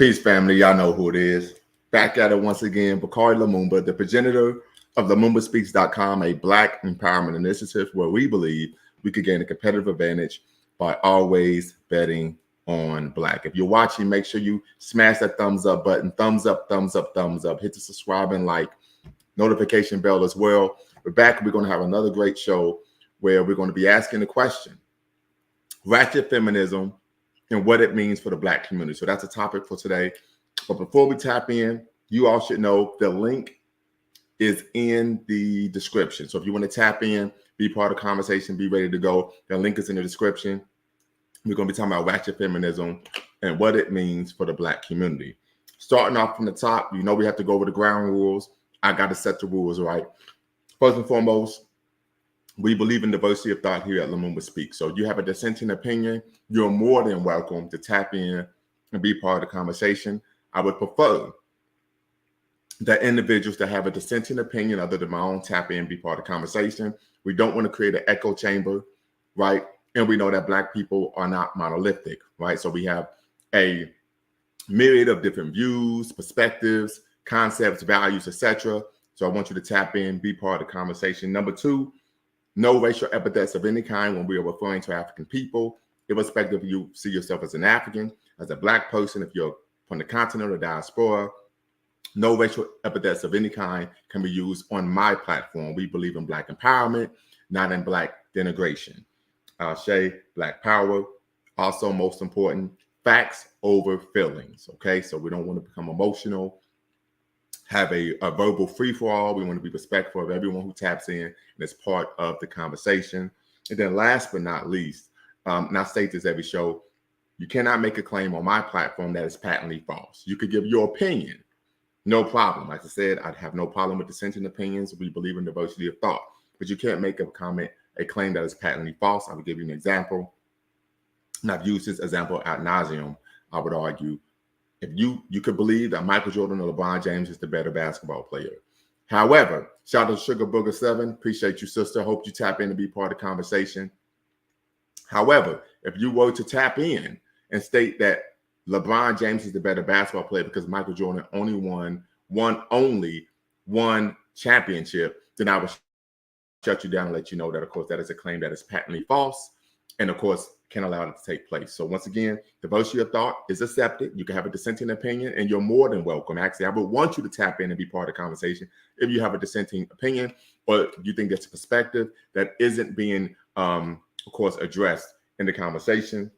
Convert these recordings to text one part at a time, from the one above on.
Peace, family. Y'all know who it is. Back at it once again. Bakari Lumumba, the progenitor of LumumbaSpeaks.com, a Black empowerment initiative where we believe we could gain a competitive advantage by always betting on Black. If you're watching, make sure you smash that thumbs up button. Thumbs up, thumbs up, thumbs up. Hit the subscribe and like notification bell as well. We're back. We're going to have another great show where we're going to be asking the question, Ratchet Feminism, and what it means for the Black community. So that's a topic for today. But before we tap in, you all should know the link is in the description. So if you want to tap in, be part of the conversation, be ready to go, the link is in the description. We're going to be talking about ratchet feminism and what it means for the Black community. Starting off from the top, you know we have to go over the ground rules. I got to set the rules right. First and foremost, we believe in diversity of thought here at Lumumba Speaks. So if you have a dissenting opinion, you're more than welcome to tap in and be part of the conversation. I would prefer that individuals that have a dissenting opinion other than my own tap in and be part of the conversation. We don't want to create an echo chamber, right? And we know that Black people are not monolithic, right? So we have a myriad of different views, perspectives, concepts, values, etc. So I want you to tap in, be part of the conversation. Number two, no racial epithets of any kind when we are referring to African people, irrespective if you see yourself as an African, as a Black person, if you're from the continent or diaspora. No racial epithets of any kind can be used on my platform. We believe in Black empowerment, not in Black denigration. Rachet, Black power. Also, most important, facts over feelings. Okay, so we don't want to become emotional, have a verbal free-for-all. We want to be respectful of everyone who taps in and is part of the conversation. And then last but not least, and I state this every show, you cannot make a claim on my platform that is patently false. You could give your opinion, no problem. Like I said, I'd have no problem with dissenting opinions. We believe in diversity of thought, but you can't make a comment, a claim that is patently false. I will give you an example, and I've used this example ad nauseum. I would argue, if you could believe that Michael Jordan or LeBron James is the better basketball player. However, shout out to Sugar Booger 7. Appreciate you, sister. Hope you tap in to be part of the conversation. However, if you were to tap in and state that LeBron James is the better basketball player because Michael Jordan only won one championship, then I would shut you down and let you know that, of course, that is a claim that is patently false and, of course, can allow it to take place. So once again, diversity of thought is accepted. You can have a dissenting opinion and you're more than welcome. Actually, I would want you to tap in and be part of the conversation if you have a dissenting opinion or you think there's a perspective that isn't being, of course, addressed in the conversation.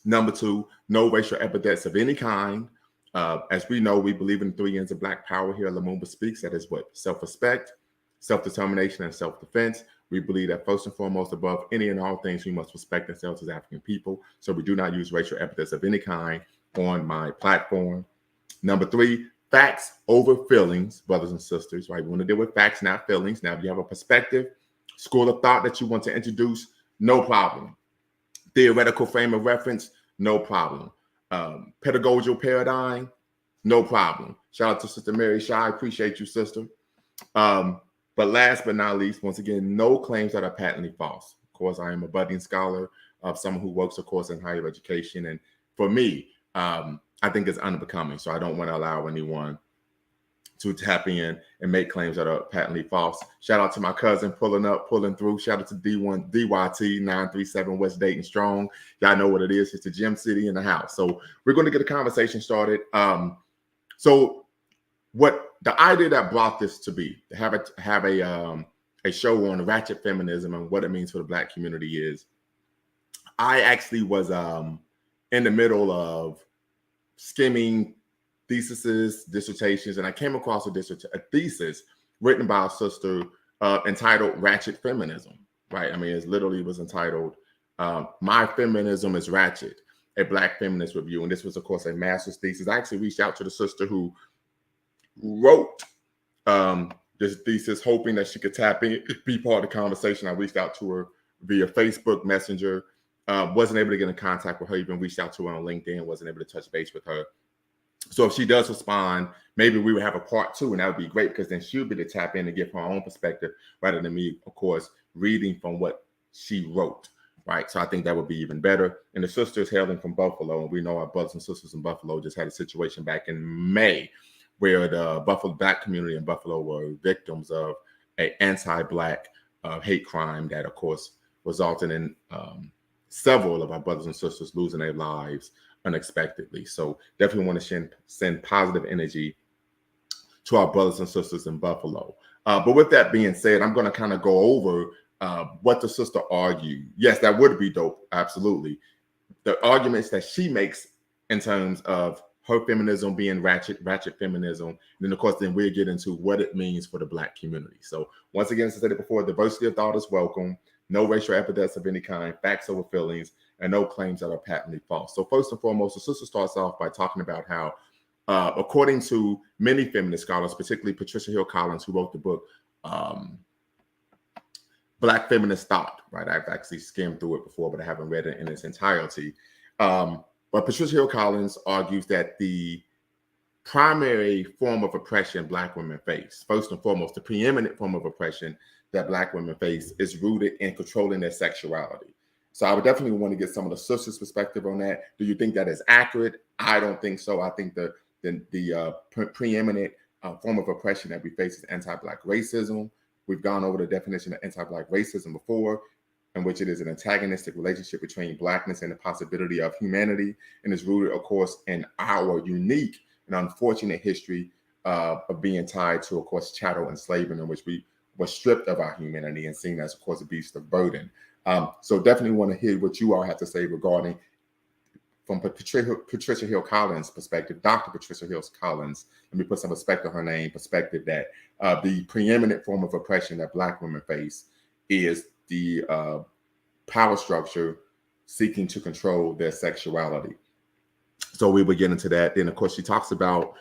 Number two, no racial epithets of any kind. As we know, we believe in 3 N's of Black power here at Lumumba Speaks. That is what? Self-respect, self-determination, and self-defense. We believe that first and foremost, above any and all things, we must respect ourselves as African people. So we do not use racial epithets of any kind on my platform. Number three, facts over feelings, brothers and sisters, right? We want to deal with facts, not feelings. Now, if you have a perspective, school of thought that you want to introduce, no problem. Theoretical frame of reference, no problem. Pedagogical paradigm, no problem. Shout out to Sister Mary Shy. Appreciate you, sister. But last but not least, once again, no claims that are patently false. Of course, I am a budding scholar, someone who works, of course, in higher education. And for me, I think it's unbecoming. So I don't want to allow anyone to tap in and make claims that are patently false. Shout out to my cousin pulling up, pulling through. Shout out to D1 DYT 937 West Dayton Strong. Y'all know what it is. It's the Gym City in the house. So we're going to get a conversation started. So what the idea that brought this to be, to have a show on ratchet feminism and what it means for the Black community is, I actually was in the middle of skimming theses, dissertations, and I came across a thesis written by a sister entitled Ratchet Feminism, right? I mean, it literally was entitled My Feminism is Ratchet, a Black Feminist Review. And this was, of course, a master's thesis. I actually reached out to the sister who wrote this thesis, hoping that she could tap in, be part of the conversation. I reached out to her via Facebook Messenger, wasn't able to get in contact with her, even reached out to her on LinkedIn, wasn't able to touch base with her. So if she does respond, maybe we would have a part 2, and that would be great because then she'll be able to tap in and give her own perspective rather than me, of course, reading from what she wrote. right? So I think that would be even better. And the sisters hailing from Buffalo, and we know our brothers and sisters in Buffalo just had a situation back in May where the Buffalo Black community in Buffalo were victims of an anti-Black hate crime that, of course, resulted in several of our brothers and sisters losing their lives unexpectedly. So definitely want to send positive energy to our brothers and sisters in Buffalo. But with that being said, I'm going to kind of go over what the sister argued. Yes, that would be dope. Absolutely. The arguments that she makes in terms of her feminism being ratchet feminism. And then, of course, then we'll get into what it means for the Black community. So once again, as I said it before, diversity of thought is welcome. No racial epithets of any kind, facts over feelings, and no claims that are patently false. So first and foremost, the sister starts off by talking about how, according to many feminist scholars, particularly Patricia Hill Collins, who wrote the book Black Feminist Thought, right? I've actually skimmed through it before, but I haven't read it in its entirety. But Patricia Hill Collins argues that the primary form of oppression Black women face, first and foremost, the preeminent form of oppression that Black women face is rooted in controlling their sexuality. So I would definitely want to get some of the sisters' perspective on that. Do you think that is accurate? I don't think so. I think the preeminent form of oppression that we face is anti-Black racism. We've gone over the definition of anti-Black racism before, in which it is an antagonistic relationship between Blackness and the possibility of humanity, and is rooted, of course, in our unique and unfortunate history of being tied to, of course, chattel enslavement, in which we were stripped of our humanity and seen as, of course, a beast of burden. So definitely want to hear what you all have to say regarding, from Patricia Hill Collins' perspective, Dr. Patricia Hill Collins, let me put some respect on her name, perspective that the preeminent form of oppression that Black women face is the power structure seeking to control their sexuality. So we will get into that. Then, of course, she talks about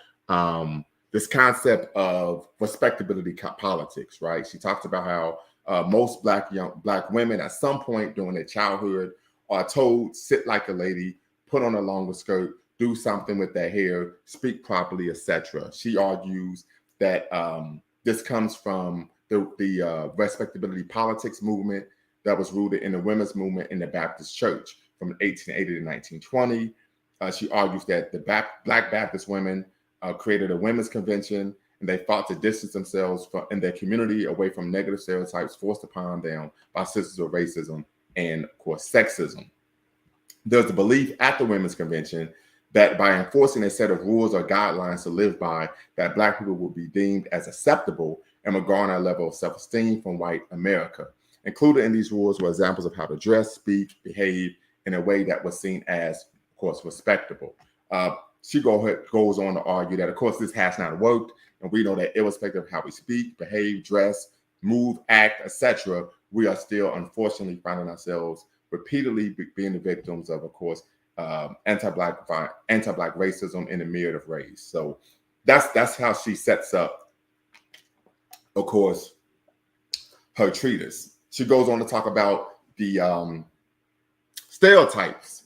this concept of respectability politics, right? She talks about how most Black women at some point during their childhood are told, sit like a lady, put on a longer skirt, do something with their hair, speak properly, etc. She argues that this comes from the respectability politics movement that was rooted in the women's movement in the Baptist Church from 1880 to 1920. She argues that the Black Baptist women created a women's convention, and they fought to distance themselves in their community away from negative stereotypes forced upon them by systems of racism and, of course, sexism. There's a belief at the Women's Convention that by enforcing a set of rules or guidelines to live by, that Black people will be deemed as acceptable and will garner a level of self-esteem from white America. Included in these rules were examples of how to dress, speak, behave in a way that was seen as, of course, respectable. She goes on to argue that, of course, this has not worked, and we know that irrespective of how we speak, behave, dress, move, act, etc., we are still, unfortunately, finding ourselves repeatedly being the victims of course, anti-Black racism in the myriad of ways. So that's how she sets up, of course, her treatise. She goes on to talk about the stereotypes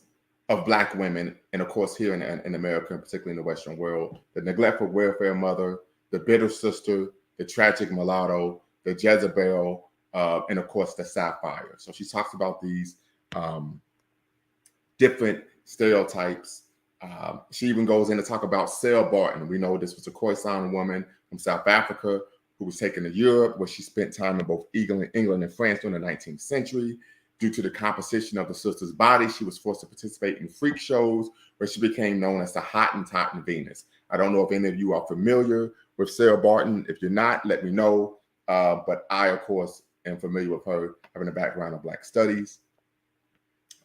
of Black women, and of course here in America, and particularly in the Western world, the neglectful welfare mother, the bitter sister, the tragic mulatto, the Jezebel, and of course the sapphire. So she talks about these different stereotypes. She even goes in to talk about Sarah Barton. We know this was a Khoisan woman from South Africa who was taken to Europe, where she spent time in both England and France during the 19th century. Due to the composition of the sister's body, she was forced to participate in freak shows where she became known as the Hottentot Venus. I don't know if any of you are familiar with Sarah Barton. If you're not, let me know. But I, of course, am familiar with her, having a background in Black studies.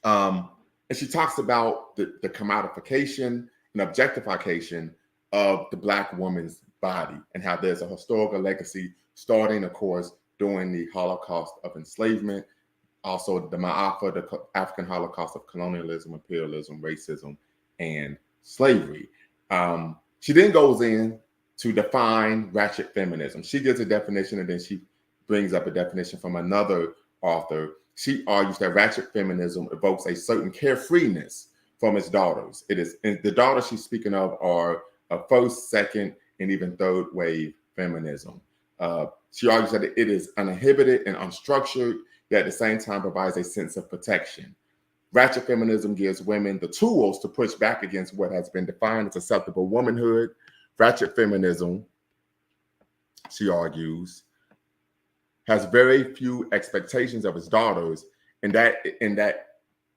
And she talks about the commodification and objectification of the Black woman's body, and how there's a historical legacy starting, of course, during the Holocaust of enslavement, also the Ma'afa, the African Holocaust of colonialism, imperialism, racism, and slavery. She then goes in to define ratchet feminism. She gives a definition, and then she brings up a definition from another author. She argues that ratchet feminism evokes a certain carefreeness from its daughters. And the daughters she's speaking of are a first, second, and even third wave feminism. She argues that it is uninhibited and unstructured, yet at the same time provides a sense of protection. Ratchet feminism gives women the tools to push back against what has been defined as acceptable womanhood. Ratchet feminism, she argues, has very few expectations of its daughters, and that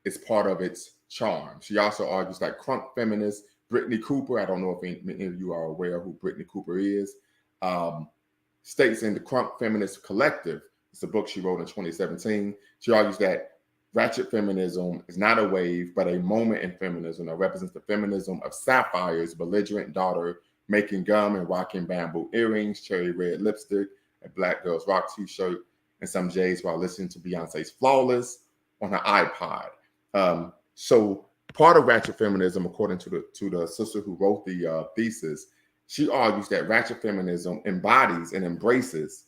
is part of its charm. She also argues that crunk feminist Brittany Cooper, I don't know if any of you are aware of who Brittany Cooper is, states in the Crunk Feminist Collective, it's a book she wrote in 2017, she argues that ratchet feminism is not a wave, but a moment in feminism that represents the feminism of Sapphire's belligerent daughter making gum and rocking bamboo earrings, cherry red lipstick, a Black Girls Rock t-shirt, and some J's while listening to Beyonce's Flawless on her iPod. So part of ratchet feminism, according to the sister who wrote the thesis, she argues that ratchet feminism embodies and embraces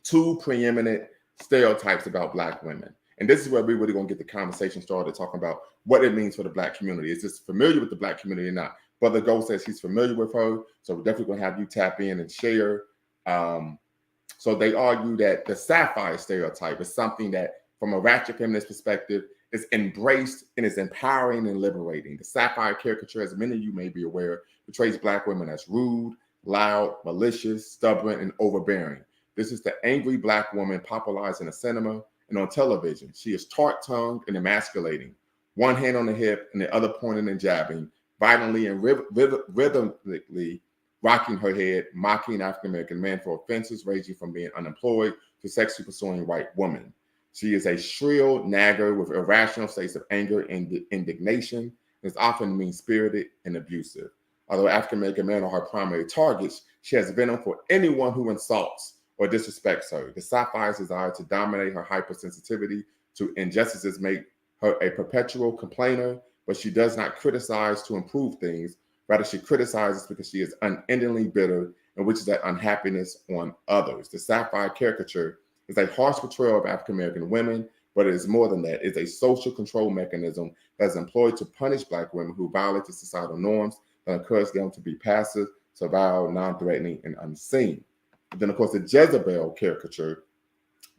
two preeminent stereotypes about Black women. And this is where we're really going to get the conversation started, talking about what it means for the Black community. Is this familiar with the Black community or not? Brother Gold says he's familiar with her, so we're definitely going to have you tap in and share. So they argue that the Sapphire stereotype is something that, from a ratchet feminist perspective, is embraced and is empowering and liberating. The Sapphire caricature, as many of you may be aware, portrays Black women as rude, loud, malicious, stubborn, and overbearing. This is the angry Black woman popularized in the cinema and on television. She is tart-tongued and emasculating, one hand on the hip and the other pointing and jabbing, violently and rhythmically rocking her head, mocking African-American men for offenses ranging from being unemployed to sexually pursuing white women. She is a shrill nagger with irrational states of anger and indignation, and is often mean-spirited and abusive. Although African-American men are her primary targets, she has venom for anyone who insults or disrespects her. The Sapphire's desire to dominate, her hypersensitivity to injustices make her a perpetual complainer, but she does not criticize to improve things. Rather, she criticizes because she is unendingly bitter and wishes that unhappiness on others. The Sapphire caricature is a harsh portrayal of African-American women, but it is more than that. It's a social control mechanism that is employed to punish Black women who violate the societal norms that encourage them to be passive, servile, non-threatening, and unseen. But then, of course, the Jezebel caricature,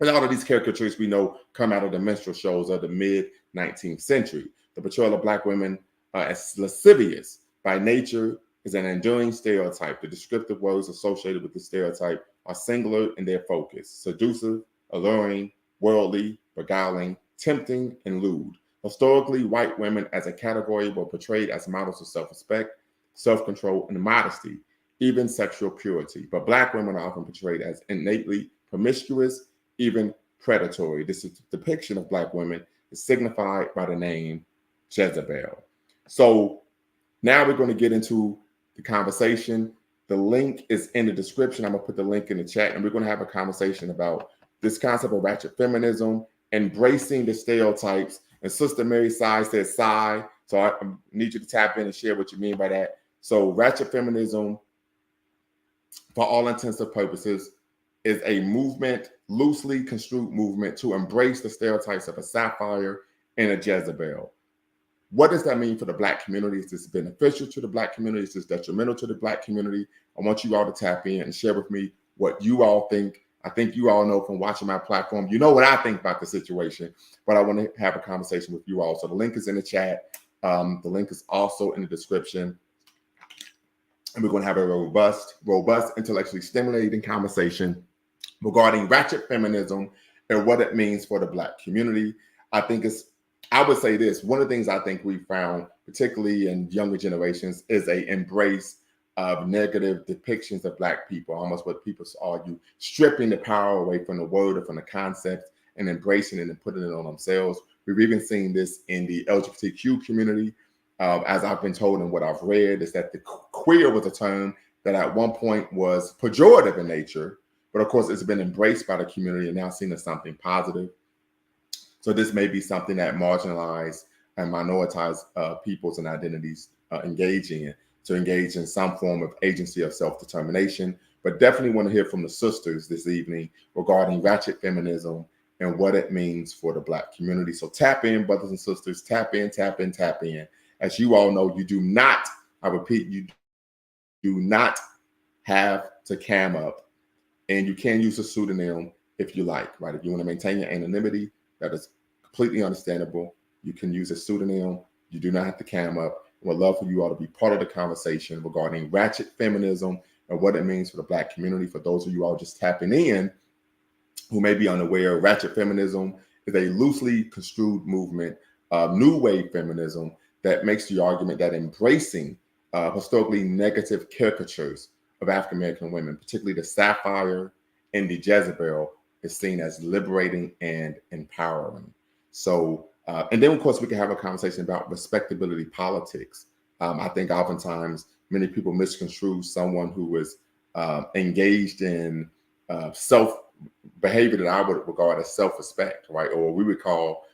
and all of these caricatures we know come out of the minstrel shows of the mid-19th century. The portrayal of Black women as lascivious by nature is an enduring stereotype. The descriptive words associated with the stereotype are singular in their focus: seductive, alluring, worldly, beguiling, tempting, and lewd. Historically, white women as a category were portrayed as models of self-respect, self-control, and modesty, even sexual purity. But Black women are often portrayed as innately promiscuous, even predatory. This depiction of Black women is signified by the name Jezebel. So now we're going to get into the conversation. The link is in the description. I'm going to put the link in the chat, and we're going to have a conversation about this concept of ratchet feminism, embracing the stereotypes. And Sister Mary Sai says sigh. So I need you to tap in and share what you mean by that. So ratchet feminism, for all intents and purposes, is a movement, loosely construed movement, to embrace the stereotypes of a Sapphire and a Jezebel. What does that mean for the Black community? Is this beneficial to the Black community? Is this detrimental to the Black community? I want you all to tap in and share with me what you all think. I think you all know from watching my platform, you know what I think about the situation, but I want to have a conversation with you all. So the link is in the chat. The link is also in the description. And we're going to have a robust, intellectually stimulating conversation regarding ratchet feminism and what it means for the Black community. I would say this, one of the things I think we found, particularly in younger generations, is an embrace of negative depictions of Black people, almost what people argue, stripping the power away from the word or from the concept and embracing it and putting it on themselves. We've even seen this in the LGBTQ community. As I've been told and what I've read, is that the queer was a term that at one point was pejorative in nature, but of course it's been embraced by the community and now seen as something positive. So this may be something that marginalized and minoritized peoples and identities engage in some form of agency of self-determination. But definitely want to hear from the sisters this evening regarding ratchet feminism and what it means for the Black community. So tap in, brothers and sisters, tap in, tap in, tap in. As you all know, you do not, I repeat, you do not have to cam up, and you can use a pseudonym if you like, right? If you want to maintain your anonymity, that is completely understandable. You can use a pseudonym. You do not have to cam up. We'd love for you all to be part of the conversation regarding ratchet feminism and what it means for the Black community. For those of you all just tapping in who may be unaware, ratchet feminism is a loosely construed movement of new wave feminism that makes the argument that embracing historically negative caricatures of African American women, particularly the Sapphire and the Jezebel, is seen as liberating and empowering. So, and then of course we can have a conversation about respectability politics. I think oftentimes many people misconstrue someone who is engaged in self behavior that I would regard as self-respect, right? Or we would call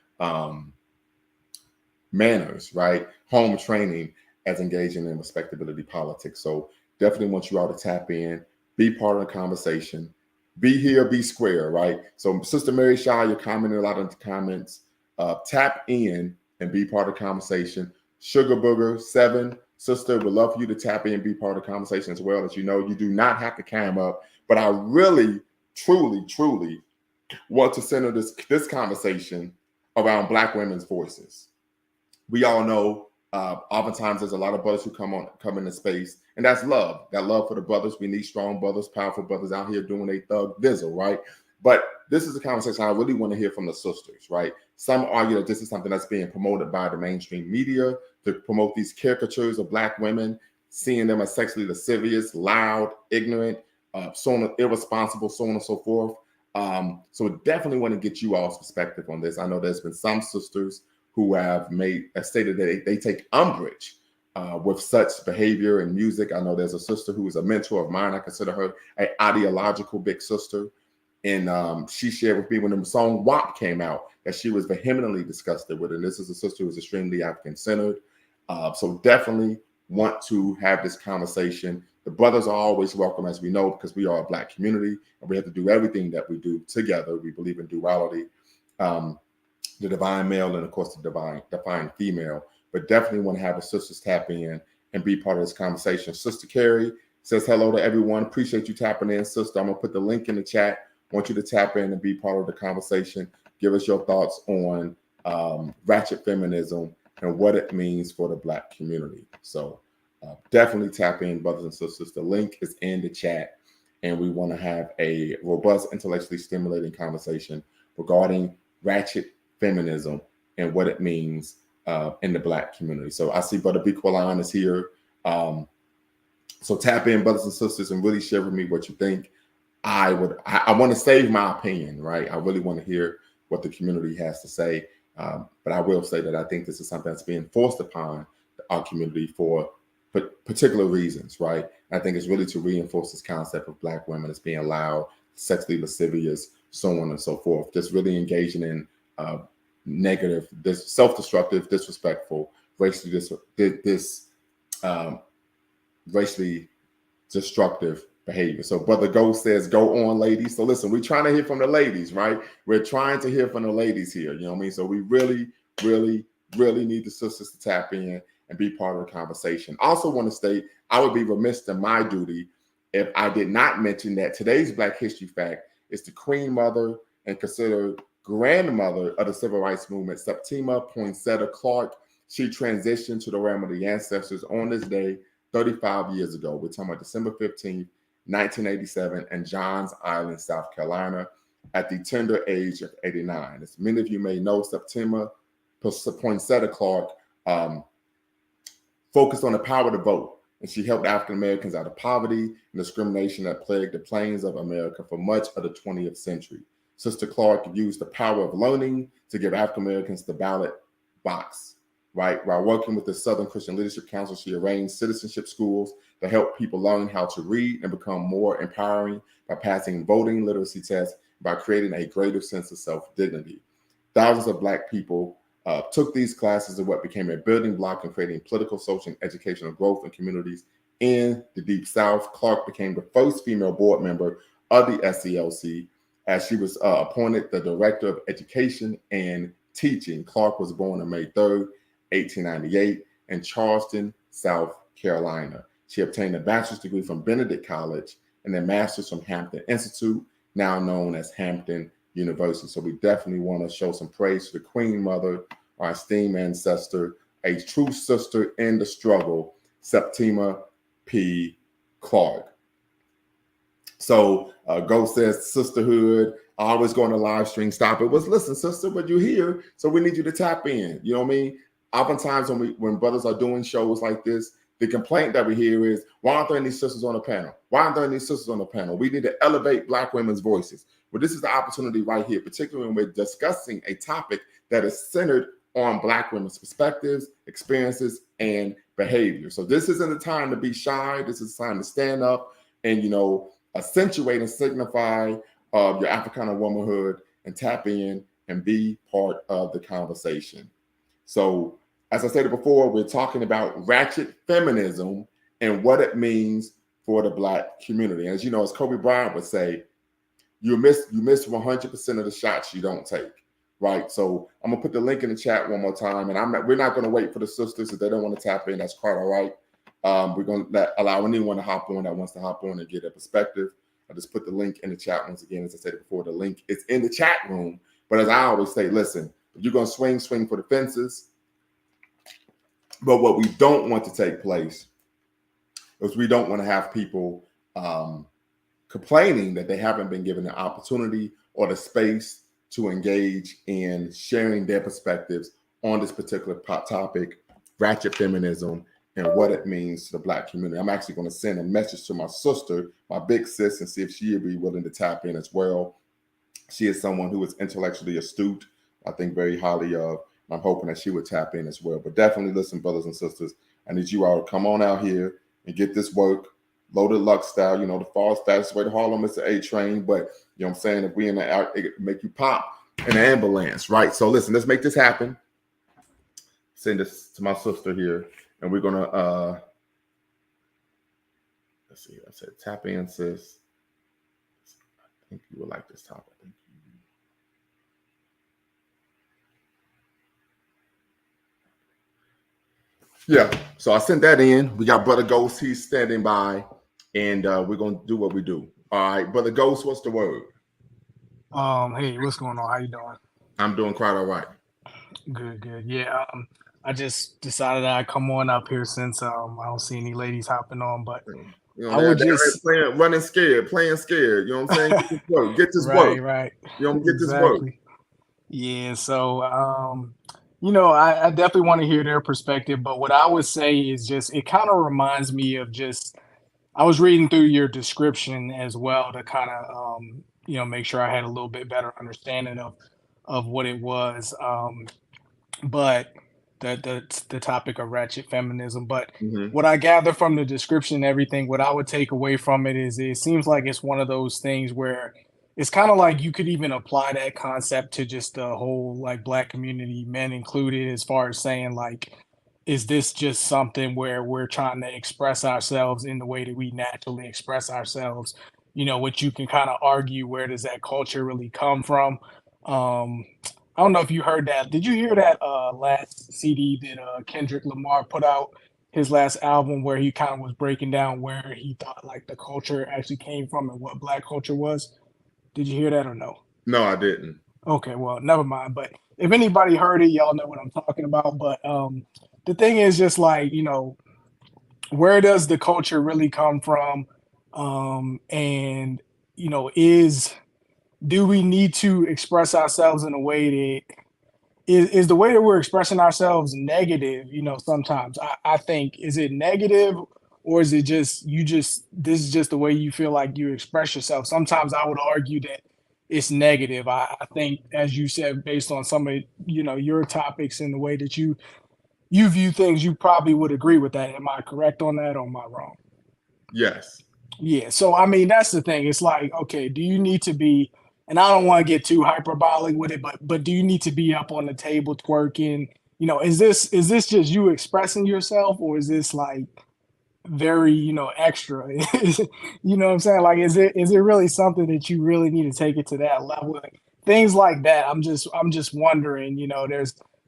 manners, right? Home training as engaging in respectability politics. So definitely want you all to tap in, be part of the conversation, be here, be square, right? So Sister Mary Shaw, you're commenting a lot in the comments. Tap in and be part of the conversation. Sugar Booger 7, sister, would love for you to tap in and be part of the conversation as well. As you know, you do not have to cam up, but I really, truly want to center this conversation around Black women's voices. We all know oftentimes there's a lot of brothers who come into space, and that's love. That love for the brothers. We need strong brothers, powerful brothers out here doing a thug dizzle, right? But this is a conversation I really want to hear from the sisters, right? Some argue that this is something that's being promoted by the mainstream media to promote these caricatures of Black women, seeing them as sexually lascivious, loud, ignorant, so on, irresponsible, so on and so forth. So definitely want to get you all's perspective on this. I know there's been some sisters who have stated that they take umbrage with such behavior and music. I know there's a sister who is a mentor of mine. I consider her an ideological big sister. And she shared with me when the song WAP came out that she was vehemently disgusted with it. And this is a sister who is extremely African-centered. So definitely want to have this conversation. The brothers are always welcome, as we know, because we are a Black community and we have to do everything that we do together. We believe in duality, the divine male and, of course, the divine female. But definitely want to have the sisters tap in and be part of this conversation. Sister Carrie says hello to everyone. Appreciate you tapping in, sister. I'm going to put the link in the chat. Want you to tap in and be part of the conversation. Give us your thoughts on ratchet feminism and what it means for the Black community. So definitely tap in, brothers and sisters. The link is in the chat, and we want to have a robust, intellectually stimulating conversation regarding ratchet feminism and what it means in the Black community. So I see Brother B. Quillan is here. So tap in, brothers and sisters, and really share with me what you think. I want to save my opinion, right? I really want to hear what the community has to say. But I will say that I think this is something that's being forced upon our community for particular reasons, right? And I think it's really to reinforce this concept of Black women as being loud, sexually lascivious, so on and so forth. Just really engaging in negative, self-destructive, disrespectful, racially destructive behavior. So Brother Ghost says, go on, ladies. So listen, we're trying to hear from the ladies, right? We're trying to hear from the ladies here. You know what I mean? So we really need the sisters to tap in and be part of the conversation. Also want to state, I would be remiss in my duty if I did not mention that today's Black History fact is the Queen Mother and considered grandmother of the Civil Rights Movement, Septima Poinsetta Clark. She transitioned to the realm of the ancestors on this day 35 years ago. We're talking about December 15th, 1987, in Johns Island, South Carolina, at the tender age of 89. As many of you may know, Septima Poinsetta Clark focused on the power to vote, and she helped African Americans out of poverty and discrimination that plagued the plains of America for much of the 20th century. Sister Clark used the power of learning to give African Americans the ballot box, right? While working with the Southern Christian Leadership Council, she arranged citizenship schools to help people learn how to read and become more empowering by passing voting literacy tests, by creating a greater sense of self-dignity. Thousands of Black people took these classes in what became a building block in creating political, social, and educational growth in communities in the Deep South. Clark became the first female board member of the SCLC as she was appointed the Director of Education and Teaching. Clark was born on May 3rd, 1898 in Charleston, South Carolina. She obtained a bachelor's degree from Benedict College and a master's from Hampton Institute now known as Hampton University. So we definitely want to show some praise to the Queen Mother, our esteemed ancestor, a true sister in the struggle, Septima P. Clark. So Go says sisterhood. I always go on the live stream. Stop it. Was listen, sister, but you're here, so we need you to tap in. You know what I mean? Oftentimes when brothers are doing shows like this, the complaint that we hear is, why aren't there any sisters on the panel? Why aren't there any sisters on the panel? We need to elevate Black women's voices. Well, this is the opportunity right here, particularly when we're discussing a topic that is centered on Black women's perspectives, experiences, and behavior. So this isn't the time to be shy. This is time to stand up and, accentuate and signify your Africana womanhood and tap in and be part of the conversation. So, as I said before, we're talking about ratchet feminism and what it means for the Black community. As you know, as Kobe Bryant would say, you miss 100% of the shots you don't take, right? So I'm gonna put the link in the chat one more time, and we're not gonna wait for the sisters if they don't want to tap in. That's quite all right. We're gonna allow anyone to hop on that wants to hop on and get a perspective. I just put the link in the chat once again. As I said before, the link is in the chat room. But as I always say, listen, if you're gonna swing for the fences. But what we don't want to take place is we don't want to have people complaining that they haven't been given the opportunity or the space to engage in sharing their perspectives on this particular topic, ratchet feminism, and what it means to the Black community. I'm actually going to send a message to my sister, my big sis, and see if she'll be willing to tap in as well. She is someone who is intellectually astute, I think very highly of. I'm hoping that she would tap in as well. But definitely listen, brothers and sisters, I need you all to come on out here and get this work, loaded luck style. The fastest way to Harlem is the A train. But, you know what I'm saying, if we in the out, it make you pop in an ambulance, right? So listen, let's make this happen. Send this to my sister here. And we're going to, let's see, I said tap in, sis. I think you would like this topic. Yeah, so I sent that in. We got Brother Ghost. He's standing by, and we're going to do what we do. All right, Brother Ghost, what's the word? Hey, what's going on? How you doing? I'm doing quite all right. Good. Yeah, I just decided I'd come on up here since I don't see any ladies hopping on, but I would just playing, running scared, playing scared. You know what I'm saying? Get this work. Get this work. right, Get this work. exactly. Yeah, so I definitely want to hear their perspective, but what I would say is just it kind of reminds me of just I was reading through your description as well to kind of make sure I had a little bit better understanding of what it was. But the topic of ratchet feminism. But Mm-hmm. what I gather from the description and everything, what I would take away from it is it seems like it's one of those things where it's kind of like you could even apply that concept to just the whole like Black community, men included, as far as saying like, is this just something where we're trying to express ourselves in the way that we naturally express ourselves? Which you can kind of argue, where does that culture really come from? Um, I don't know if you heard that. Did you hear that last CD that Kendrick Lamar put out, his last album, where he kind of was breaking down where he thought like the culture actually came from and what Black culture was? Did you hear that or no? No, I didn't. Okay, well, never mind. But if anybody heard it, y'all know what I'm talking about. But the thing is just like, where does the culture really come from? And, is do we need to express ourselves in a way that is the way that we're expressing ourselves negative? Sometimes I think, is it negative, or is it just this is just the way you feel like you express yourself? Sometimes I would argue that it's negative. I think, as you said, based on some of your topics and the way that you view things, you probably would agree with that. Am I correct on that, or am I wrong? Yes. Yeah, so I mean that's the thing. It's like, okay, do you need to be, and I don't want to get too hyperbolic with it, but do you need to be up on the table twerking? Is this just you expressing yourself, or is this like very, extra? What I'm saying? Like, is it really something that you really need to take it to that level? Like, things like that. I'm just wondering,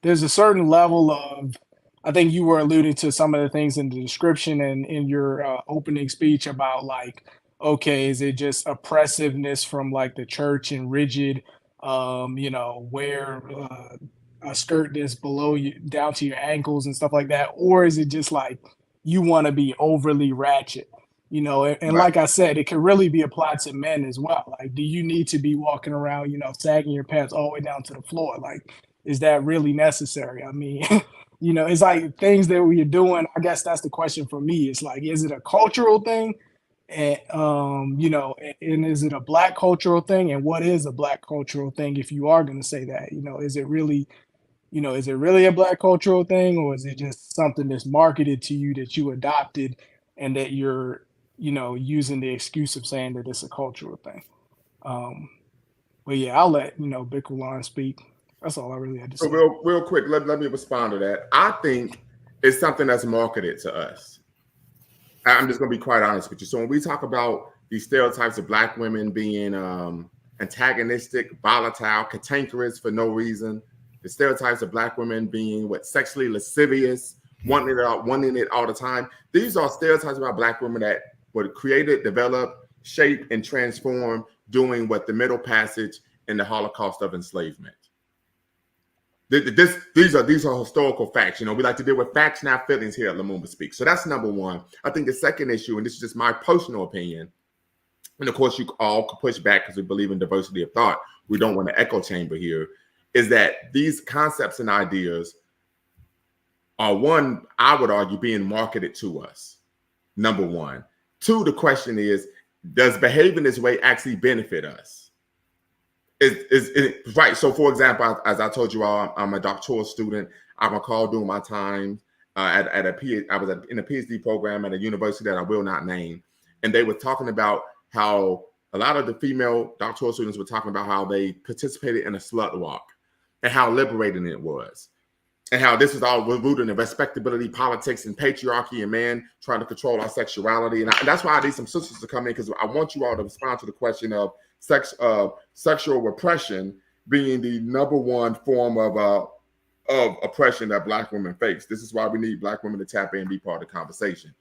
there's a certain level of, I think you were alluding to some of the things in the description and in your opening speech about like okay, is it just oppressiveness from like the church and rigid, wear a skirt that's below you down to your ankles and stuff like that, or is it just like you want to be overly ratchet? And Right. like I said, it can really be applied to men as well. Like, do you need to be walking around, sagging your pants all the way down to the floor? Like, is that really necessary? I mean, it's like things that we're doing. I guess that's the question for me. It's like, is it a cultural thing? And and is it a black cultural thing? And what is a black cultural thing if you are going to say that? Is it really a black cultural thing, or is it just something that's marketed to you that you adopted and that you're, using the excuse of saying that it's a cultural thing? Um, but yeah, I'll let Big Kulan speak. That's all I really had to So say. real quick, let me respond to that. I think it's something that's marketed to us. I'm just going to be quite honest with you. So when we talk about these stereotypes of black women being antagonistic, volatile, cantankerous for no reason, the stereotypes of black women being what sexually lascivious, wanting it all the time. These are stereotypes about black women that were created, developed, shaped, and transformed doing what the Middle Passage and the Holocaust of enslavement. These are historical facts. We like to deal with facts, not feelings here at Lumumba Speak. So that's number one. I think the second issue, and this is just my personal opinion, and of course you all can push back because we believe in diversity of thought. We don't want an echo chamber here. Is that these concepts and ideas are, one, I would argue, being marketed to us. Number one. Two, the question is, does behaving this way actually benefit us? Is right. So, for example, as I told you all, I'm a doctoral student. I recall doing my time at a PhD. I was in a PhD program at a university that I will not name, and they were talking about how a lot of the female doctoral students were talking about how they participated in a slut walk and how liberating it was, and how this is all rooted in respectability, politics, and patriarchy, and man trying to control our sexuality. And that's why I need some sisters to come in, because I want you all to respond to the question of sexual repression being the number one form of oppression that black women face. This is why we need black women to tap in and be part of the conversation.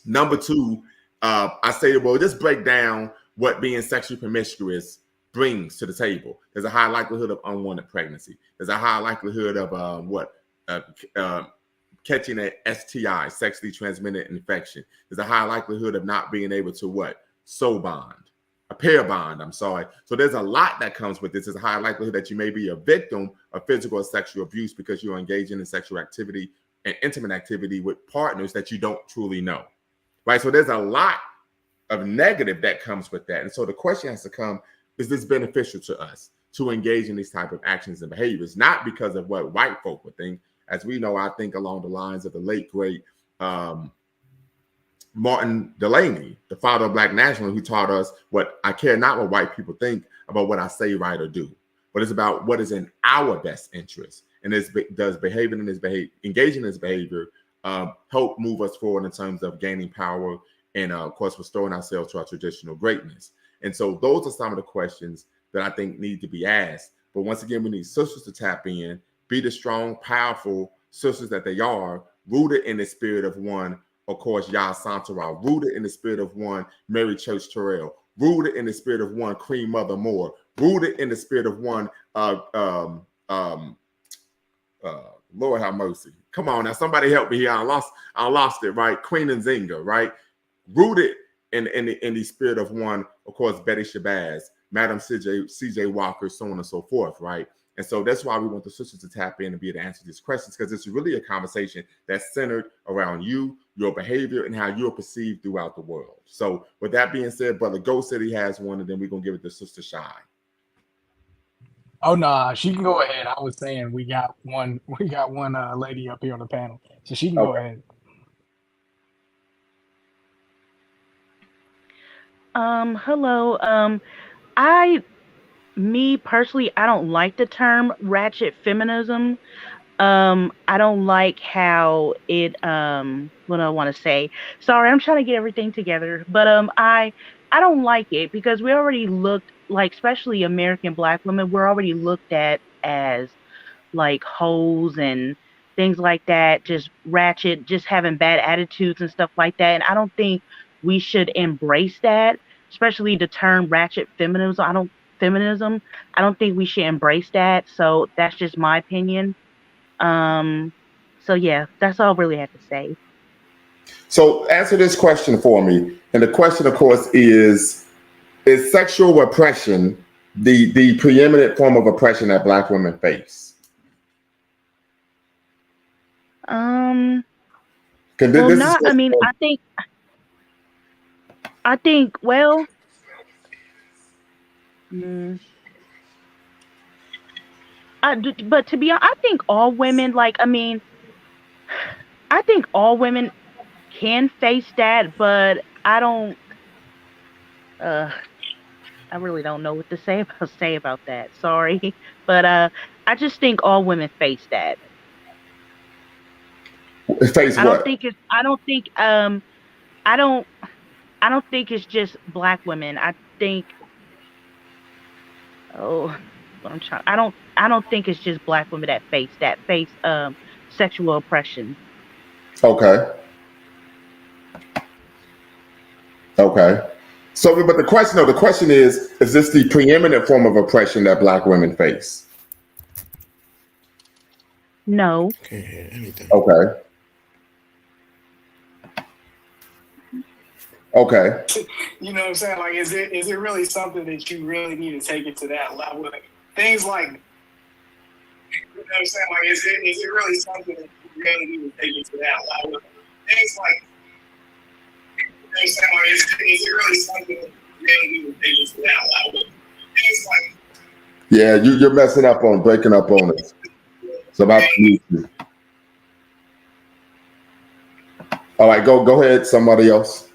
Number two, I say, well, just break down what being sexually promiscuous brings to the table. There's a high likelihood of unwanted pregnancy. There's a high likelihood of catching an STI, sexually transmitted infection. There's a high likelihood of not being able to sow bond, a pair bond. I'm sorry. So there's a lot that comes with this. There's a high likelihood that you may be a victim of physical or sexual abuse because you're engaging in sexual activity and intimate activity with partners that you don't truly know. Right. So there's a lot of negative that comes with that. And so the question has to come, is this beneficial to us to engage in these type of actions and behaviors? Not because of what white folk would think. As we know, I think along the lines of the late, great Martin Delaney, the father of Black nationalism, who taught us what I care not what white people think about what I say, write, or do, but it's about what is in our best interest. And does behaving in this engaging in this behavior help move us forward in terms of gaining power and, of course, restoring ourselves to our traditional greatness? And so those are some of the questions that I think need to be asked. But once again, we need sisters to tap in, be the strong, powerful sisters that they are, rooted in the spirit of one, of course, Yah Santara, rooted in the spirit of one, Mary Church Terrell, rooted in the spirit of one, Queen Mother Moore, rooted in the spirit of one, Lord have mercy. Come on now, somebody help me here. I lost it, right? Queen Nzinga, right? Rooted in the spirit of one, of course, Betty Shabazz, Madam CJ Walker, so on and so forth, right? And so that's why we want the sisters to tap in and be able to answer these questions, because it's really a conversation that's centered around you, your behavior, and how you're perceived throughout the world. So with that being said, Brother Ghost said he has one, and then we're going to give it to Sister Shy. Oh, nah, she can go ahead. I was saying we got one lady up here on the panel, so she can go Okay. ahead. Hello. I, me personally, I don't like the term ratchet feminism. I don't like how it, what do I want to say? Sorry, I'm trying to get everything together, but, I don't like it because we already looked like, especially American Black women, we're already looked at as like hoes and things like that, just ratchet, just having bad attitudes and stuff like that. And I don't think we should embrace that, especially the term ratchet feminism. I don't think we should embrace that. So that's just my opinion. Um, so yeah, that's all I really have to say. So answer this question for me. And the question, of course, is sexual repression the preeminent form of oppression that Black women face? Um, well, This is not. I mean, I think. Well, mm, but to be honest, I think all women. Like, I mean, I think all women can face that, but I don't. Uh, I really don't know what to say about that. Sorry, but I just think all women face that. face I don't what? think it's. I don't think. I don't. I don't think it's just black women. I think. Oh, what I'm trying. I don't think it's just black women that face sexual oppression. Okay. Okay. So, but the question is this the preeminent form of oppression that Black women face? No. Can't hear anything. Okay. Okay. You know what I'm saying? Like, is it really something that you really need to take it to that level? Things like, you know what I'm saying? Like, is it really something that you really need to take it to that level? Things like, you know what I'm saying? Like, is it really something that you really need to take it to that level? Things like, Yeah, you're messing up on breaking up on us. So about to mute you. All right, go ahead. Somebody else.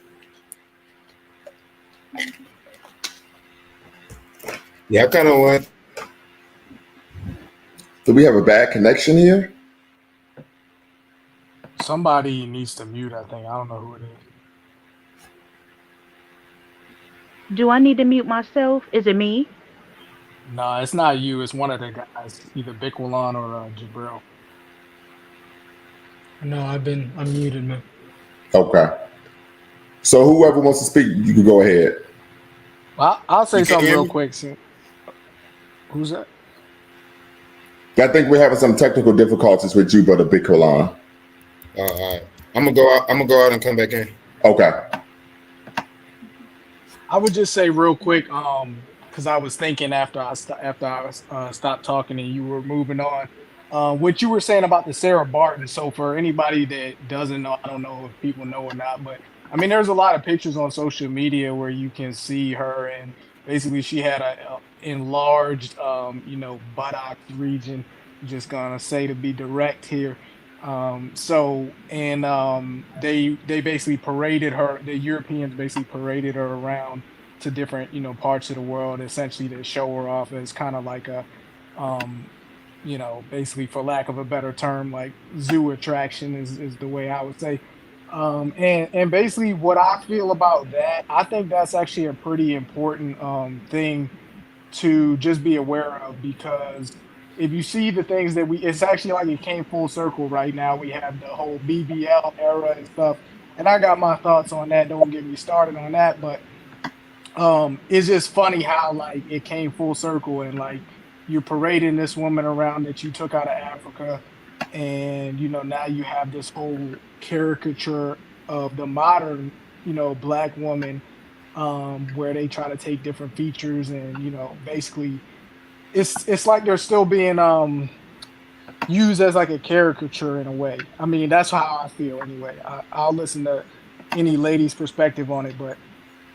Yeah, I kind of want. Do we have a bad connection here? somebody needs to mute, I think. I don't know who it is. Do I need to mute myself? Is it me? No, it's not you. It's one of the guys, either Bikwalan or Jabril. No, I'm muted, man. Okay. So whoever wants to speak, you can go ahead. Well, I'll say You can something hear real me? quick. Who's that? I think we're having some technical difficulties with you, Brother Big Kolan. All right. I'm gonna go out. I'm gonna go out and come back in. Okay. I would just say real quick, because I was thinking after I stopped talking and you were moving on, what you were saying about the Sarah Barton. So for anybody that doesn't know, I don't know if people know or not, but I mean, there's a lot of pictures on social media where you can see her, and basically she had a enlarged, buttocks region. Just gonna say to be direct here. They basically paraded her. The Europeans basically paraded her around to different parts of the world, essentially to show her off as kind of like a um basically, for lack of a better term, like zoo attraction is the way I would say. And basically what I feel about that, I think that's actually a pretty important thing to just be aware of, because if you see the things that it's actually like it came full circle right now. We have the whole BBL era and stuff, and I got my thoughts on that. Don't get me started on that, but it's just funny how like it came full circle, and like you're parading this woman around that you took out of Africa, and now you have this whole caricature of the modern black woman, where they try to take different features, and basically it's like they're still being used as like a caricature in a way. I mean, that's how I feel anyway. I'll listen to any lady's perspective on it, but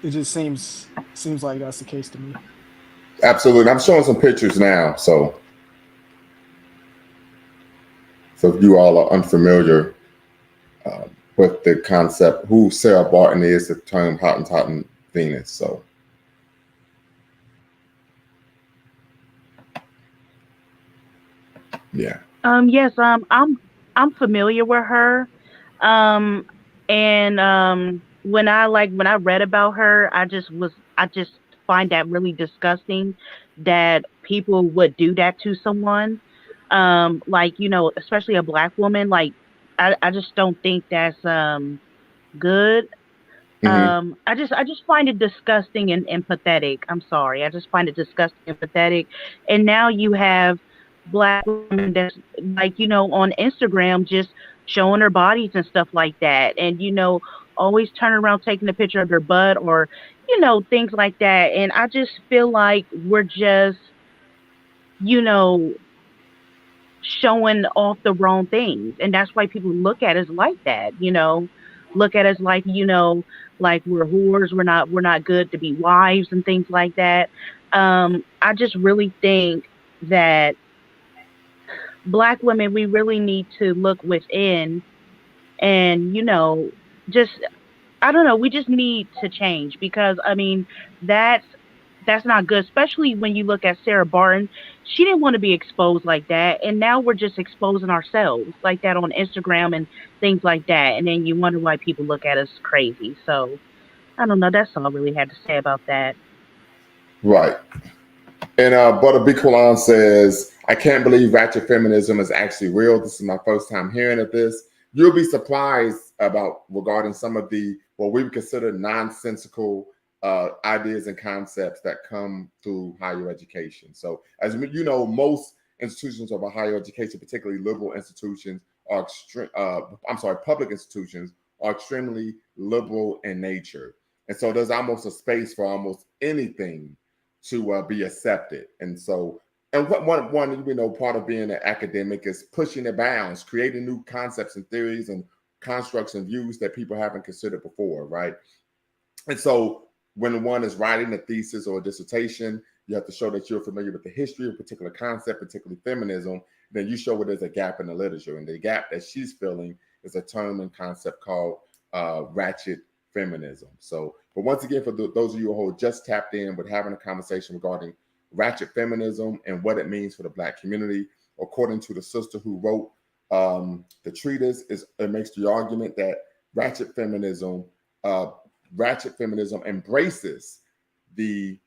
it just seems like that's the case to me. Absolutely. I'm showing some pictures now. So if you all are unfamiliar with the concept, who Sarah Barton is, the term Hottentot Venus. So yeah. Yes, I'm familiar with her. Um and when I read about her, I just find that really disgusting that people would do that to someone. Like, especially a black woman. Like I just don't think that's good. I just find it disgusting and pathetic. I'm sorry. I just find it disgusting and pathetic. And now you have black women that's like, on Instagram just showing their bodies and stuff like that. And, always turning around taking a picture of their butt or, things like that. And I just feel like we're just, you know, showing off the wrong things. And that's why people look at us like that. Look at us like we're whores, we're not good to be wives and things like that. I just really think that black women, we really need to look within and, just I don't know, we just need to change because I mean, that's that's not good, especially when you look at Sarah Barton. She didn't want to be exposed like that, and now we're just exposing ourselves like that on Instagram and things like that. And then you wonder why people look at us crazy. So I don't know. That's all I really had to say about that. Right. And Butter B. Quillan says, I can't believe ratchet feminism is actually real. This is my first time hearing of this. You'll be surprised about regarding some of the what we would consider nonsensical ideas and concepts that come through higher education. So, as you know, most institutions of a higher education, particularly liberal institutions, are public institutions are extremely liberal in nature, and so there's almost a space for almost anything to be accepted. And so, and one part of being an academic is pushing the bounds, creating new concepts and theories and constructs and views that people haven't considered before, right? And so, when one is writing a thesis or a dissertation, you have to show that you're familiar with the history of a particular concept, particularly feminism. Then you show where there's a gap in the literature, and the gap that she's filling is a term and concept called ratchet feminism. So, but once again, for those of you who just tapped in, we're having a conversation regarding ratchet feminism and what it means for the Black community. According to the sister who wrote the treatise, it makes the argument that ratchet feminism uh, embraces the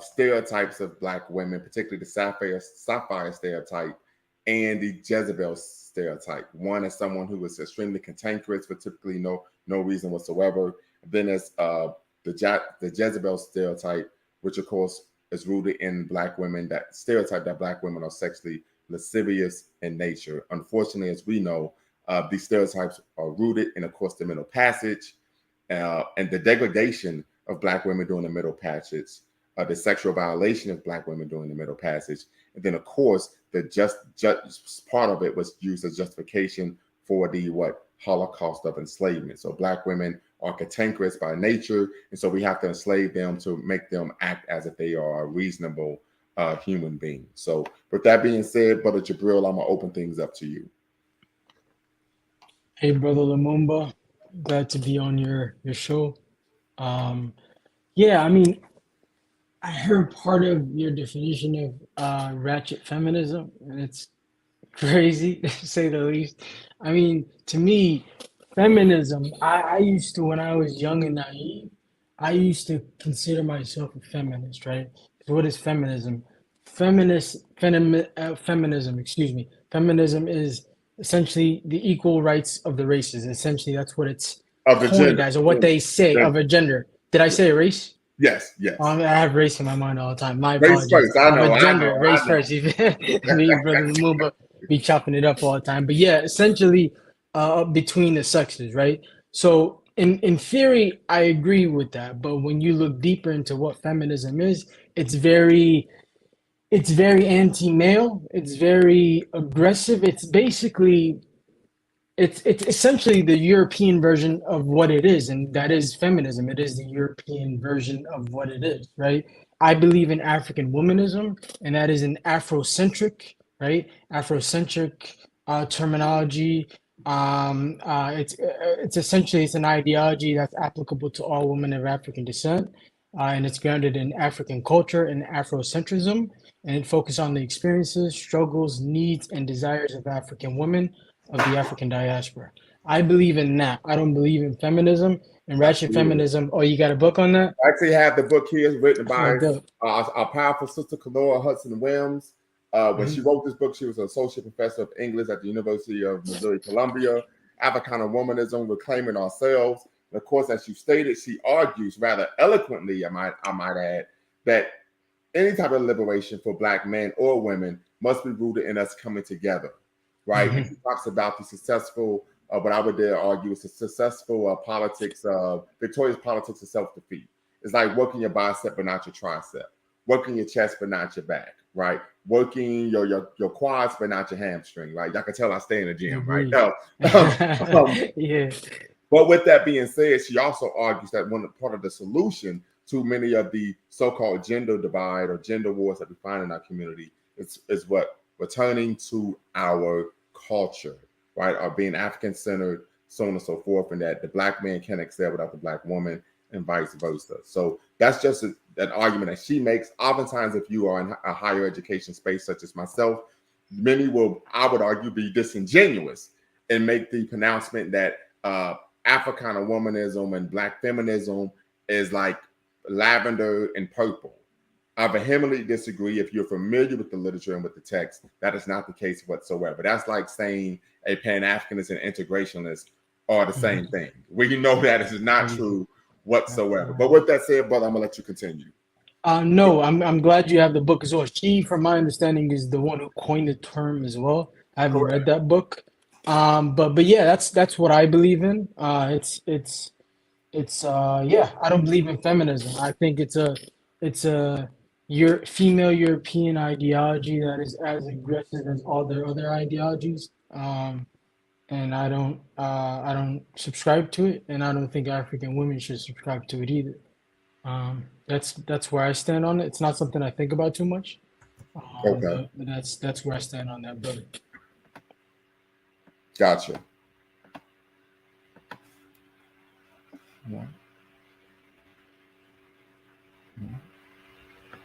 stereotypes of Black women, particularly the sapphire stereotype and the Jezebel stereotype. One as someone who is extremely cantankerous for typically no reason whatsoever. Then as the Jezebel stereotype, which of course is rooted in Black women, that stereotype that Black women are sexually lascivious in nature. Unfortunately, as we know, these stereotypes are rooted in, of course, the Middle Passage and the degradation of Black women during the Middle Passage, the sexual violation of Black women during the Middle Passage, and then, of course, the just part of it was used as justification for the Holocaust of enslavement. So Black women are cantankerous by nature, and so we have to enslave them to make them act as if they are a reasonable human being. So, with that being said, Brother Jabril, I'm gonna open things up to you. Hey, brother Lumumba, glad to be on your show. Yeah, I mean, I heard part of your definition of ratchet feminism, and it's crazy to say the least. I mean, to me, feminism, I used to, when I was young and naive, I used to consider myself a feminist, right? So what is feminism? Feminism, excuse me. Feminism is essentially the equal rights of the races. Essentially, that's what it's Of the coined gender. as, or what they say of a gender. Did I say a race? Yes, yes. I have race in my mind all the time. My Race apologies. first. I know. Of a gender, I race know. first. Me, brother Lumumba, be chopping it up all the time. But yeah, essentially, between the sexes, right? So in theory, I agree with that. But when you look deeper into what feminism is, it's very anti-male. It's very aggressive. It's essentially the European version of what it is, and that is feminism. It is the European version of what it is, right? I believe in African womanism, and that is an Afrocentric, right? Afrocentric terminology. It's essentially it's an ideology that's applicable to all women of African descent, and it's grounded in African culture and Afrocentrism, and it focuses on the experiences, struggles, needs, and desires of African women of the African diaspora. I believe in that. I don't believe in feminism and ratchet feminism. Oh, you got a book on that? I actually have the book here. It's written by Okay. our powerful sister, Kalora Hudson Williams. When she wrote this book, she was an associate professor of English at the University of Missouri, Columbia. Africana womanism, reclaiming ourselves. And of course, as you stated, she argues rather eloquently, I might add, that any type of liberation for Black men or women must be rooted in us coming together, right? And she talks about the successful, what I would dare argue is the successful victorious politics of self-defeat. It's like working your bicep but not your tricep, working your chest but not your back, right? Working your quads but not your hamstring, right? Y'all can tell I stay in the gym, right? Agreed. Now, Yeah. but with that being said, she also argues that one part of the solution to many of the so-called gender divide or gender wars that we find in our community is what? Returning to our culture, right? Or being African-centered, so on and so forth, and that the Black man can't excel without the Black woman and vice versa. So that's just an argument that she makes. Oftentimes, if you are in a higher education space, such as myself, many will, I would argue, be disingenuous and make the pronouncement that Africana womanism and Black feminism is like lavender and purple. I vehemently disagree. If you're familiar with the literature and with the text, that is not the case whatsoever. That's like saying a Pan-Africanist and integrationist are the same thing. We know that is not true whatsoever. But with that said, brother, I'm gonna let you continue. No, I'm glad you have the book as well. She, from my understanding, is the one who coined the term as well. I haven't Correct. read that book. But yeah, that's what I believe in. Yeah, I don't believe in feminism. I think it's a your female European ideology that is as aggressive as all their other ideologies. And I don't subscribe to it, and I don't think African women should subscribe to it either. That's where I stand on it. It's not something I think about too much. Okay, But that's where I stand on that, brother. gotcha.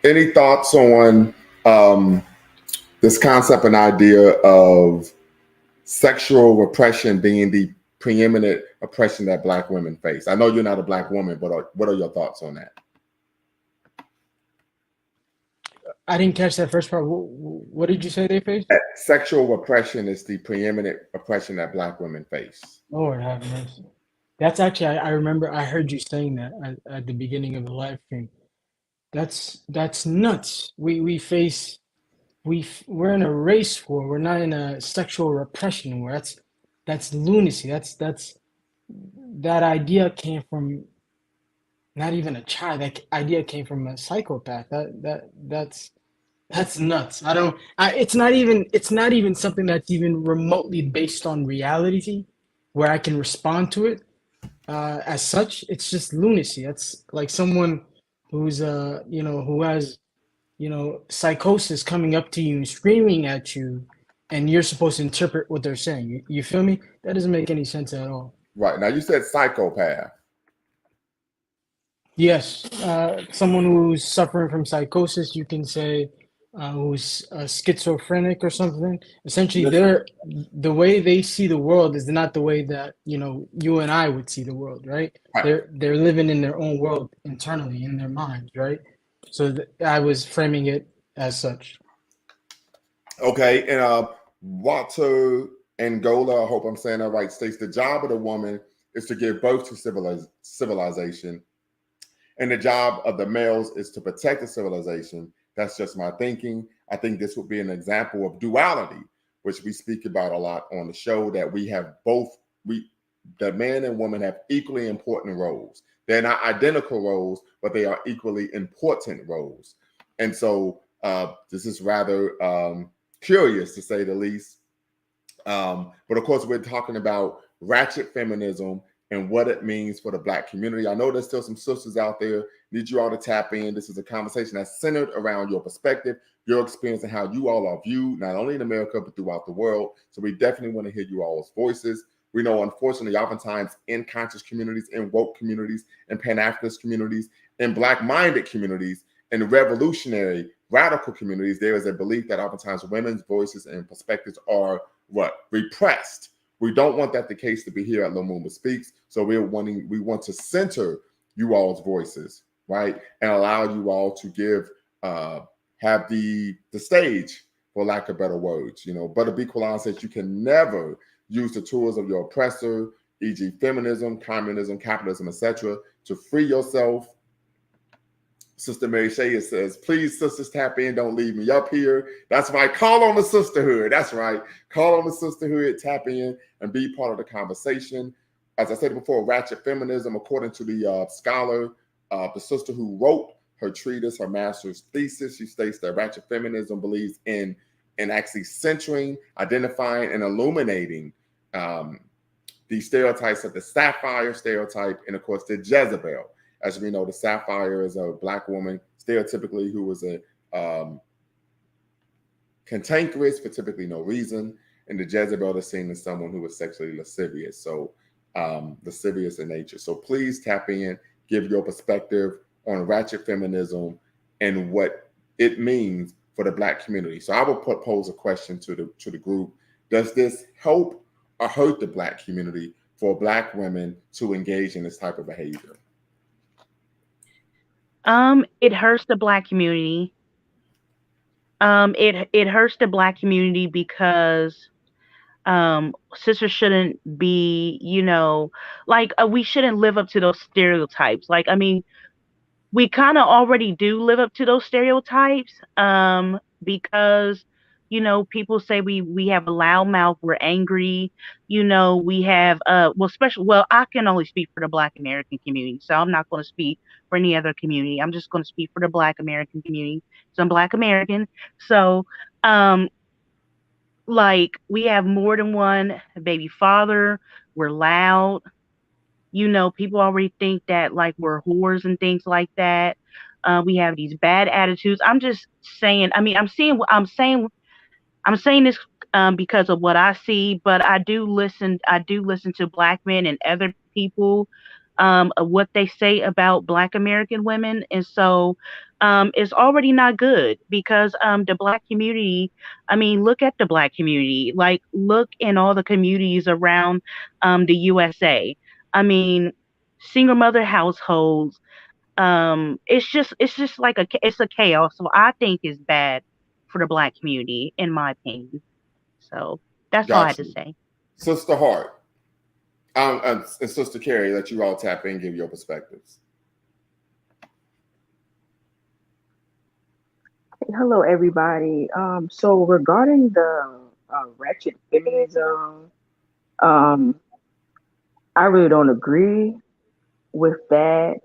Any thoughts on this concept and idea of sexual repression being the preeminent oppression that Black women face? I know you're not a Black woman, but what are your thoughts on that? I didn't catch that first part. What did you say they faced? That sexual repression is the preeminent oppression that Black women face. Lord have mercy. That's actually I remember I heard you saying that at the beginning of the live stream. That's nuts. We're in a race war. We're not in a sexual repression war. That's lunacy. That idea came from not even a child. That idea came from a psychopath. That's nuts. It's not even something that's even remotely based on reality where I can respond to it as such. It's just lunacy. That's like someone who's who has psychosis coming up to you and screaming at you, and you're supposed to interpret what they're saying. You feel me? That doesn't make any sense at all. Right. Now you said psychopath. Yes, someone who's suffering from psychosis, you can say, who's schizophrenic or something. Essentially, the way they see the world is not the way that you and I would see the world, right? Right. They're living in their own world internally in their minds, right? So I was framing it as such. Okay, and Walter Angola, I hope I'm saying that right, states the job of the woman is to give birth to civilization, and the job of the males is to protect the civilization. That's just my thinking. I think this would be an example of duality, which we speak about a lot on the show, that we have both, the man and woman have equally important roles. They're not identical roles, but they are equally important roles. And so this is rather curious, to say the least. But of course, we're talking about ratchet feminism and what it means for the Black community. I know there's still some sisters out there. Need you all to tap in. This is a conversation that's centered around your perspective, your experience, and how you all are viewed, not only in America, but throughout the world. So we definitely want to hear you all's voices. We know, unfortunately, oftentimes in conscious communities, in woke communities, in Pan-Africanist communities, in Black-minded communities, in revolutionary, radical communities, there is a belief that oftentimes women's voices and perspectives are repressed. We don't want that the case to be here at Lumumba Speaks. So we want to center you all's voices, right, and allow you all to give have the stage, for lack of better words. Brother B. Quillan says you can never Use the tools of your oppressor, e.g., feminism, communism, capitalism, etc., to free yourself. Sister Mary Shea says, please, sisters, tap in. Don't leave me up here. That's right. Call on the sisterhood. That's right. Call on the sisterhood, tap in, and be part of the conversation. As I said before, Ratchet Feminism, according to the scholar, the sister who wrote her treatise, her master's thesis, she states that Ratchet Feminism believes in actually centering, identifying, and illuminating the stereotypes of the Sapphire stereotype and, of course, the Jezebel. As we know, the Sapphire is a Black woman, stereotypically, who was a cantankerous for typically no reason. And the Jezebel is seen as someone who was sexually lascivious, so lascivious in nature. So please tap in, give your perspective on Ratchet Feminism and what it means for the Black community. So I will pose a question to the group. Does this help or hurt the Black community for Black women to engage in this type of behavior? It hurts the Black community. It hurts the Black community because sisters shouldn't be, like we shouldn't live up to those stereotypes. Like, I mean, we kind of already do live up to those stereotypes, because people say we have a loud mouth, we're angry, we have well, I can only speak for the Black American community, so I'm not going to speak for any other community. I'm just going to speak for the Black American community. So I'm Black American. So um like, we have more than one baby father, we're loud, people already think that, like, we're whores and things like that. We have these bad attitudes. I'm just saying. I mean, I'm saying this because of what I see, but I do listen. I do listen to Black men and other people, of what they say about Black American women, and so it's already not good because the Black community. I mean, look at the Black community. Like, look in all the communities around the USA. I mean, single mother households. It's just like it's a chaos. So I think it's bad for the Black community, in my opinion. So that's all I had Got to you. say. Sister Hart and Sister Carrie, let you all tap in, give your perspectives. Hello, everybody. So regarding the ratchet feminism, um, I really don't agree with that.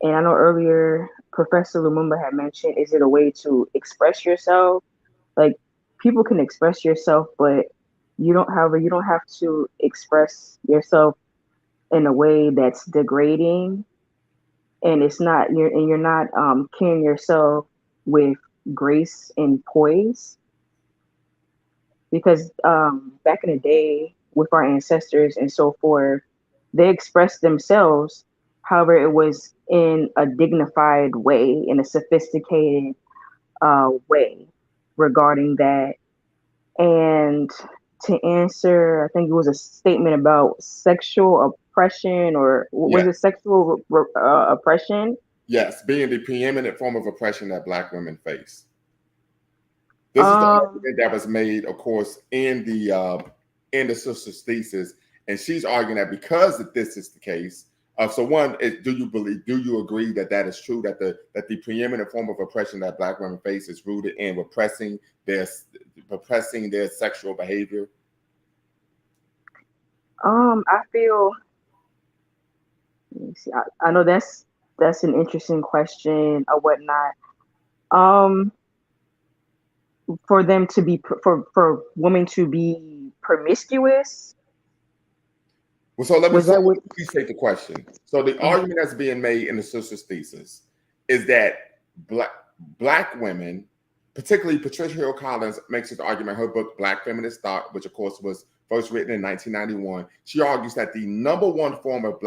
And I know earlier Professor Lumumba had mentioned, is it a way to express yourself? Like, people can express yourself, but you don't have to express yourself in a way that's degrading, and you're not carrying yourself with grace and poise. Because back in the day with our ancestors and so forth, they expressed themselves. However, it was in a dignified way, in a sophisticated way regarding that. And to answer, I think it was a statement about sexual oppression, or was it Yes. sexual oppression? Yes, being the preeminent form of oppression that Black women face. This is the Um, argument that was made, of course, in the sister's thesis, and she's arguing that because that this is the case. So one, do you agree that that is true, that the preeminent form of oppression that Black women face is rooted in their repressing their sexual behavior? I feel. Let me see. I know that's an interesting question or whatnot. Um, for them to be for women to be promiscuous. Well, so let me Was that what? restate the question. So the Mhm. argument that's being made in the sister's thesis is that black women, particularly Patricia Hill Collins, makes this argument. Her book Black Feminist Thought, which of course was first written in 1991, she argues that the number one form of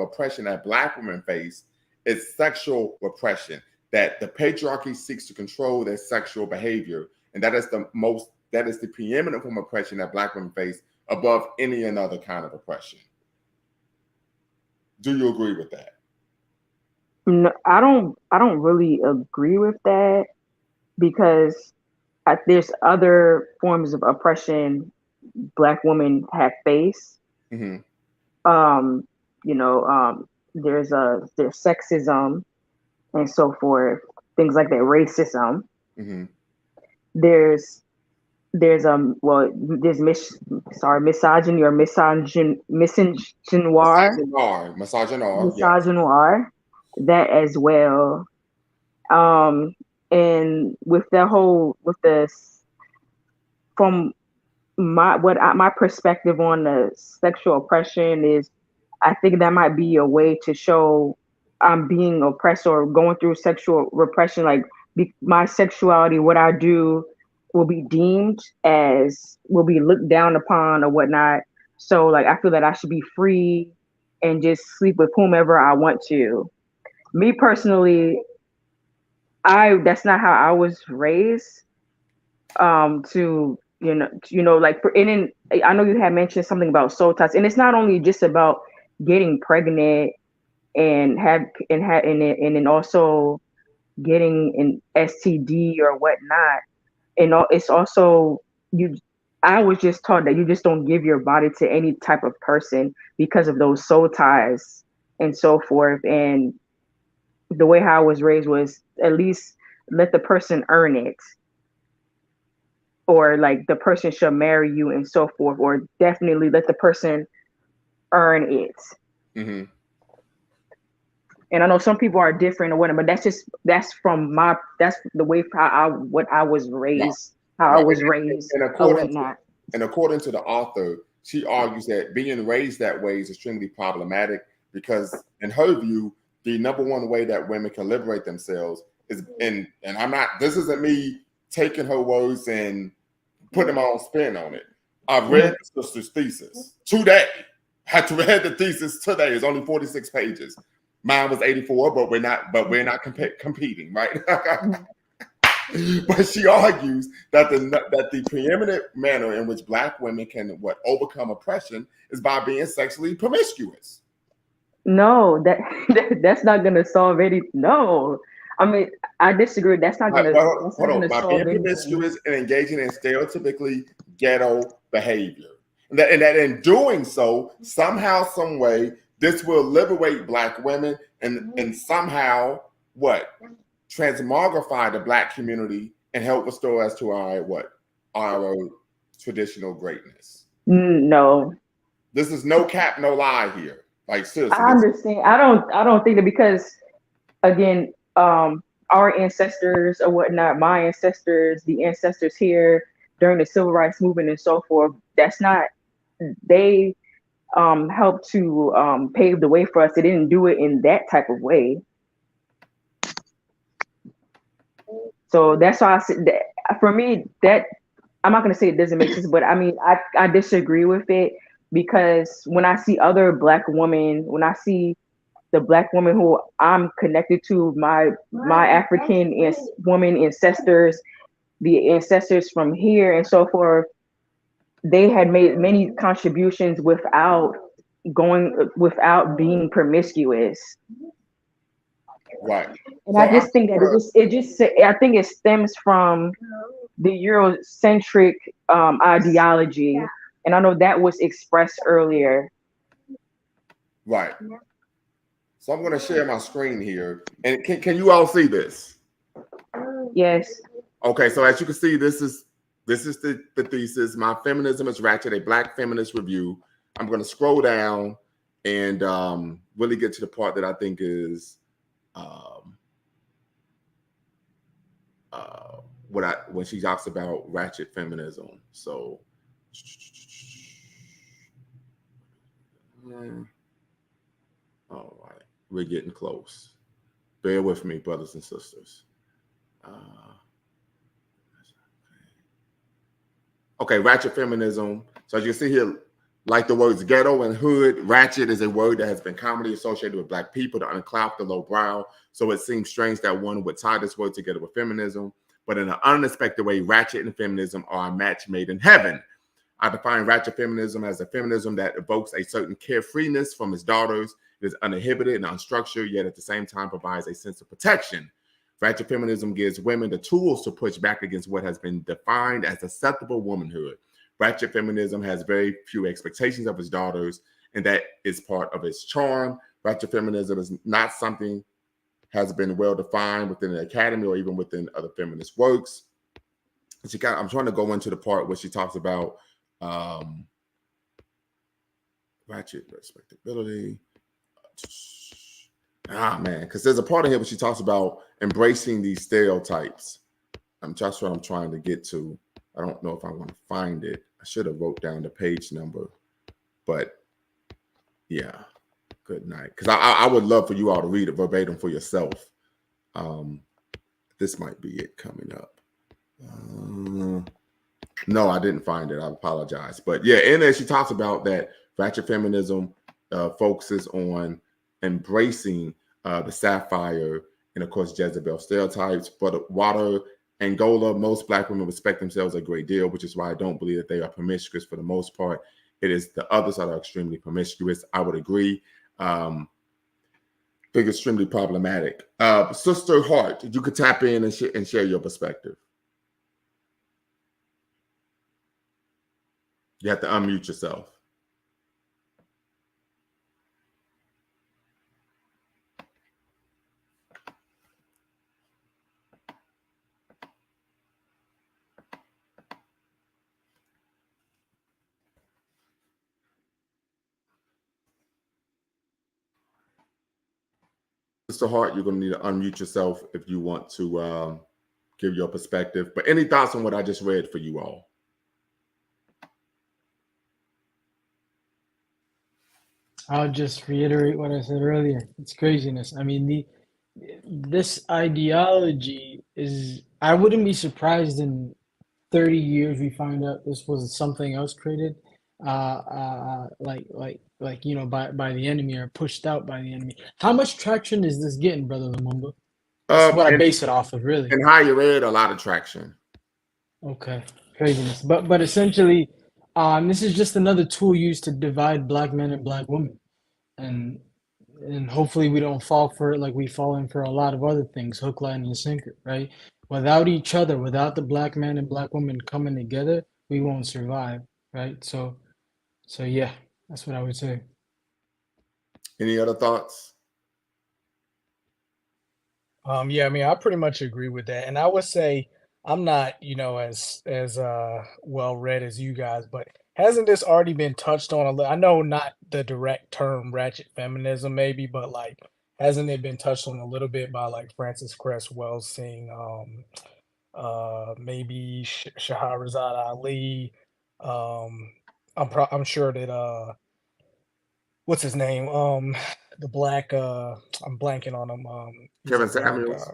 oppression that Black women face is sexual repression. That the patriarchy seeks to control their sexual behavior, and that is the preeminent form of oppression that Black women face above any other kind of oppression. Do you agree with that? No, I don't. I don't really agree with that because there's other forms of oppression Black women have faced. Mm-hmm. You know, there's sexism and so forth, things like that, racism. Mm-hmm. There's there's misogyny or misogynoir, Yeah. misogynoir, that as well. And with that whole with this from my perspective on the sexual oppression is, I think that might be a way to show I'm being oppressed or going through sexual repression. Like my sexuality, what I do, will be deemed as, will be looked down upon or whatnot. So like I feel that I should be free and just sleep with whomever I want to. Me personally, I that's not how I was raised. To like and then I know you had mentioned something about soul ties, and it's not only just about getting pregnant and and then also getting an STD or whatnot. And it's also, you I was just taught that you just don't give your body to any type of person because of those soul ties and so forth. And the way how I was raised was, at least let the person earn it, or like the person should marry you and so forth, or definitely let the person earn it. Mm-hmm. And I know some people are different or whatever, but that's the way what I was Right. raised, how I Right. was raised And or according whatnot. to the author, she argues that being raised that way is extremely problematic because, in her view, the number one way that women can liberate themselves is, and I'm not, this isn't me taking her words and putting my own spin on it. I've read the sister's thesis today. Had to read the thesis today. It's only 46 pages. Mine was 84, but we're not competing, right? But she argues that the preeminent manner in which Black women can overcome oppression is by being sexually promiscuous. No, that's not gonna solve any. No, I mean, I disagree. That's not gonna By being solve anything. promiscuous and engaging in stereotypically ghetto behavior, and that in doing so, somehow, some way, this will liberate Black women and somehow transmogrify the Black community and help restore us to our traditional greatness. No, This is no cap, no lie here. Like seriously, I understand. I don't think that, because again, our ancestors or whatnot, my ancestors, the ancestors here during the civil rights movement and so forth, that's not, they helped to pave the way for us. They didn't do it in that type of way. So that's why I said that, for me, that, I'm not going to say it doesn't make sense, but I mean, I disagree with it, because when I see other Black women, when I see the Black woman who I'm connected to, my African woman ancestors, the ancestors from here and so forth, they had made many contributions without being promiscuous. right. And So I just think that I think it stems from the Eurocentric ideology, and I know that was expressed earlier. right. So I'm going to share my screen here, and can you all see this? Yes. Okay, so as you can see, this is the thesis. My Feminism is Ratchet, a Black feminist review. I'm going to scroll down and really get to the part that I think is when she talks about ratchet feminism. So all right, we're getting close. Bear with me, brothers and sisters. Okay, ratchet feminism. So as you can see here, like the words ghetto and hood, ratchet is a word that has been commonly associated with Black people to unclop the low brow. So it seems strange that one would tie this word together with feminism. But in an unexpected way, ratchet and feminism are a match made in heaven. I define ratchet feminism as a feminism that evokes a certain carefreeness from its daughters. It is uninhibited and unstructured, yet at the same time provides a sense of protection. Ratchet feminism gives women the tools to push back against what has been defined as acceptable womanhood. Ratchet feminism has very few expectations of its daughters, and that is part of its charm. Ratchet feminism is not something has been well defined within the academy or even within other feminist works. I'm trying to go into the part where she talks about ratchet respectability. Because there's a part of here where she talks about embracing these stereotypes. That's what I'm trying to get to. I don't know if I want to find it. I should have wrote down the page number, but yeah. Good night. Because I would love for you all to read it verbatim for yourself. This might be it coming up. No, I didn't find it. I apologize. But yeah, in there she talks about that ratchet feminism focuses on embracing the sapphire and, of course, Jezebel stereotypes. But Water Angola, most Black women respect themselves a great deal, which is why I don't believe that they are promiscuous for the most part. It is the others that are extremely promiscuous. I would agree. Think extremely problematic. Sister Hart, you could tap in and share your perspective. You have to unmute yourself. Sister Hart, you're going to need to unmute yourself if you want to give your perspective. But any thoughts on what I just read for you all? I'll just reiterate what I said earlier. It's craziness. I mean, this ideology is, I wouldn't be surprised in 30 years we find out this was something else created, you know, by the enemy or pushed out by the enemy. How much traction is this getting, Brother Lumumba? That's what I base it off of, really. In higher ed, a lot of traction. Okay, craziness. But essentially, this is just another tool used to divide Black men and Black women, and hopefully we don't fall for it like we fall in for a lot of other things, hook, line, and sinker, right? Without each other, without the Black man and Black woman coming together, we won't survive, right? So yeah, that's what I would say. Any other thoughts? Yeah, I mean, I pretty much agree with that. And I would say I'm not, you know, as well read as you guys, but hasn't this already been touched on a little? I know not the direct term ratchet feminism, maybe, but like, hasn't it been touched on a little bit by like Frances Cress Wells saying, maybe Shahrazad Ali. I'm sure that what's his name? The black I'm blanking on him. He's Kevin a black, Samuels?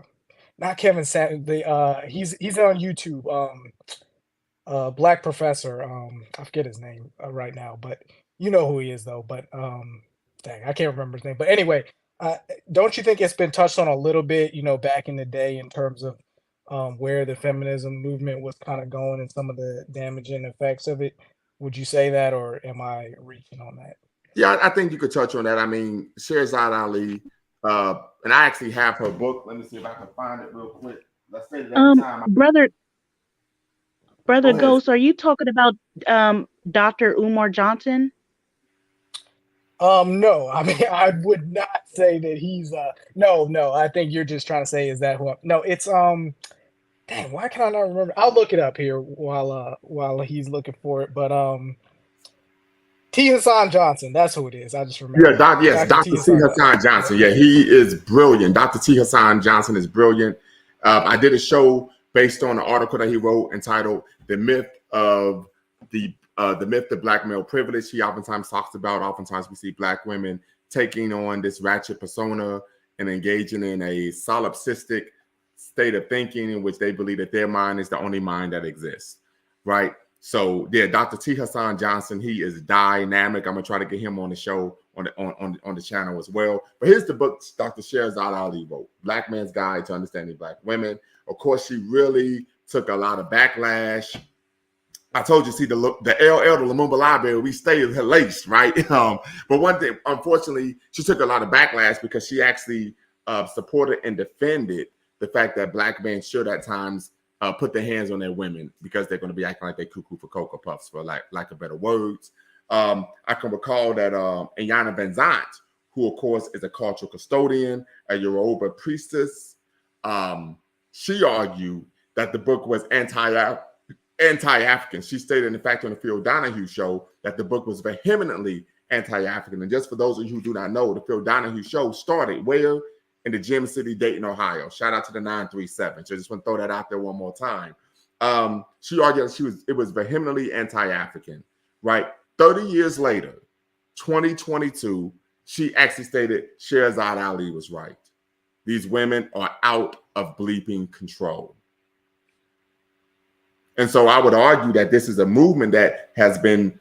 not Kevin Sam. He's on YouTube. Black professor. I forget his name right now, but you know who he is though. But dang, I can't remember his name. But anyway, don't you think it's been touched on a little bit, you know, back in the day in terms of where the feminism movement was kind of going and some of the damaging effects of it? Would you say that, or am I reaching on that? Yeah, I think you could touch on that. I mean, Shahrazad Ali, and I actually have her book. Let me see if I can find it real quick. Let's say that time. Brother Go ahead. Ghost, are you talking about Dr. Umar Johnson? No, I mean, I would not say that he's no, I think you're just trying to say, is that who no, it's dang, why can I not remember? I'll look it up here while he's looking for it. But T. Hassan Johnson, that's who it is. I just remember. Yeah, Dr. T. Hassan Johnson. Yeah, he is brilliant. Dr. T. Hassan Johnson is brilliant. I did a show based on an article that he wrote entitled "The Myth of Black Male Privilege." He oftentimes talks about. Oftentimes, we see Black women taking on this ratchet persona and engaging in a solipsistic state of thinking in which they believe that their mind is the only mind that exists. Right. So yeah, Dr. T. Hassan Johnson, he is dynamic. I'm gonna try to get him on the show on the channel as well. But here's the book Dr. Shahrazad Ali wrote, Black Man's Guide to Understanding Black Women. Of course, she really took a lot of backlash. I told you, see, the LL, the Lumumba Library, we stay laced, right? But one thing, unfortunately, she took a lot of backlash because she actually supported and defended the fact that Black men should at times put their hands on their women because they're going to be acting like they cuckoo for Cocoa Puffs, for lack of better words. I can recall that Inyana Benzant, who of course is a cultural custodian, a Yoruba priestess, she argued that the book was anti-African. She stated, in fact, on the Phil Donahue show that the book was vehemently anti-African. And just for those of you who do not know, the Phil Donahue show started where? In the Gem City, Dayton, Ohio. Shout out to the 937. So I just want to throw that out there one more time. She argued it was vehemently anti-African, right? 30 years later, 2022, she actually stated Sherazad Ali was right. These women are out of bleeping control. And so I would argue that this is a movement that has been,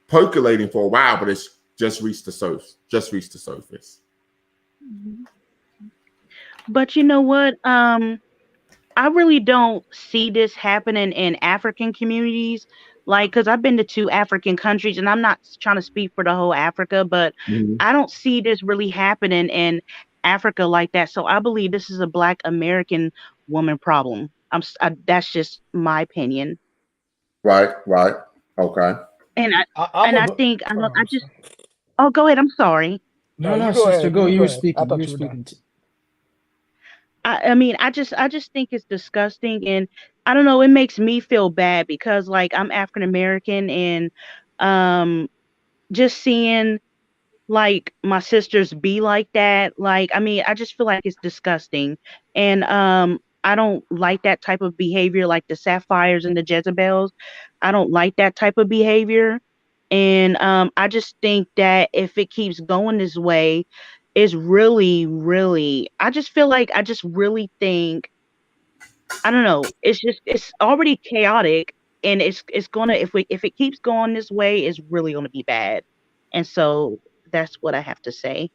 percolating for a while, but it's just reached the surface. But you know what? I really don't see this happening in African communities. Like, because I've been to 2 African countries, and I'm not trying to speak for the whole Africa, but I don't see this really happening in Africa like that. So I believe this is a Black American woman problem. That's just my opinion. Right. Okay. And I'm a I go. think Go ahead, I'm sorry. oh, go ahead. I'm sorry. No, you no, go sister, ahead. go. You Go were ahead. I speaking. You thought were you were done. speaking. I mean, I just think it's disgusting, and I don't know, it makes me feel bad because like I'm African American, and um just seeing like my sisters be like that, like I mean, I just feel like it's disgusting. And I don't like that type of behavior, like the Sapphires and the Jezebels. I don't like that type of behavior. And I just think that if it keeps going this way, it's really, really, I just really think, I don't know, it's already chaotic, and it's gonna, if it keeps going this way, it's really gonna be bad. And so that's what I have to say.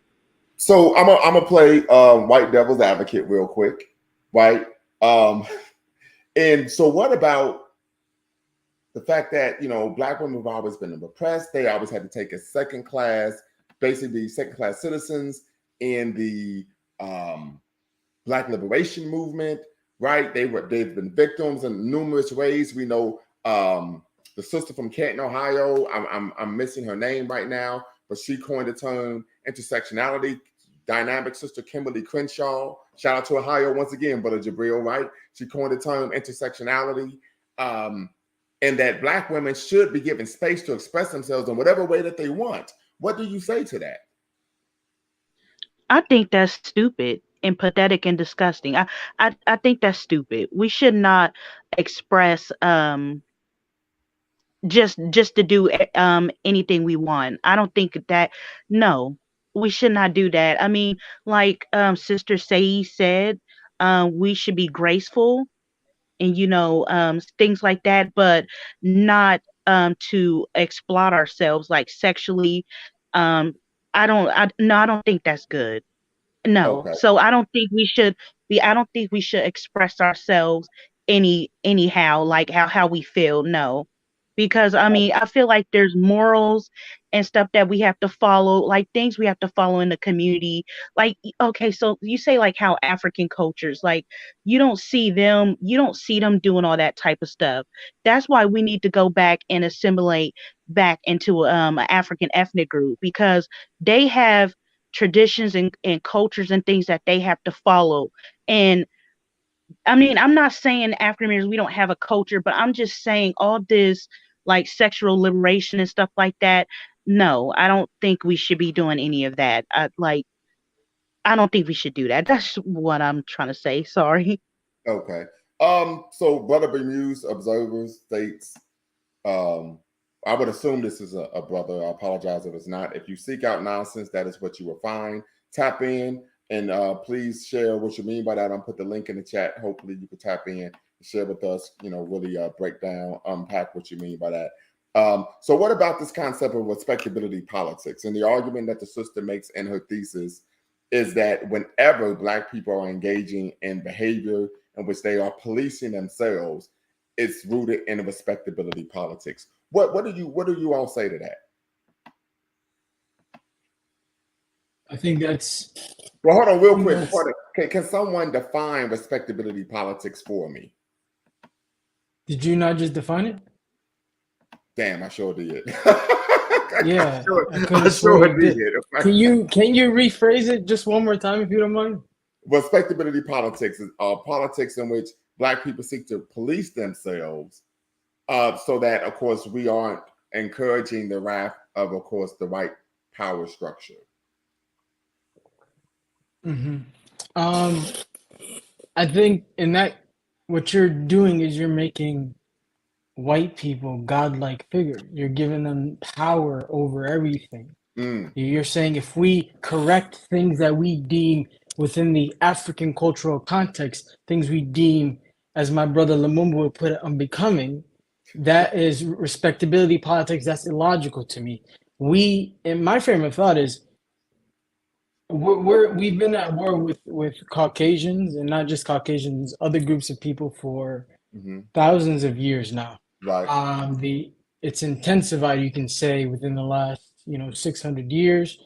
So I'm gonna play white devil's advocate real quick, right? And so what about the fact that Black women have always been repressed? They always had to take a second class citizens in the Black liberation movement, right? They've been victims in numerous ways. We know the sister from Canton, Ohio. I'm missing her name right now, but she coined the term intersectionality. Dynamic sister Kimberly Crenshaw. Shout out to Ohio once again, Brother Jabril, right? She coined the term intersectionality, and that Black women should be given space to express themselves in whatever way that they want. What do you say to that? I think that's stupid and pathetic and disgusting. I think that's stupid. We should not express just to do anything we want. I don't think that, no, we should not do that. I mean, like Sister Sae said, we should be graceful and things like that, but not to exploit ourselves like sexually. um I don't think that's good. No. Okay. So I don't think we should express ourselves anyhow, like how we feel. No. Because I mean, I feel like there's morals and stuff that we have to follow, like things we have to follow in the community. Like, okay, so you say like how African cultures, like you don't see them doing all that type of stuff. That's why we need to go back and assimilate back into an African ethnic group, because they have traditions and cultures and things that they have to follow. And I mean, I'm not saying African Americans we don't have a culture, but I'm just saying all this like sexual liberation and stuff like that. No, I don't think we should be doing any of that. I don't think we should do that. That's what I'm trying to say. Sorry. Okay. So Brother Bermuse Observer states, I would assume this is a brother. I apologize if it's not. If you seek out nonsense, that is what you will find. Tap in and please share what you mean by that. I'll put the link in the chat. Hopefully you can tap in and share with us, really break down, unpack what you mean by that. So what about this concept of respectability politics? And the argument that the sister makes in her thesis is that whenever Black people are engaging in behavior in which they are policing themselves, it's rooted in respectability politics. What do you all say to that? I think that's. Well, hold on real I think quick. that's. Can someone define respectability politics for me? Did you not just define it? Damn, I sure did. Yeah, I could I have swore you sure did. did. Can you rephrase it just one more time if you don't mind? Respectability politics is politics in which Black people seek to police themselves, so that, of course, we aren't encouraging the wrath of course, the white power structure. Hmm. Um, I think in that, what you're doing is you're making white people godlike figures. You're giving them power over everything. Mm, You're saying if we correct things that we deem within the African cultural context, things we deem, as my brother Lumumba would put it, unbecoming, that is respectability politics. That's illogical to me. We, in my frame of thought, is we've been at war with Caucasians, and not just Caucasians, other groups of people for hmm thousands of years now. Right. The It's intensified, you can say, within the last 600 years,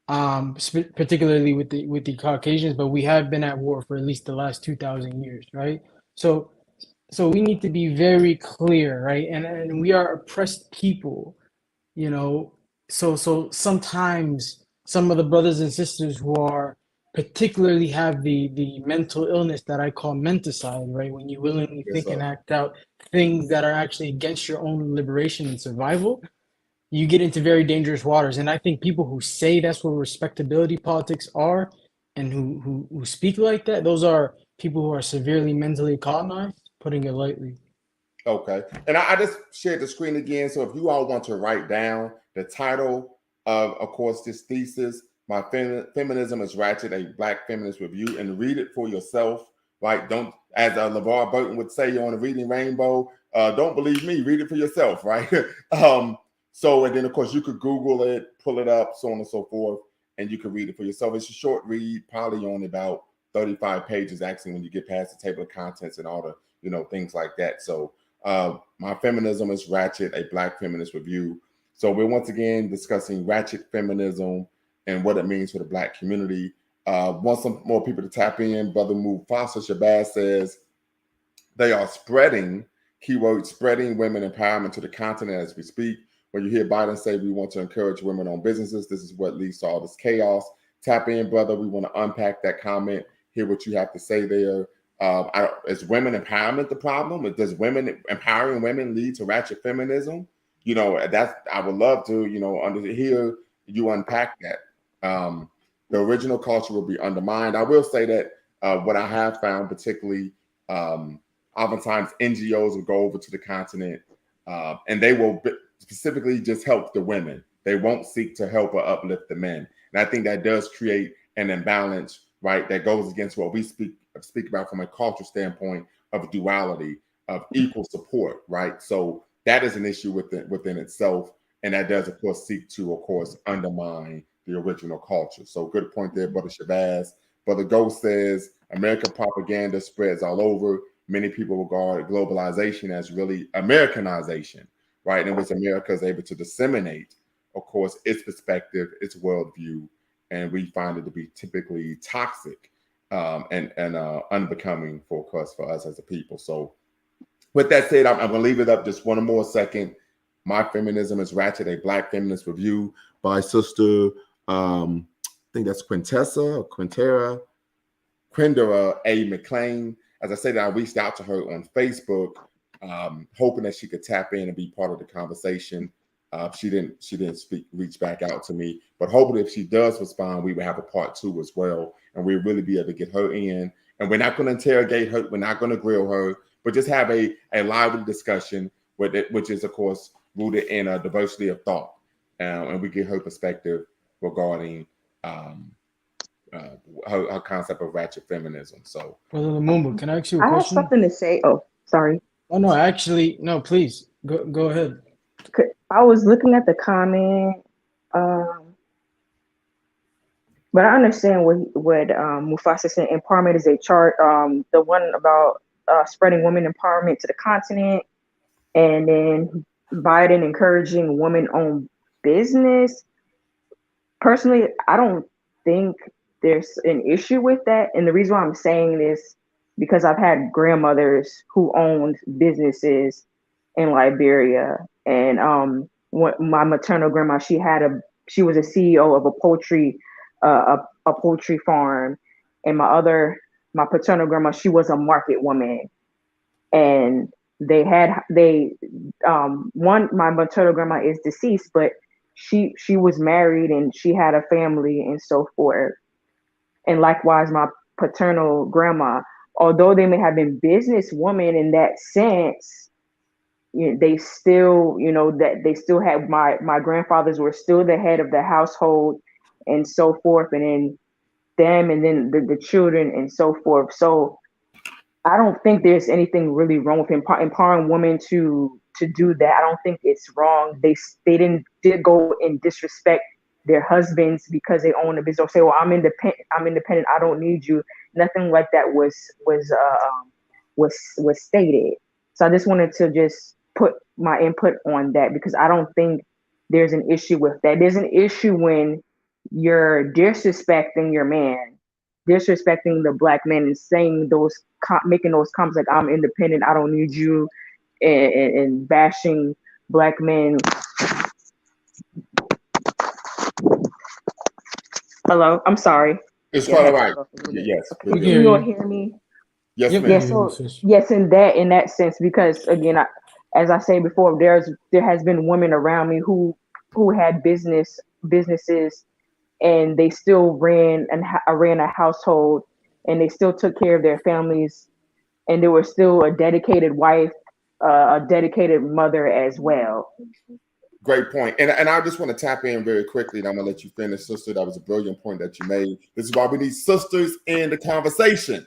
particularly with the Caucasians, but we have been at war for at least the last 2,000 years, right? So so we need to be very clear, right? And we are oppressed people, you know. So sometimes some of the brothers and sisters who are particularly have the mental illness that I call menticide, right? When you willingly Yes, think and sir. act out things that are actually against your own liberation and survival, you get into very dangerous waters. And I think people who say that's what respectability politics are, and who speak like that, those are people who are severely mentally colonized, putting it lightly. Okay. And I just shared the screen again. So if you all want to write down the title of course, this thesis, My Feminism is Ratchet, a Black Feminist Review, and read it for yourself, right? Don't, as LeVar Burton would say on the Reading Rainbow, don't believe me, read it for yourself, right? So, and then, of course, you could Google it, pull it up, so on and so forth, and you can read it for yourself. It's a short read, probably only about 35 pages, actually, when you get past the table of contents and all the, things like that. So, My Feminism is Ratchet, a Black Feminist Review. So we're once again discussing ratchet feminism and what it means for the Black community. Want some more people to tap in. Brother Mufasa Shabazz says they are spreading, keyword spreading, women empowerment to the continent as we speak. When you hear Biden say we want to encourage women-owned businesses, this is what leads to all this chaos. Tap in, brother. We want to unpack that comment, hear what you have to say there. Is women empowerment the problem? Does women empowering women lead to ratchet feminism? That's, I would love to, under hear you unpack that. The original culture will be undermined. I will say that what I have found, particularly, oftentimes NGOs will go over to the continent, and they will specifically just help the women. They won't seek to help or uplift the men. And I think that does create an imbalance, right? That goes against what we speak about from a cultural standpoint of duality, of equal support, right? So that is an issue within itself. And that does, of course, seek to, of course, undermine the original culture. So good point there, Brother Shabazz. Brother Ghost says American propaganda spreads all over. Many people regard globalization as really Americanization, right? In which America is able to disseminate, of course, its perspective, its worldview, and we find it to be typically toxic, and unbecoming for us as a people. So, with that said, I'm going to leave it up just one more second. My Feminism is Ratchet, a Black Feminist Review by Sister, I think that's Quintera A. McLean. As I said, I reached out to her on Facebook, hoping that she could tap in and be part of the conversation. She didn't reach back out to me, but hopefully, if she does respond, we will have a part 2 as well, and we'll really be able to get her in. And we're not going to interrogate her, we're not going to grill her, but just have a lively discussion with it, which is, of course, rooted in a diversity of thought, and we get her perspective regarding her concept of ratchet feminism. So, Brother Lumumba, can I ask you a I have question? something to say. Oh, sorry. Oh no, actually, no, please go ahead. I was looking at the comment, um, but I understand what Mufasa said. Empowerment is a chart. The one about spreading women empowerment to the continent, and then Biden encouraging women-owned business. Personally, I don't think there's an issue with that, and the reason why I'm saying this because I've had grandmothers who owned businesses in Liberia, and my maternal grandma, she was a CEO of a poultry farm, and my paternal grandma, she was a market woman, and my maternal grandma is deceased, but she was married and she had a family and so forth. And likewise, my paternal grandma, although they may have been businesswomen in that sense, they still, that they still had my grandfathers were still the head of the household and so forth, and then them, and then the children and so forth. So I don't think there's anything really wrong with empowering women to do that. I don't think it's wrong. Did go and disrespect their husbands because they own a business, or say, "Well, I'm independent. I'm independent. I don't need you." Nothing like that was stated. So I just wanted to just put my input on that, because I don't think there's an issue with that. There's an issue when you're disrespecting your man, disrespecting the black man, and saying making those comments like, "I'm independent, I don't need you," and bashing black men. Hello, I'm sorry. It's Yeah, quite all right. Yes. We can can hear you all you. hear me? Yes, Yep, ma'am. Yeah. we hear you, So sis. yes, in that sense, because again, as I say before, there has been women around me who had businesses, and they still ran a household, and they still took care of their families, and they were still a dedicated wife, a dedicated mother as well. Great point. And I just want to tap in very quickly, and I'm going to let you finish, sister. That was a brilliant point that you made. This is why we need sisters in the conversation.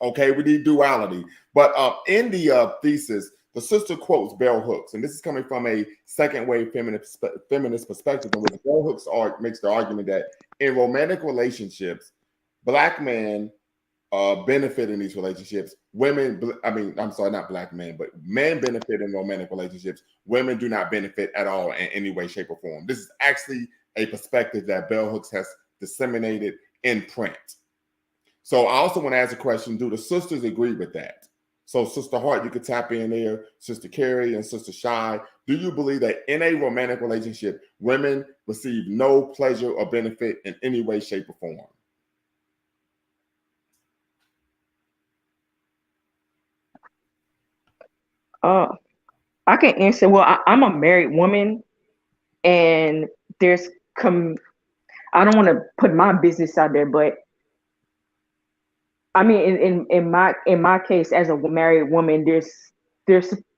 Okay, we need duality. But in the thesis, the sister quotes bell hooks, and this is coming from a second wave feminist perspective, in which bell hooks makes the argument that in romantic relationships, black men benefit in these relationships. I'm sorry, not black men, but men benefit in romantic relationships. Women do not benefit at all in any way, shape, or form. This is actually a perspective that bell hooks has disseminated in print. So I also want to ask a question: do the sisters agree with that? So, Sister Hart, you could tap in there. Sister Carrie and Sister Shy, do you believe that in a romantic relationship, women receive no pleasure or benefit in any way, shape, or form? I can answer. Well, I'm a married woman, and there's I don't want to put my business out there, but I mean, in my case, as a married woman, there's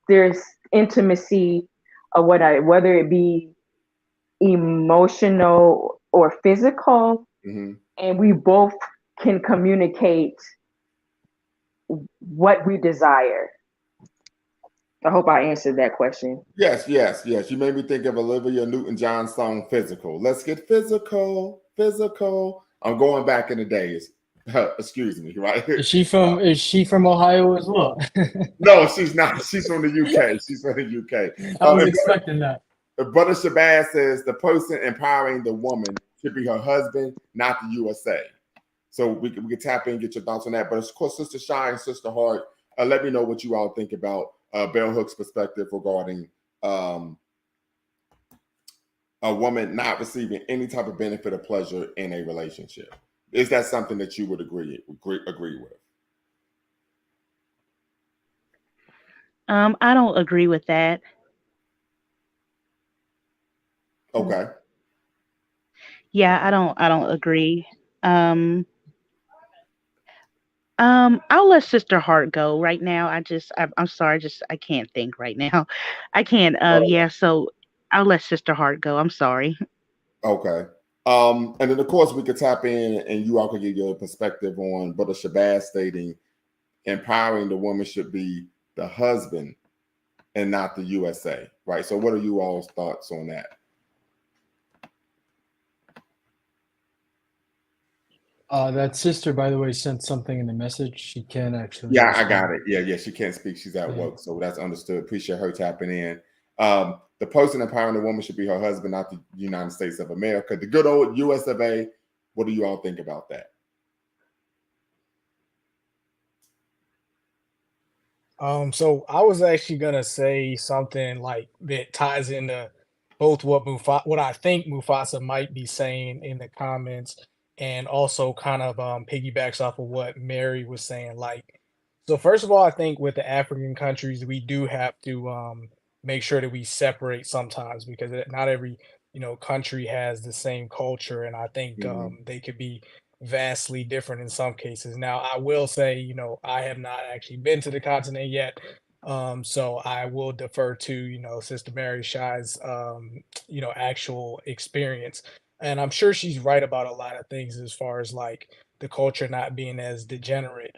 there's intimacy of whether it be emotional or physical, Mm-hmm. and we both can communicate what we desire. I hope I answered that question. Yes, yes, yes. You made me think of Olivia Newton-John's song "Physical." Let's get physical, physical. I'm going back in the days. Excuse me, right? Is she from Ohio as well? No, she's not. She's from the UK. She's from the UK. I was expecting that. Brother Shabazz says the person empowering the woman should be her husband, not the USA. So we can tap in and get your thoughts on that. But of course, Sister Shy and Sister Hart, let me know what you all think about Bell Hook's perspective regarding a woman not receiving any type of benefit or pleasure in a relationship. Is that something that you would agree with? I don't agree with that. Okay. Yeah, I don't agree. Um, I'll let Sister Heart go right now. I'm sorry, just I can't think right now. I can't. Yeah, so I'll let Sister Heart go. I'm sorry. Okay. And then of course we could tap in and you all could give your perspective on Brother Shabazz stating empowering the woman should be the husband and not the USA, right? So what are you all's thoughts on that? That sister, by the way, sent something in the message. She can actually. Yeah, I got it. Yeah, she can't speak. She's at Yeah. work, so that's understood. Appreciate her tapping in. The person empowering the woman should be her husband, not the United States of America. The good old US of A. What do you all think about that? So I was actually gonna say something like that ties into both what I think Mufasa might be saying in the comments, and also kind of piggybacks off of what Mary was saying. Like, so first of all, I think with the African countries, we do have to make sure that we separate sometimes, because not every country has the same culture, and I think Mhm. they could be vastly different in some cases. Now, I will say, I have not actually been to the continent yet. So I will defer to, Sister Mary Shy's, actual experience. And I'm sure she's right about a lot of things as far as like the culture not being as degenerate,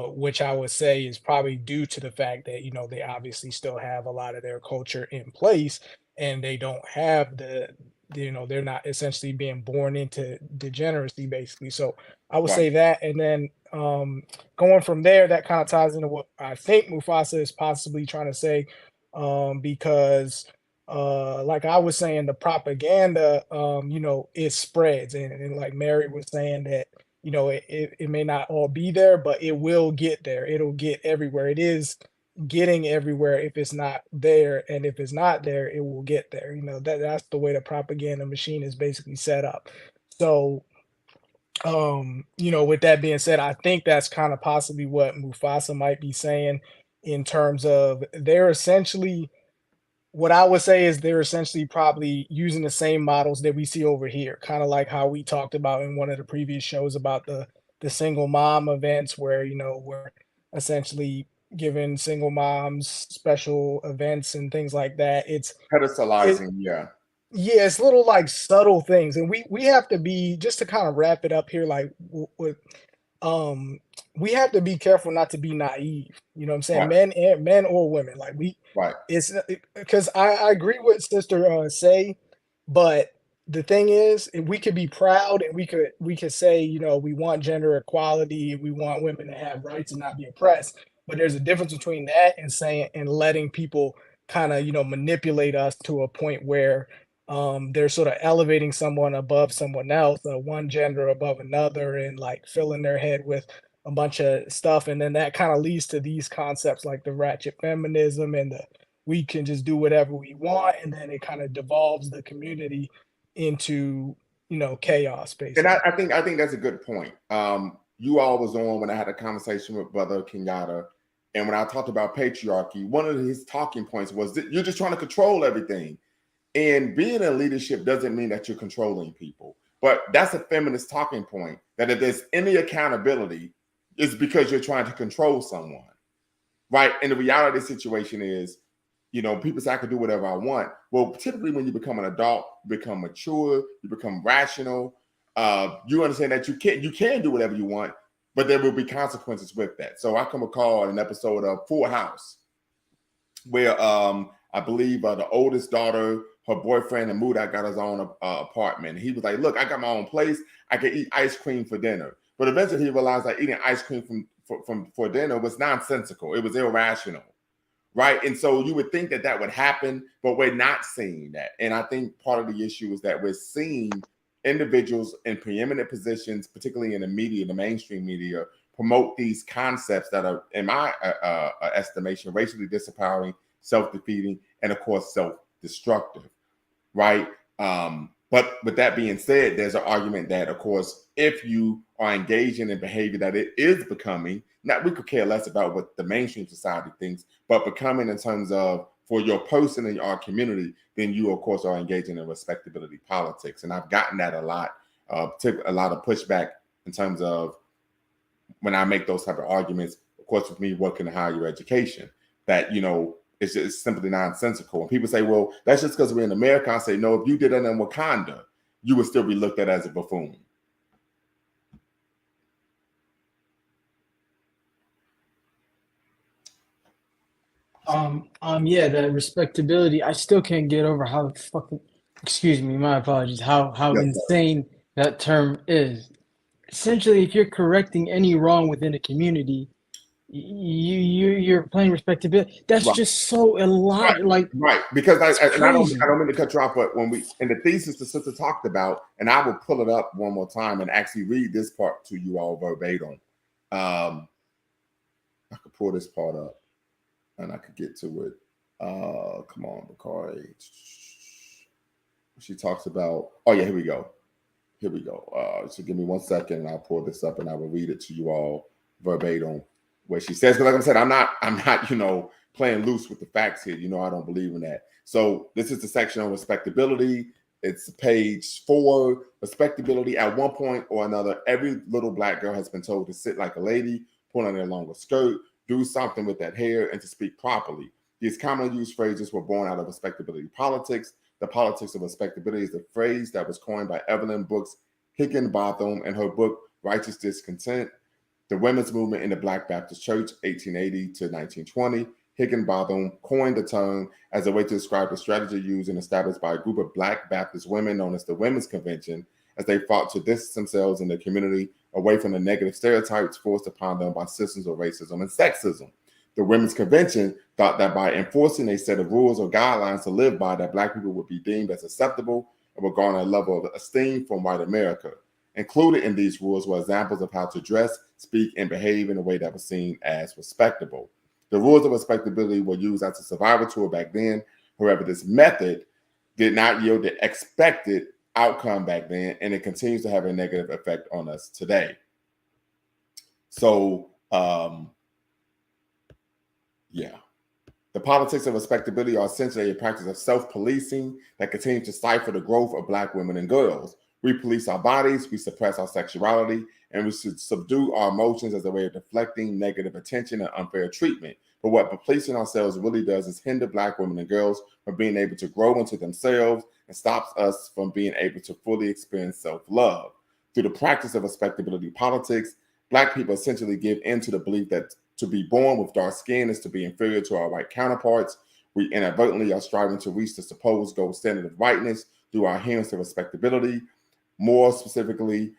which I would say is probably due to the fact that, they obviously still have a lot of their culture in place, and they don't have they're not essentially being born into degeneracy basically. So I would Right. say that, and then going from there, that kind of ties into what I think Mufasa is possibly trying to say, because like I was saying, the propaganda, it spreads, and like Mary was saying that it may not all be there, but it will get there. It'll get everywhere. It is getting everywhere if it's not there, and if it's not there, it will get there. That's the way the propaganda machine is basically set up. So with that being said, I think that's kind of possibly what Mufasa might be saying, in terms of they're essentially, what I would say is they're essentially probably using the same models that we see over here, kind of like how we talked about in one of the previous shows about the single mom events, where we're essentially giving single moms special events and things like that. It Pedestalizing, yeah. Yeah, it's little like subtle things, and we have to be, just to kind of wrap it up here, like with um we have to be careful not to be naive. You know what I'm saying? Right, Men or women, like right. it's because I agree with Sister Say, but the thing is, we could be proud, and we could say, we want gender equality, we want women to have rights and not be oppressed. But there's a difference between that and saying and letting people kind of manipulate us to a point where they're sort of elevating someone above someone else, one gender above another, and like filling their head with a bunch of stuff, and then that kind of leads to these concepts like the ratchet feminism and the we can just do whatever we want, and then it kind of devolves the community into chaos And basically. I think that's a good point. You all was on when I had a conversation with Brother Kenyatta, and when I talked about patriarchy, one of his talking points was that you're just trying to control everything. And being in leadership doesn't mean that you're controlling people. But that's a feminist talking point, that if there's any accountability, it's because you're trying to control someone. Right. And the reality of the situation is, people say I can do whatever I want. Well, typically when you become an adult, you become mature, you become rational, you understand that you can do whatever you want, but there will be consequences with that. So I can recall an episode of Full House where I believe the oldest daughter, her boyfriend, and Muda got his own apartment. He was like, "Look, I got my own place. I can eat ice cream for dinner." But eventually, he realized that eating ice cream for dinner was nonsensical. It was irrational, right? And so you would think that that would happen, but we're not seeing that. And I think part of the issue is that we're seeing individuals in preeminent positions, particularly in the media, the mainstream media, promote these concepts that are, in my estimation, racially disempowering, self-defeating, and of course, self-destructive, right? But with that being said, there's an argument that, of course, if you are engaging in behavior that it is becoming, not we could care less about what the mainstream society thinks, but becoming in terms of for your person in our community, then you, of course, are engaging in respectability politics. And I've gotten that a lot, took a lot of pushback in terms of when I make those type of arguments, of course, with me working in higher education, that, it's just simply nonsensical. And people say, well, that's just because we're in America. I say, no, if you did it in Wakanda, you would still be looked at as a buffoon. Yeah, that respectability. I still can't get over how fucking, excuse me, my apologies, how Yes, sir. insane that term is. Essentially, if you're correcting any wrong within a community, you're playing respectability. That's Right, just so right, illogical. Like, right. Because it's and I crazy. don't mean to cut you off, but when we in the thesis the sister talked about, and I will pull it up one more time and actually read this part to you all verbatim. I could pull this part up. and I could get to it. Come on, Bakari. She talks about, oh yeah, here we go. Here we go. So give me 1 second, and I'll pull this up, and I will read it to you all verbatim, where she says, because like I said, I'm not, playing loose with the facts here. I don't believe in that. So this is the section on respectability. It's page 4. Respectability. At one point or another, every little black girl has been told to sit like a lady, pull on their longer skirt, do something with that hair, and to speak properly. These commonly used phrases were born out of respectability politics. The politics of respectability is the phrase that was coined by Evelyn Brooks Higginbotham in her book, Righteous Discontent, the Women's Movement in the Black Baptist Church, 1880 to 1920. Higginbotham coined the term as a way to describe the strategy used and established by a group of Black Baptist women known as the Women's Convention as they fought to distance themselves and their community away from the negative stereotypes forced upon them by systems of racism and sexism. The Women's Convention thought that by enforcing a set of rules or guidelines to live by, that Black people would be deemed as acceptable and would garner a level of esteem from white America. Included in these rules were examples of how to dress, speak, and behave in a way that was seen as respectable. The rules of respectability were used as a survival tool back then. However, this method did not yield the expected outcome back then, and it continues to have a negative effect on us today. So, yeah. The politics of respectability are essentially a practice of self-policing that continues to stifle the growth of Black women and girls. We police our bodies, we suppress our sexuality, and we should subdue our emotions as a way of deflecting negative attention and unfair treatment. But what policing ourselves really does is hinder Black women and girls from being able to grow into themselves and stops us from being able to fully experience self-love. Through the practice of respectability politics, Black people essentially give in to the belief that to be born with dark skin is to be inferior to our white counterparts. We inadvertently are striving to reach the supposed gold standard of whiteness through our adherence to respectability. More specifically,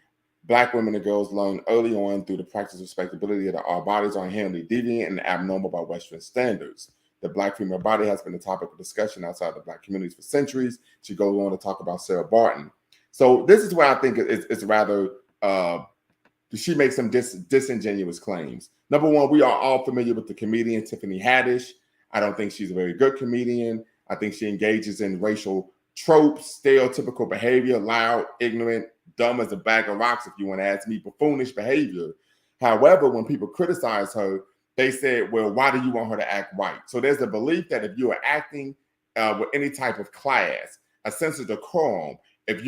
Black women and girls learn early on through the practice of respectability that our bodies are inherently deviant and abnormal by Western standards. The Black female body has been a topic of discussion outside the Black communities for centuries. She goes on to talk about Sarah Barton. So this is where I think it's rather, she makes some disingenuous claims. Number one, we are all familiar with the comedian Tiffany Haddish. I don't think she's a very good comedian. I think she engages in racial tropes, stereotypical behavior, loud, ignorant, dumb as a bag of rocks, if you want to ask me, buffoonish behavior. However, when people criticize her, they said, well, why do you want her to act white? So there's a belief that if you are acting with any type of class, a sense of decorum, if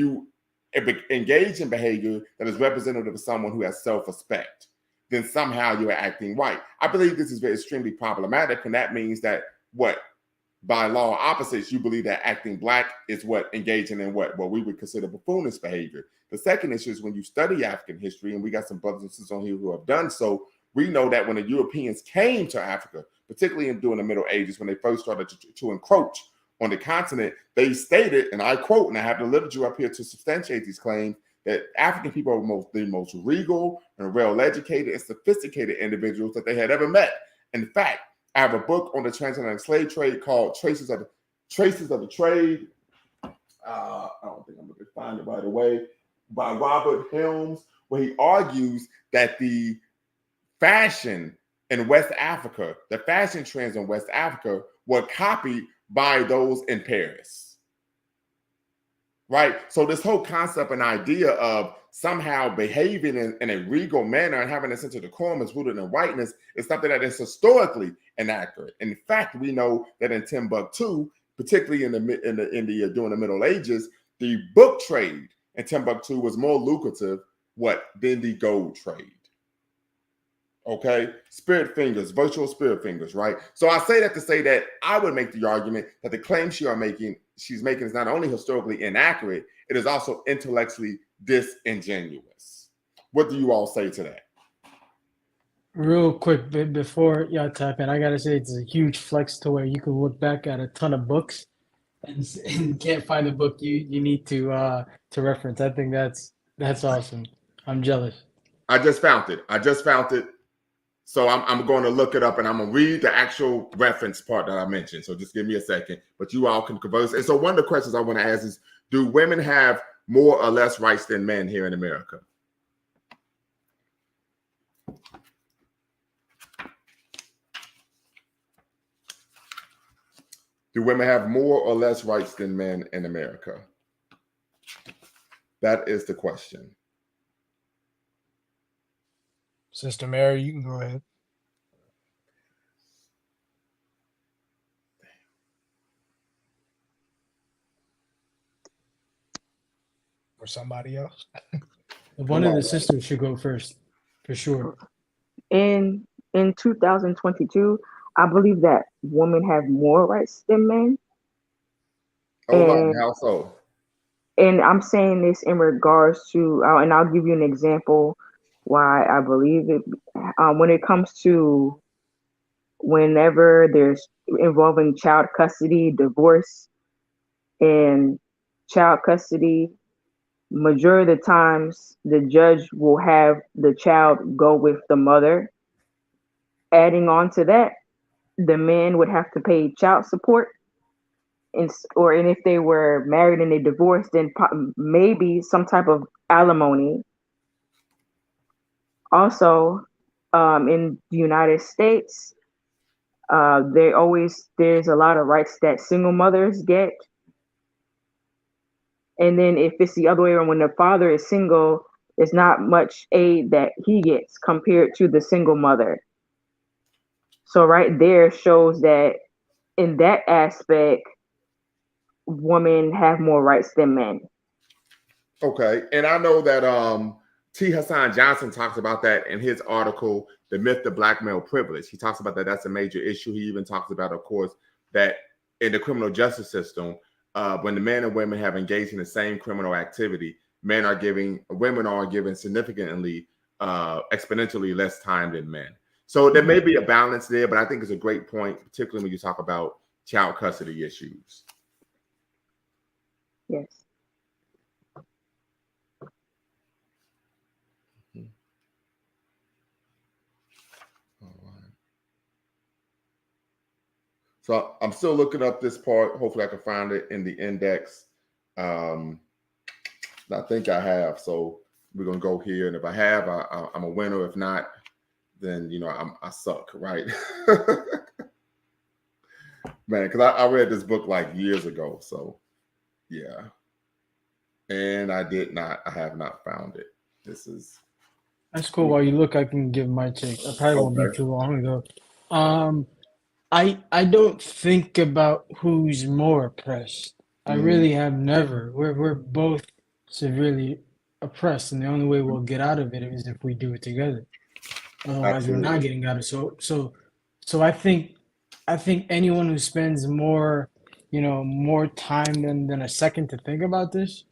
engage in behavior that is representative of someone who has self-respect, then somehow you are acting white. I believe this is very extremely problematic, and that means that by law opposites, you believe that acting Black is engaging in what we would consider buffoonish behavior. The second issue is when you study African history, and we got some brothers and sisters on here who have done so, we know that when the Europeans came to Africa, particularly during the Middle Ages, when they first started to encroach on the continent, they stated, and I quote, and I have the literature up here to substantiate these claims, that African people are the most regal and well-educated and sophisticated individuals that they had ever met. In fact, I have a book on the transatlantic slave trade called Traces of the Trade. I don't think I'm going to find it right away, by Robert Helms, where he argues that the fashion in West Africa, the fashion trends in West Africa were copied by those in Paris. Right? So this whole concept and idea of somehow behaving in a regal manner and having a sense of decorum is rooted in whiteness is something that is historically inaccurate. In fact, we know that in Timbuktu, particularly during the Middle Ages, the book trade in Timbuktu was more lucrative than the gold trade. Okay, virtual spirit fingers, right? So I say that to say that I would make the argument that the claim she's making is not only historically inaccurate, it is also intellectually disingenuous. What do you all say to that? Real quick, before y'all tap in, I gotta say it's a huge flex to where you can look back at a ton of books and can't find the book you need to reference. I think that's awesome. I'm jealous. I just found it. So I'm going to look it up, and I'm going to read the actual reference part that I mentioned. So just give me a second, but you all can converse. And so one of the questions I want to ask is, do women have more or less rights than men here in America? Do women have more or less rights than men in America? That is the question. Sister Mary, you can go ahead. Or somebody else. One of the sisters should go first, for sure. In 2022, I believe that women have more rights than men. Hold on, And how so? and I'm saying this in regards to, and I'll give you an example why I believe it. When it comes to whenever there's involving child custody, divorce, and child custody, majority of the times the judge will have the child go with the mother. Adding on to that, the man would have to pay child support, and if they were married and they divorced, then maybe some type of alimony. Also, in the United States, there's a lot of rights that single mothers get, and then if it's the other way around, when the father is single, there's not much aid that he gets compared to the single mother. So right there shows that in that aspect, women have more rights than men. Okay, and I know that T. Hassan Johnson talks about that in his article, "The Myth of Black Male Privilege." He talks about that. That's a major issue. He even talks about, of course, that in the criminal justice system, when the men and women have engaged in the same criminal activity, women are given significantly, exponentially less time than men. So there may be a balance there, but I think it's a great point, particularly when you talk about child custody issues. Yes. All right. So I'm still looking up this part. Hopefully I can find it in the index. I think I have. So we're going to go here. And if I have, I'm a winner. If not, then, I suck, right? Man, because I read this book like years ago. So, yeah. And I have not found it. That's cool. While you look, I can give my take. I probably won't be Okay. too long ago. I don't think about who's more oppressed. I really have never. We're both severely oppressed, and the only way we'll get out of it is if we do it together. Otherwise, we're not Absolutely. getting out of it. So I think anyone who spends more time than a second to think about this,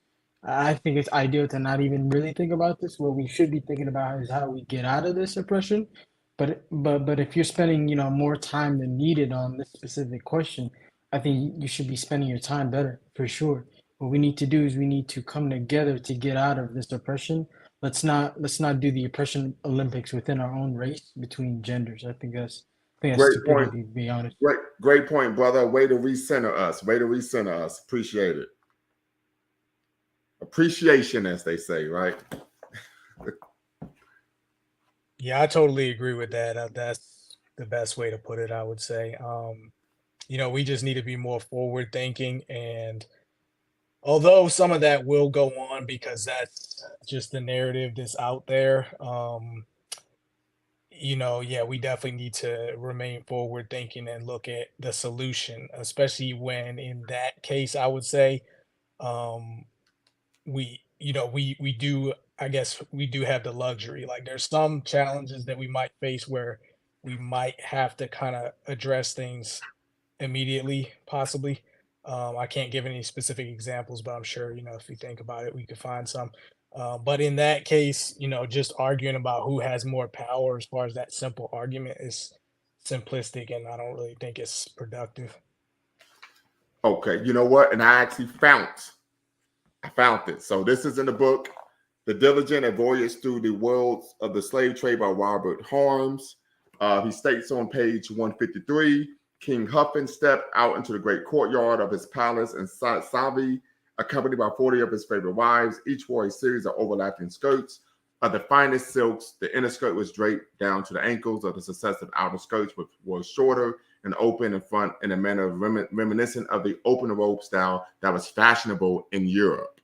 I think it's ideal to not even really think about this. What we should be thinking about is how we get out of this oppression. But if you're spending, more time than needed on this specific question, I think you should be spending your time better for sure. What we need to do is we need to come together to get out of this oppression. Let's not do the oppression Olympics within our own race between genders. I think that's Great point. stupidity, to be honest. Great point, brother. Way to recenter us. Appreciate it. Appreciation, as they say, right? Yeah, I totally agree with that. That's the best way to put it, I would say. We just need to be more forward thinking. And although some of that will go on because that's just the narrative that's out there, yeah, we definitely need to remain forward thinking and look at the solution, especially when in that case, I would say, um, we do, I guess we do have the luxury. Like there's some challenges that we might face where we might have to kind of address things immediately, possibly. I can't give any specific examples, but I'm sure, if you think about it, we could find some. But in that case, just arguing about who has more power as far as that simple argument is simplistic, and I don't really think it's productive. Okay, you know what? And I actually found it. So this is in the book, The Diligent: A Voyage Through the Worlds of the Slave Trade by Robert Harms. He states on page 153, King Huffin stepped out into the great courtyard of his palace in Savi, accompanied by 40 of his favorite wives. Each wore a series of overlapping skirts of the finest silks. The inner skirt was draped down to the ankles of the successive outer skirts, which was shorter and open in front in a manner reminiscent of the open robe style that was fashionable in Europe.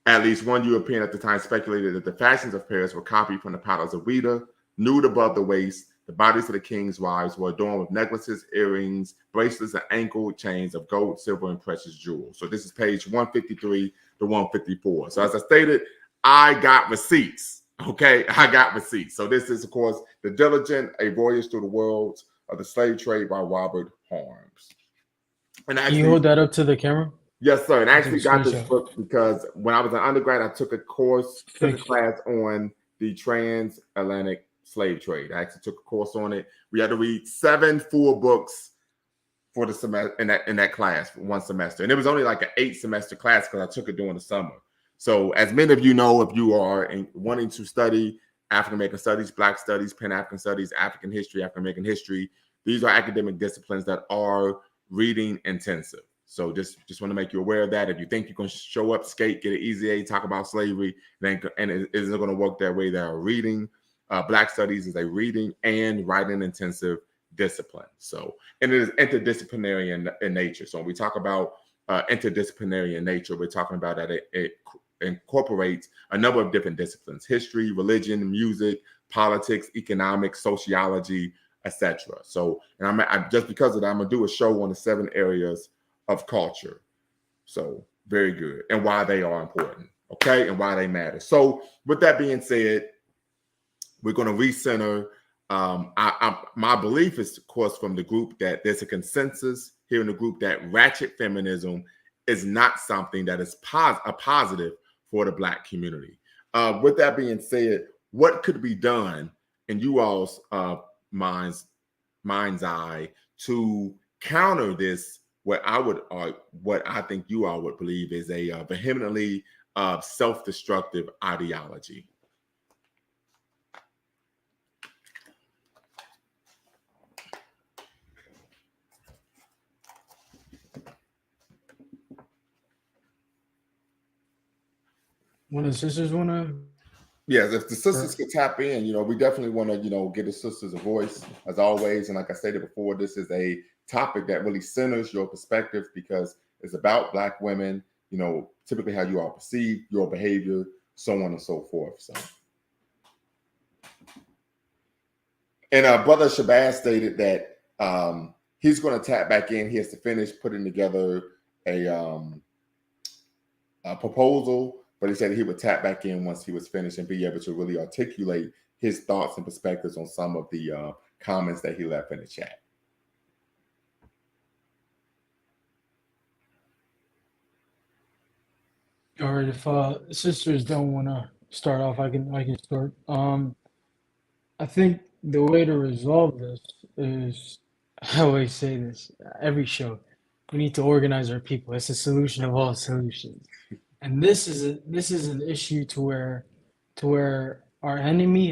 At least one European at the time speculated that the fashions of Paris were copied from the palace of Ouida. Nude above the waist, the bodies of the king's wives were adorned with necklaces, earrings, bracelets, and ankle chains of gold, silver, and precious jewels. So this is page 153 to 154. So as I stated, I got receipts. Okay, I got receipts. So this is, of course, The Diligent, A Voyage Through the Worlds of the Slave Trade by Robert Harms. And Can you hold that up to the camera? Yes, sir. And I actually got this Screenshot. book because when I was an undergrad, I took a class on the transatlantic slave trade. I actually took a course on it. We had to read 7 full books for the semester in that class for one semester. And it was only like an 8-semester class because I took it during the summer. So as many of you know, if you are wanting to study African-American studies, Black studies, Pan-African studies, African history, African-American history, these are academic disciplines that are reading intensive. So just want to make you aware of that. If you think you can show up, skate, get an easy A, talk about slavery, and it isn't going to work that way. They are reading. Black studies is a reading and writing intensive discipline. So, and it is interdisciplinary in nature. So when we talk about interdisciplinary in nature, we're talking about that it incorporates a number of different disciplines: history, religion, music, politics, economics, sociology, etc. So, and I'm just because of that, I'm gonna do a show on the 7 areas of culture. So very good. And why they are important. Okay. And why they matter. So with that being said, we're going to recenter. My belief is, of course, from the group that there's a consensus here in the group that ratchet feminism is not something that is a positive for the Black community. With that being said, what could be done in you all's mind's eye to counter this? What I think you all would believe is a vehemently self-destructive ideology. One of the sisters want to? Yes, if the sisters could tap in, we definitely want to, get the sisters a voice as always. And like I stated before, this is a topic that really centers your perspective because it's about Black women, typically how you all perceive your behavior, so on and so forth. So, and Brother Shabazz stated that he's going to tap back in. He has to finish putting together a proposal, but he said he would tap back in once he was finished and be able to really articulate his thoughts and perspectives on some of the comments that he left in the chat. All right, if sisters don't want to start off, I can start. I think the way to resolve this is, I always say this every show, we need to organize our people. It's a solution of all solutions, and this is an issue to where our enemy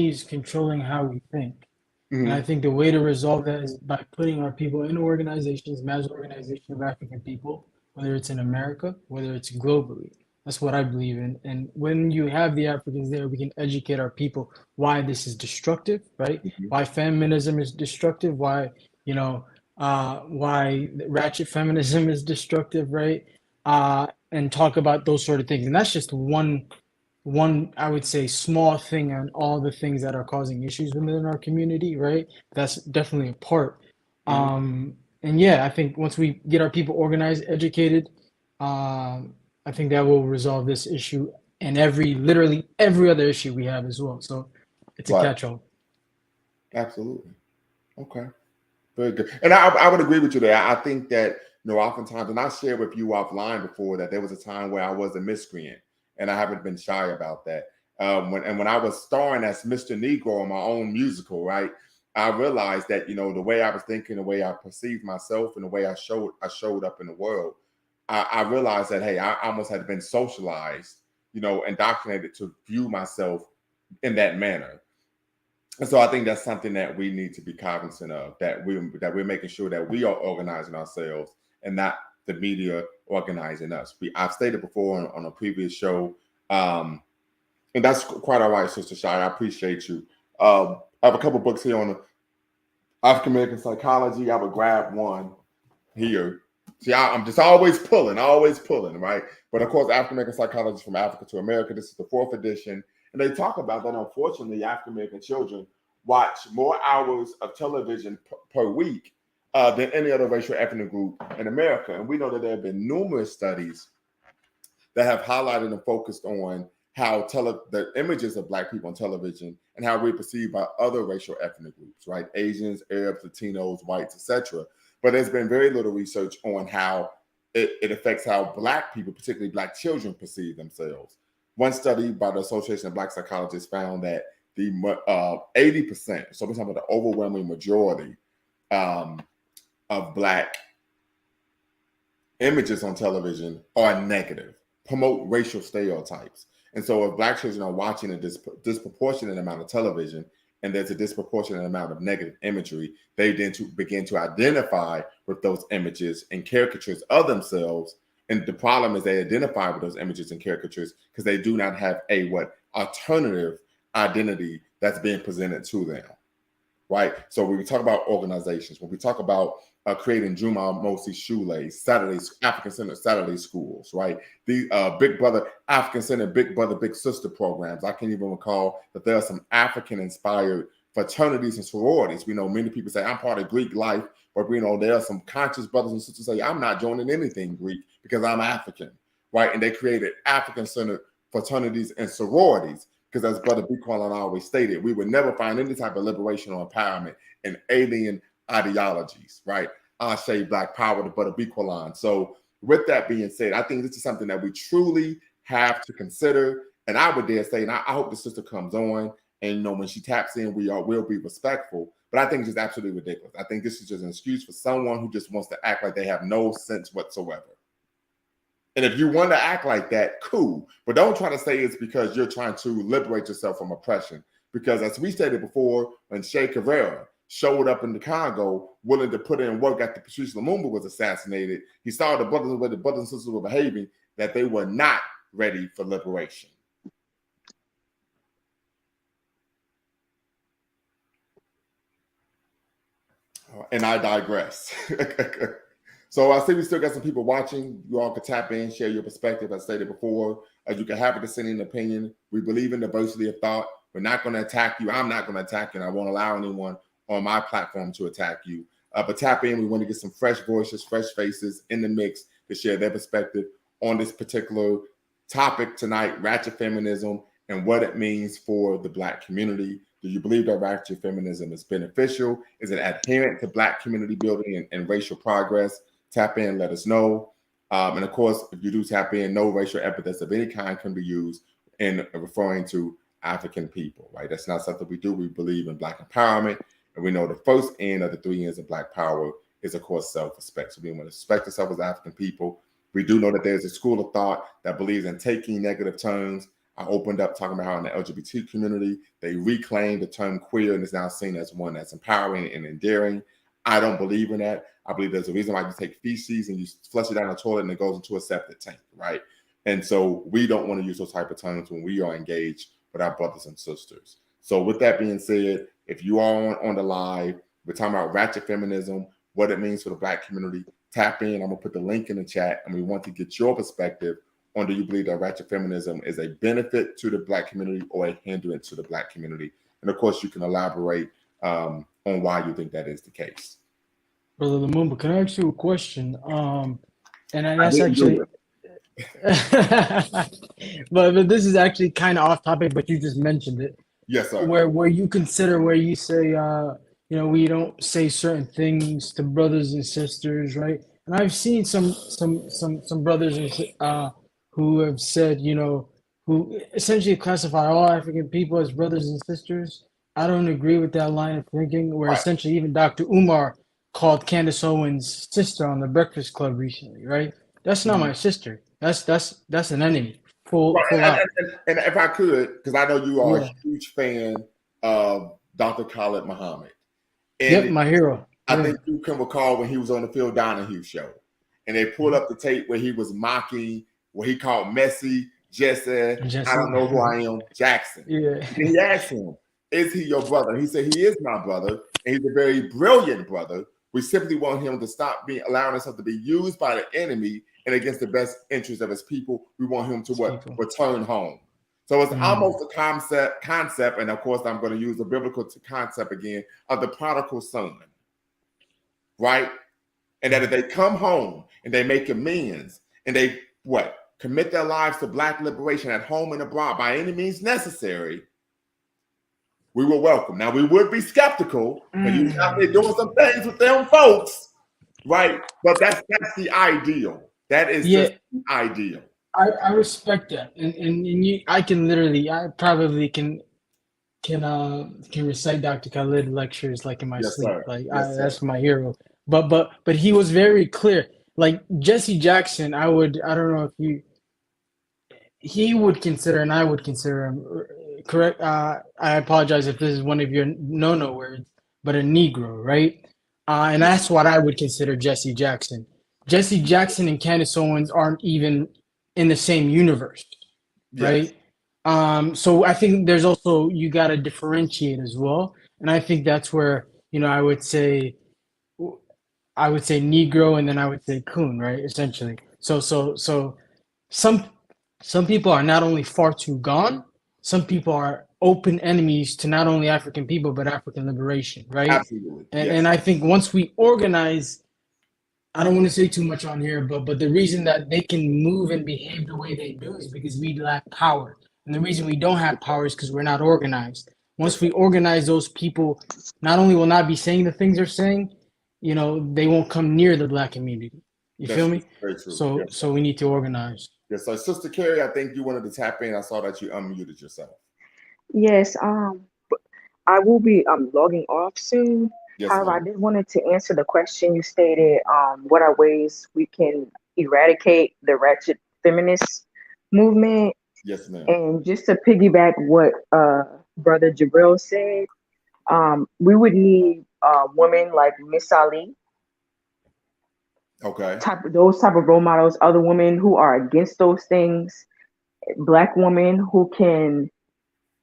is controlling how we think. And I think the way to resolve that is by putting our people in organizations, mass organization of African people, whether it's in America, whether it's globally. That's what I believe in. And when you have the Africans there, we can educate our people why this is destructive, right? Why feminism is destructive, why ratchet feminism is destructive, right? And talk about those sort of things. And that's just one I would say small thing on all the things that are causing issues within our community, right? That's definitely a part. And yeah, I think once we get our people organized, educated, I think that will resolve this issue and literally every other issue we have as well. So it's a catch-all. Absolutely. Okay. Very good. And I would agree with you there. I think that, oftentimes, and I shared with you offline before that there was a time where I was a miscreant, and I haven't been shy about that. When I was starring as Mr. Negro in my own musical, right, I realized that, the way I was thinking, the way I perceived myself, and the way I showed up in the world, I realized that, hey, I almost had been socialized, indoctrinated to view myself in that manner. And so I think that's something that we need to be cognizant of, that we're making sure that we are organizing ourselves and not the media organizing us. I've stated before on a previous show, and that's quite all right, Sister Shai. I appreciate you. I have a couple books here on African American psychology. I would grab one here. See, I'm just always pulling, right? But of course, African American psychology from Africa to America. This is the 4th edition, and they talk about that. Unfortunately, African American children watch more hours of television per week than any other racial ethnic group in America, and we know that there have been numerous studies that have highlighted and focused on how the images of Black people on television and how we're perceived by other racial ethnic groups, right? Asians, Arabs, Latinos, whites, etc. But there's been very little research on how it affects how Black people, particularly Black children, perceive themselves. One study by the Association of Black Psychologists found that the 80%, so we're talking about the overwhelming majority of Black images on television are negative, promote racial stereotypes. And so if Black children are watching a disproportionate amount of television and there's a disproportionate amount of negative imagery, they then begin to identify with those images and caricatures of themselves. And the problem is they identify with those images and caricatures because they do not have a alternative identity that's being presented to them, right? So when we talk about organizations, when we talk about creating Juma Mosi Shulays, African-centered Saturday schools, right? The Big Brother, African-centered Big Brother, Big Sister programs. I can even recall that there are some African-inspired fraternities and sororities. We know many people say, I'm part of Greek life, but we know there are some conscious brothers and sisters say, I'm not joining anything Greek because I'm African, right? And they created African-centered fraternities and sororities because as Brother Biqualan always stated, we would never find any type of liberation or empowerment in alien ideologies, right? I say Black power to Brother Biqualan. So with that being said, I think this is something that we truly have to consider. And I would dare say, and I hope the sister comes on and, when she taps in, will be respectful. But I think it's just absolutely ridiculous. I think this is just an excuse for someone who just wants to act like they have no sense whatsoever. And if you want to act like that, cool. But don't try to say it's because you're trying to liberate yourself from oppression. Because as we stated before, when Che Guevara showed up in the Congo willing to put in work after Patrice Lumumba was assassinated, he saw the brothers and sisters were behaving, that they were not ready for liberation. And I digress. So I see we still got some people watching. You all can tap in, share your perspective. As stated before, you can have a dissenting opinion. We believe in diversity of thought. We're not going to attack you. I'm not going to attack you. And I won't allow anyone on my platform to attack you. But tap in. We want to get some fresh voices, fresh faces in the mix to share their perspective on this particular topic tonight, ratchet feminism, and what it means for the Black community. Do you believe that ratchet feminism is beneficial? Is it adherent to Black community building and racial progress? Tap in, let us know. And of course, if you do tap in, no racial epithets of any kind can be used in referring to African people, right? That's not something we do. We believe in Black empowerment. And we know the first end of the 3 years of Black power is, of course, self-respect. So we want to respect ourselves as African people. We do know that there's a school of thought that believes in taking negative terms. I opened up talking about how in the LGBT community, they reclaimed the term queer and is now seen as one that's empowering and endearing. I don't believe in that. I believe there's a reason why you take feces and you flush it down the toilet and it goes into a septic tank, right? And so we don't want to use those type of terms when we are engaged with our brothers and sisters. So with that being said, if you are on the live, we're talking about ratchet feminism, what it means for the Black community. Tap in. I'm going to put the link in the chat, and we want to get your perspective on, do you believe that ratchet feminism is a benefit to the Black community or a hindrance to the Black community? And of course, you can elaborate on why you think that is the case. Brother Lumumba, can I ask you a question? And that's actually, but this is actually kind of off topic, but you just mentioned it. Yes, sir. Where you consider, where you say, we don't say certain things to brothers and sisters, right? And I've seen some brothers who have said, who essentially classify all African people as brothers and sisters. I don't agree with that line of thinking, where essentially even Dr. Umar called Candace Owens' sister on the Breakfast Club recently, right? That's not my sister. That's an enemy. Full out. And if I could, because I know you are a huge fan of Dr. Khalid Muhammad. And my hero. I think you can recall when he was on the Phil Donahue show, and they pulled up the tape where he was mocking what he called Messi, Jesse, I don't know who I am, Jackson. Yeah. And he asked him, is he your brother? He said, he is my brother, and he's a very brilliant brother. We simply want him to stop allowing himself to be used by the enemy and against the best interest of his people. We want him to return home. So it's almost a concept, and of course, I'm going to use the biblical concept again of the prodigal son, right? And that if they come home and they make amends and they commit their lives to Black liberation at home and abroad by any means necessary, we will welcome. Now, we would be skeptical because you're out there doing some things with them folks, right? But that's the ideal. That is just ideal. I respect that, and you, I probably can recite Dr. Khalid lectures like in my sleep. Sir. Like that's my hero. But he was very clear. Like Jesse Jackson, I don't know if he would consider, and I would consider him correct. I apologize if this is one of your no words, but a Negro, right? And that's what I would consider Jesse Jackson. Jesse Jackson and Candace Owens aren't even in the same universe, right? So I think there's also, you got to differentiate as well, and I think that's where I would say Negro, and then I would say Coon, right? Essentially. So some people are not only far too gone, some people are open enemies to not only African people but African liberation, right? Absolutely. And I think once we organize, I don't want to say too much on here, but the reason that they can move and behave the way they do is because we lack power. And the reason we don't have power is because we're not organized. Once we organize, those people not only will not be saying the things they're saying, they won't come near the Black community. You feel me? Very true. So we need to organize. Yes. So Sister Carrie, I think you wanted to tap in. I saw that you unmuted yourself. Yes. I will be logging off soon. Yes, However, ma'am. I did wanted to answer the question you stated. What are ways we can eradicate the ratchet feminist movement? Yes, ma'am. And just to piggyback what Brother Jabril said, we would need women like Miss Ali. Okay. Those type of role models, other women who are against those things, Black women who can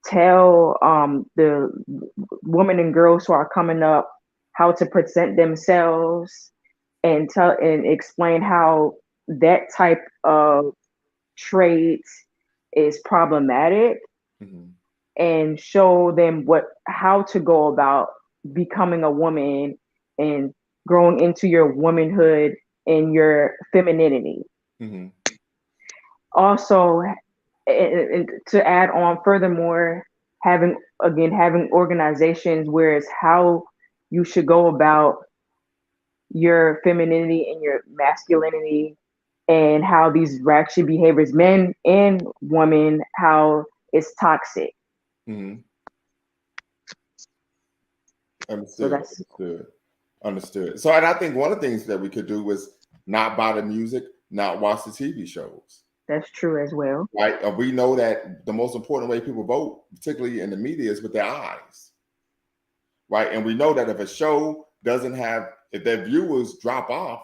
tell the women and girls who are coming up how to present themselves and explain how that type of trait is problematic, and show them how to go about becoming a woman and growing into your womanhood and your femininity. Also, and to add on furthermore, having organizations where it's how you should go about your femininity and your masculinity, and how these ratchet behaviors, men and women, how it's toxic. Understood. So, and I think one of the things that we could do was not buy the music, not watch the TV shows. That's true as well. Right. We know that the most important way people vote, particularly in the media, is with their eyes. Right. And we know that if a show if their viewers drop off,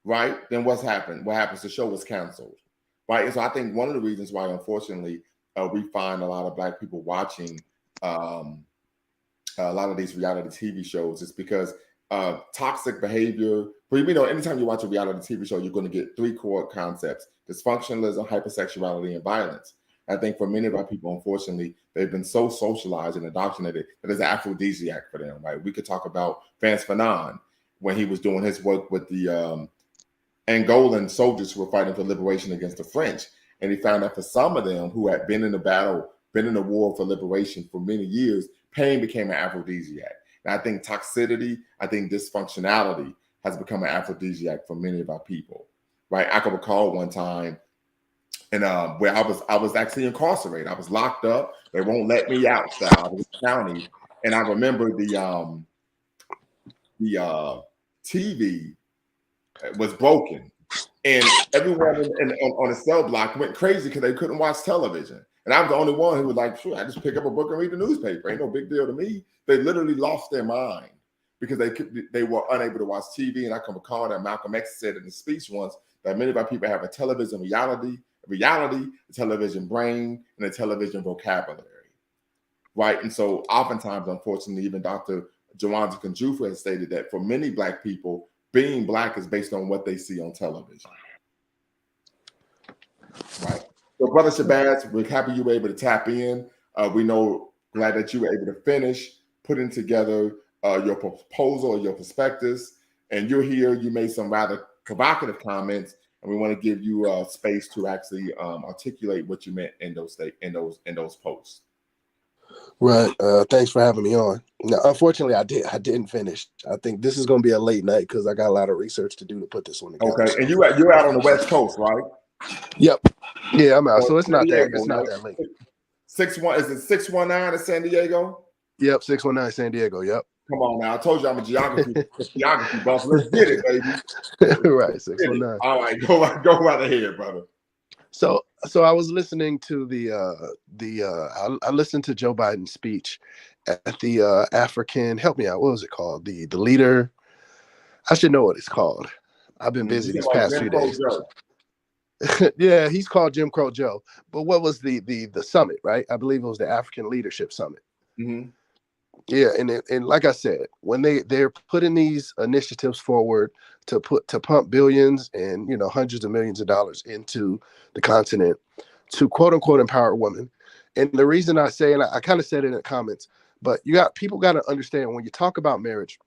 right, then what's happened? What happens? The show is canceled. Right. And so I think one of the reasons why, unfortunately, we find a lot of Black people watching a lot of these reality TV shows is because toxic behavior. But anytime you watch a reality TV show, you're going to get three core concepts: dysfunctionalism, hypersexuality, and violence. I think for many of our people, unfortunately, they've been so socialized and indoctrinated that it's an aphrodisiac for them, right? We could talk about Vance Fanon when he was doing his work with the Angolan soldiers who were fighting for liberation against the French. And he found that for some of them who had been in the battle, been in the war for liberation for many years, pain became an aphrodisiac. And I think toxicity, I think dysfunctionality has become an aphrodisiac for many of our people, right? I can recall one time, and where I was actually incarcerated. I was locked up. They won't let me out. So I was in the county, and I remember the TV was broken, and everyone on the cell block went crazy because they couldn't watch television. And I was the only one who was like, sure, I just pick up a book and read the newspaper. Ain't no big deal to me. They literally lost their mind because they were unable to watch TV. And I can recall that Malcolm X said in his speech once that many of our people have a television reality, a television brain, and a television vocabulary. right? And so oftentimes, unfortunately, even Dr. Jawanda Kunjufu has stated that for many Black people, being Black is based on what they see on television, right? So, Brother Shabazz, we're happy you were able to tap in. We know, glad that you were able to finish putting together your proposal or your perspectives. And you're here. You made some rather provocative comments, and we want to give you space to actually articulate what you meant in those posts. Right. Thanks for having me on. Now, unfortunately, I didn't finish. I think this is going to be a late night because I got a lot of research to do to put this one together. Okay, so. and you're out on the West Coast, right? Yep. Yeah, I'm out. Or So it's not Diego, that. It's not that late. 61 is it 619 in San Diego? Yep. 619 San Diego. Yep. Come on now, I told you I'm a geography buff. Let's get it, baby. Right. 619. All right, go right ahead, brother. So I was listening to I listened to Joe Biden's speech at the African. Help me out. What was it called? The leader. I should know what it's called. I've been busy these past few days. Yeah, he's called Jim Crow Joe. But what was the summit, right? I believe it was the African Leadership Summit. Mm-hmm. Yeah, and like I said, when they're putting these initiatives forward to pump billions and hundreds of millions of dollars into the continent to quote unquote empower women. And the reason I say, and I kind of said it in the comments, but people got to understand when you talk about marriage,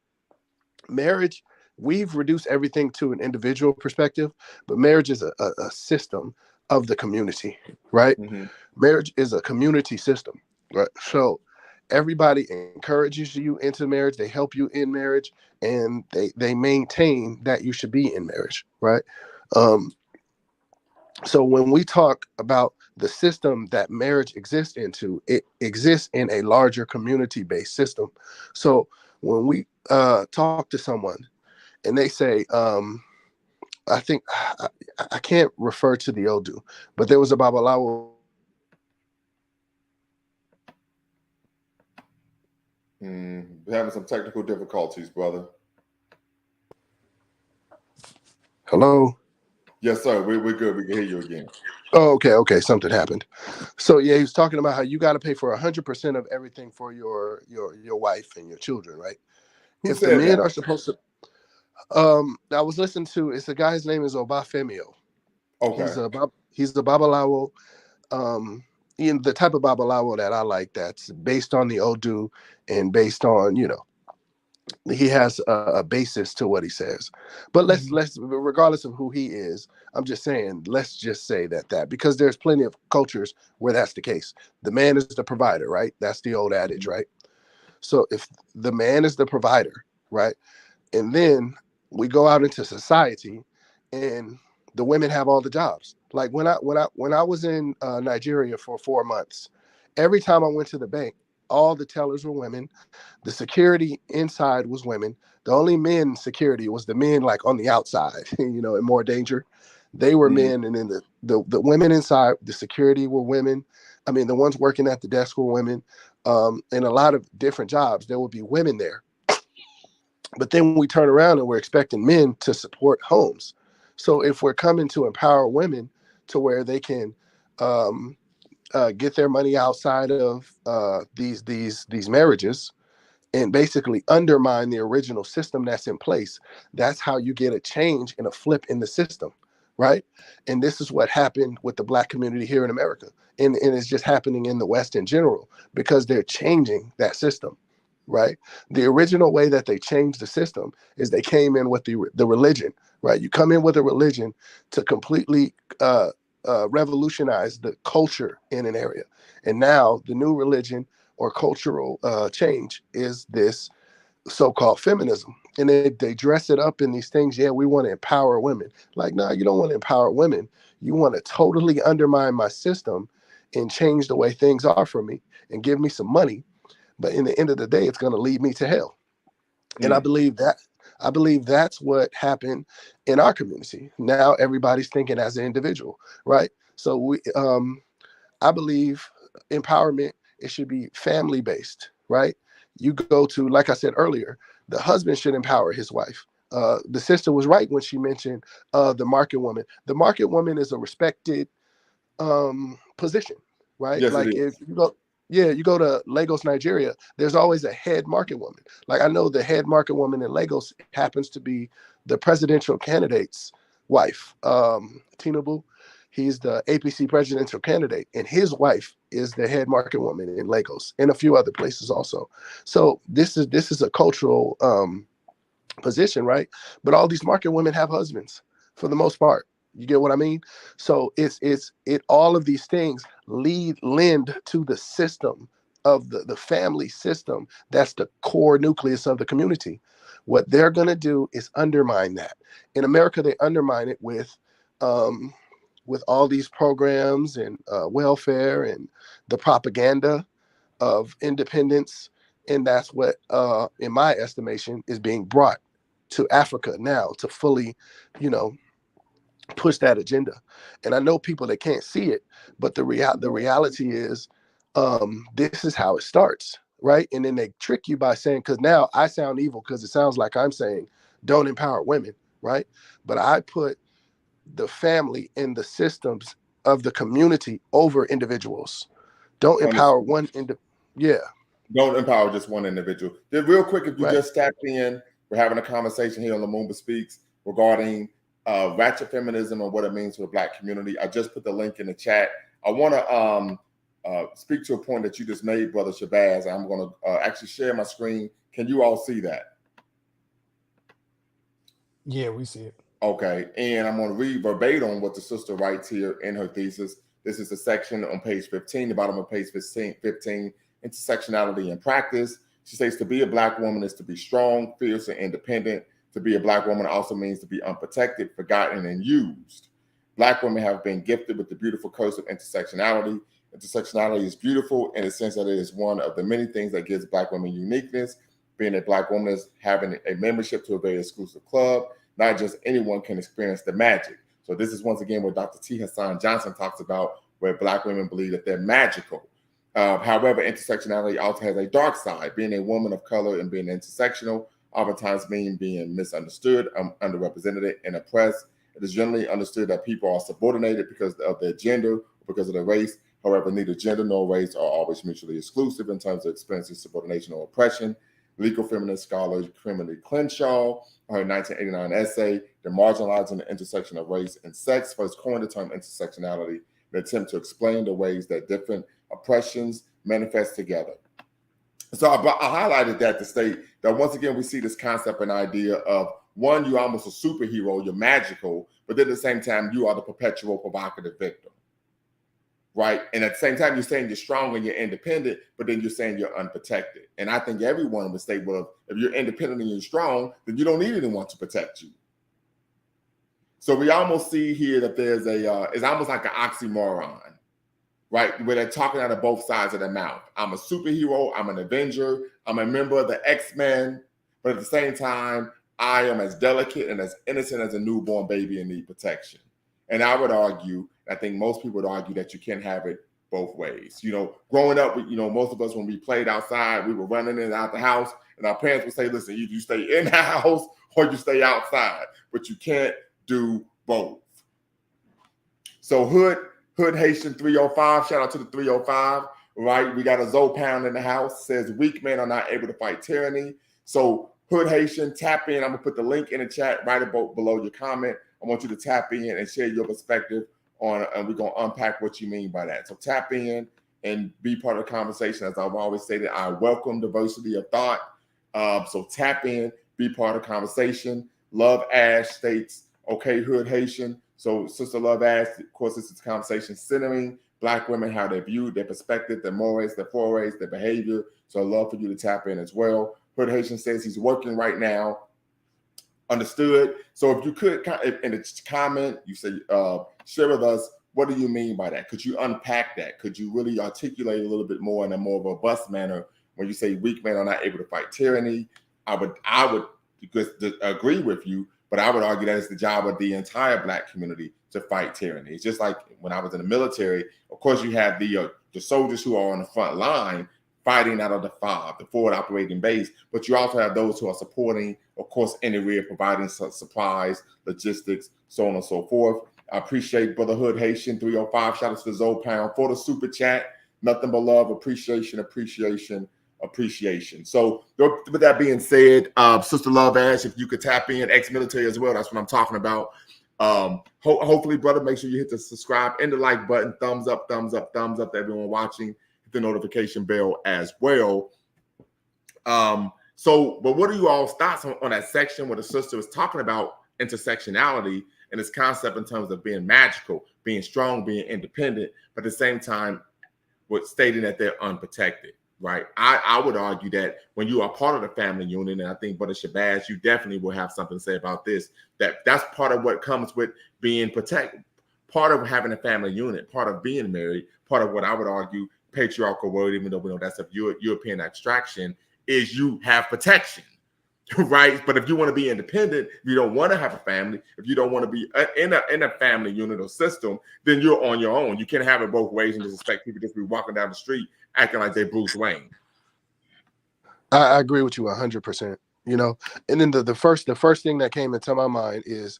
we've reduced everything to an individual perspective, but marriage is a system of the community, right? Mm-hmm. Marriage is a community system, right? So everybody encourages you into marriage, they help you in marriage, and they maintain that you should be in marriage, right? So when we talk about the system that marriage exists into, it exists in a larger community-based system. So when we talk to someone and they say, I think I can't refer to the Odu, but there was a Babalawo. We're having some technical difficulties, brother. Hello? Yes, sir. We're good. We can hear you again. Oh, okay. Something happened. So yeah, he was talking about how you got to pay for 100% of everything for your wife and your children, right? Who if said the men that? are supposed to, I was listening to. It's a guy's name is Obafemio. Okay. He's the Babalawo. In the type of Babalawo that I like, that's based on the Odu and based on he has a basis to what he says. But let's regardless of who he is, I'm just saying, let's just say that because there's plenty of cultures where that's the case. The man is the provider, right? That's the old adage, right? So if the man is the provider, right, and then we go out into society and the women have all the jobs. Like when I was in Nigeria for 4 months, every time I went to the bank, all the tellers were women. The security inside was women. The only men security was the men like on the outside, in more danger. They were men, and then the women inside, the security were women. I mean, the ones working at the desk were women. In a lot of different jobs, there would be women there. But then we turn around and we're expecting men to support homes. So if we're coming to empower women to where they can get their money outside of these marriages and basically undermine the original system that's in place, that's how you get a change and a flip in the system, right? And this is what happened with the Black community here in America. And it's just happening in the West in general because they're changing that system. Right. The original way that they changed the system is they came in with the religion. Right. You come in with a religion to completely revolutionize the culture in an area. And now the new religion or cultural change is this so-called feminism. And they dress it up in these things. Yeah, we want to empower women. Like, no, you don't want to empower women. You want to totally undermine my system and change the way things are for me and give me some money. But in the end of the day, it's going to lead me to hell. And I believe that's what happened in our community. Now everybody's thinking as an individual, right? So I believe empowerment, it should be family based, right? You go to, like I said earlier, the husband should empower his wife. The sister was right when she mentioned the market woman. The market woman is a respected position, right? Yes, like it is. if you go Yeah, you go to Lagos, Nigeria, there's always a head market woman. Like I know the head market woman in Lagos happens to be the presidential candidate's wife, Tinubu. He's the APC presidential candidate, and his wife is the head market woman in Lagos and a few other places also. So this is a cultural position, right? But all these market women have husbands for the most part. You get what I mean? So it all of these things lend to the system of the family system. That's the core nucleus of the community. What they're gonna do is undermine that. In America, they undermine it with all these programs and welfare and the propaganda of independence. And that's what, in my estimation, is being brought to Africa now to fully, you know, push that agenda. And I know people that can't see it, but the reality is, this is how it starts, right? And then they trick you by saying, because now I sound evil because it sounds like I'm saying don't empower women, right? But I put the family and the systems of the community over individuals. Don't empower Understood. one yeah, Don't empower just one individual. Just real quick, if you right. just tapped in, we're having a conversation here on Lumumba Speaks regarding ratchet feminism and what it means to the Black community. I just put the link in the chat. I want to speak to a point that you just made, Brother Shabazz. I'm going to actually share my screen. Can you all see that? Yeah, we see it. Okay, and I'm going to read verbatim what the sister writes here in her thesis. This is the section on page 15, the bottom of page 15, intersectionality in practice. She says to be a Black woman is to be strong, fierce, and independent. To be a Black woman also means to be unprotected, forgotten, and used. Black women have been gifted with the beautiful curse of intersectionality. Intersectionality is beautiful in the sense that it is one of the many things that gives Black women uniqueness. Being a Black woman is having a membership to a very exclusive club. Not just anyone can experience the magic. So this is once again what Dr. T. Hassan Johnson talks about, where Black women believe that they're magical. However, intersectionality also has a dark side. Being a woman of color and being intersectional oftentimes mean being misunderstood, underrepresented, and oppressed. It is generally understood that people are subordinated because of their gender, because of their race. However, neither gender nor race are always mutually exclusive in terms of experiencing subordination or oppression. Legal feminist scholar Kimberly Crenshaw, her 1989 essay, The Marginalizing the Intersection of Race and Sex, first coined the term intersectionality, an attempt to explain the ways that different oppressions manifest together. So I highlighted that to state that once again, we see this concept and idea of one, you're almost a superhero, you're magical, but then at the same time, you are the perpetual provocative victim. Right. And at the same time, you're saying you're strong and you're independent, but then you're saying you're unprotected. And I think everyone would say, well, if you're independent and you're strong, then you don't need anyone to protect you. So we almost see here that there's it's almost like an oxymoron, right? Where they're talking out of both sides of their mouth. I'm a superhero, I'm an Avenger, I'm a member of the X-Men, but at the same time, I am as delicate and as innocent as a newborn baby and need protection. And I would argue, I think most people would argue that you can't have it both ways. You know, growing up, most of us, when we played outside, we were running in and out the house, and our parents would say, listen, you stay in the house or you stay outside, but you can't do both. So Hood Haitian 305, shout out to the 305, right? We got a Zoe Pound in the house, says weak men are not able to fight tyranny. So Hood Haitian, tap in. I'm gonna put the link in the chat right above below your comment. I want you to tap in and share your perspective on, and we're gonna unpack what you mean by that. So tap in and be part of the conversation. As I've always stated, I welcome diversity of thought. So tap in, be part of the conversation. Love Ash states, okay, Hood Haitian. So Sister Love Ash, of course, this is a conversation centering Black women, how they're viewed, their perspective, their mores, their forays, their behavior. So I'd love for you to tap in as well. Hood Haitian says he's working right now. Understood. So if you could, in the comment, you say, share with us, what do you mean by that? Could you unpack that? Could you really articulate a little bit more in a more robust manner when you say weak men are not able to fight tyranny? I would agree with you, but I would argue that it's the job of the entire Black community to fight tyranny. It's just like when I was in the military, of course, you have the soldiers who are on the front line fighting out of the FOB, the forward operating base, but you also have those who are supporting, of course, in the rear, providing supplies, logistics, so on and so forth. I appreciate Brotherhood Haitian 305. Shout out to the Zoe Pound for the super chat. Nothing but love, appreciation, appreciation, appreciation. So with that being said, Sister Love Ash, if you could tap in, ex-military as well, that's what I'm talking about. Hopefully, brother, make sure you hit the subscribe and the like button, thumbs up, thumbs up, thumbs up to everyone watching, hit the notification bell as well. But what are you all's thoughts on that section where the sister was talking about intersectionality and this concept in terms of being magical, being strong, being independent, but at the same time, with stating that they're unprotected, right? I would argue that when you are part of the family unit, and I think Brother Shabazz, you definitely will have something to say about this, that's part of what comes with being protected, part of having a family unit, part of being married, part of what I would argue patriarchal world, even though we know that's of European extraction, is you have protection. Right, but if you want to be independent, if you don't want to have a family, if you don't want to be in a family unit or system, then you're on your own. You can't have it both ways and just expect people to be walking down the street acting like they're Bruce Wayne. I agree with you 100%. You know, and then the first thing that came into my mind is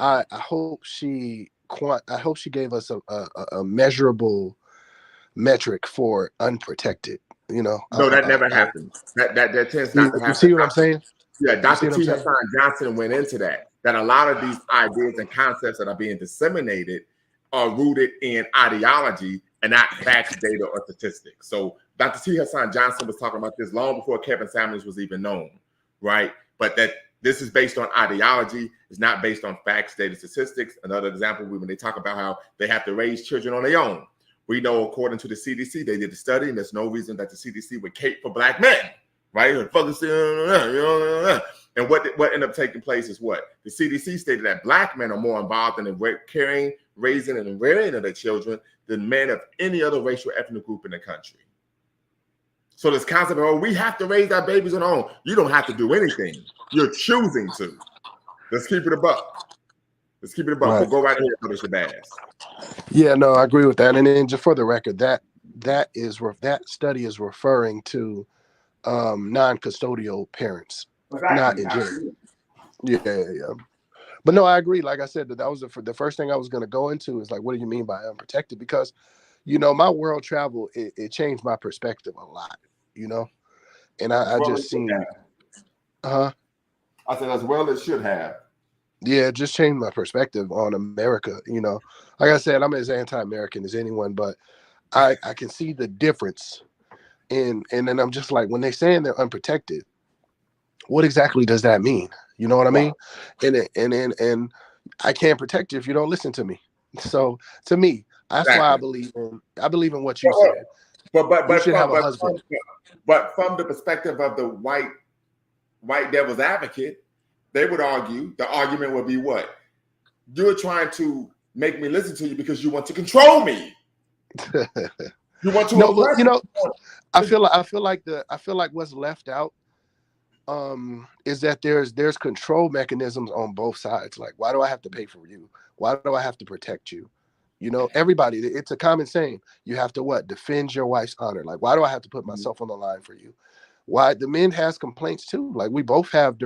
I hope she gave us a measurable metric for unprotected. You know, No, that never happens. That tends not to happen. You see what I'm saying? Yeah, Dr. T. Hassan Johnson went into that a lot of these ideas and concepts that are being disseminated are rooted in ideology and not facts, data, or statistics. So Dr. T. Hassan Johnson was talking about this long before Kevin Samuels was even known, right? But that this is based on ideology, it's not based on facts, data, statistics. Another example, when they talk about how they have to raise children on their own. We know, according to the CDC, they did a study, and there's no reason that the CDC would cape for black men. Right? And what ended up taking place is what? The CDC stated that black men are more involved in the caring, raising, and rearing of their children than men of any other racial ethnic group in the country. So this concept of, we have to raise our babies on our own. You don't have to do anything. You're choosing to. Let's keep it a buck. Right. We'll go right ahead for the Shabazz. Yeah, no, I agree with that. And then just for the record, that study is referring to non-custodial parents, not in general. Yeah. But no, I agree. Like I said, that was the first thing I was going to go into is like, what do you mean by unprotected? Because, you know, my world travel, it changed my perspective a lot, you know? And I just seen, I said, as well it should have. Yeah, it just changed my perspective on America, you know? Like I said, I'm as anti-American as anyone, but I can see the difference. And then I'm just like, when they're saying they're unprotected, what exactly does that mean? You know what I mean? And I can't protect you if you don't listen to me. So to me, that's why I believe in what you said. But you should have a husband. But from the perspective of the white devil's advocate, they would argue, the argument would be what? You're trying to make me listen to you because you want to control me. You want to but, you know, I feel like what's left out is that there's control mechanisms on both sides. Like, why do I have to pay for you? Why do I have to protect you? You know, everybody, it's a common saying. You have to defend your wife's honor. Like, why do I have to put myself on the line for you? Why the men has complaints too. Like, we both have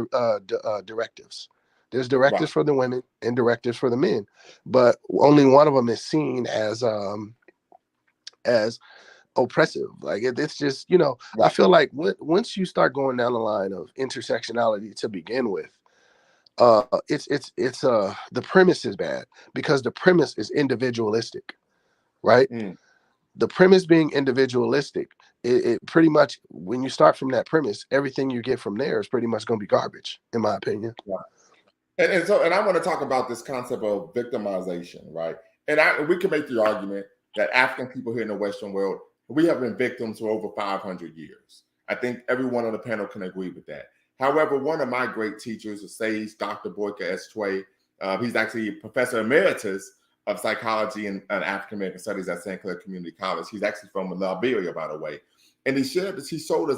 directives. There's directives for the women and directives for the men, but only one of them is seen as oppressive. Like, it's just, you know, I feel like once you start going down the line of intersectionality to begin with, it's the premise is bad because the premise is individualistic, right? The premise being individualistic, it pretty much, when you start from that premise, everything you get from there is pretty much going to be garbage, in my opinion. And I want to talk about this concept of victimization, right? And we can make the argument that African people here in the Western world, we have been victims for over 500 years. I think everyone on the panel can agree with that. However, one of my great teachers, a sage, Dr. Boyka S. Tway, he's actually Professor Emeritus of Psychology and African American Studies at St. Clair Community College. He's actually from Liberia, by the way. And he showed us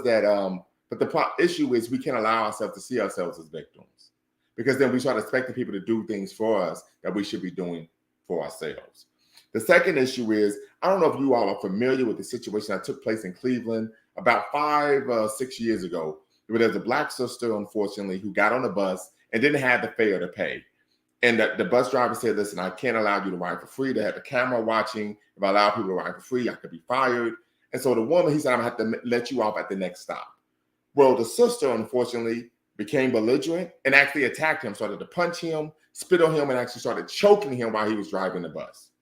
that, but the issue is we can't allow ourselves to see ourselves as victims, because then we start expecting people to do things for us that we should be doing for ourselves. The second issue is, I don't know if you all are familiar with the situation that took place in Cleveland about 5 or 6 years ago, where there's a Black sister, unfortunately, who got on the bus and didn't have the fare to pay. And the bus driver said, listen, I can't allow you to ride for free. They had the camera watching. If I allow people to ride for free, I could be fired. And so the woman, he said, I'm going to have to let you off at the next stop. Well, the sister, unfortunately, became belligerent and actually attacked him, started to punch him, spit on him, and actually started choking him while he was driving the bus.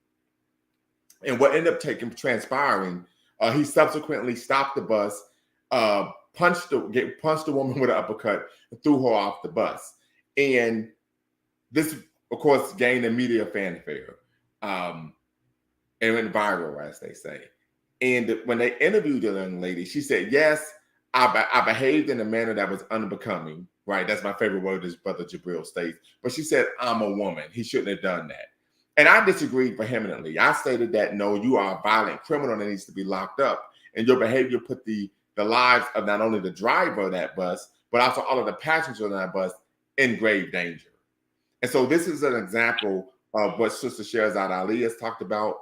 And what ended up transpiring, he subsequently stopped the bus, punched the woman with an uppercut, and threw her off the bus. And this, of course, gained immediate fanfare. And went viral, as they say. And when they interviewed the young lady, she said, yes, I behaved in a manner that was unbecoming, right? That's my favorite word, as Brother Jabril states. But she said, I'm a woman. He shouldn't have done that. And I disagreed vehemently. I stated that, no, you are a violent criminal that needs to be locked up. And your behavior put the lives of not only the driver of that bus, but also all of the passengers on that bus in grave danger. And so this is an example of what Sister Sherazad Ali has talked about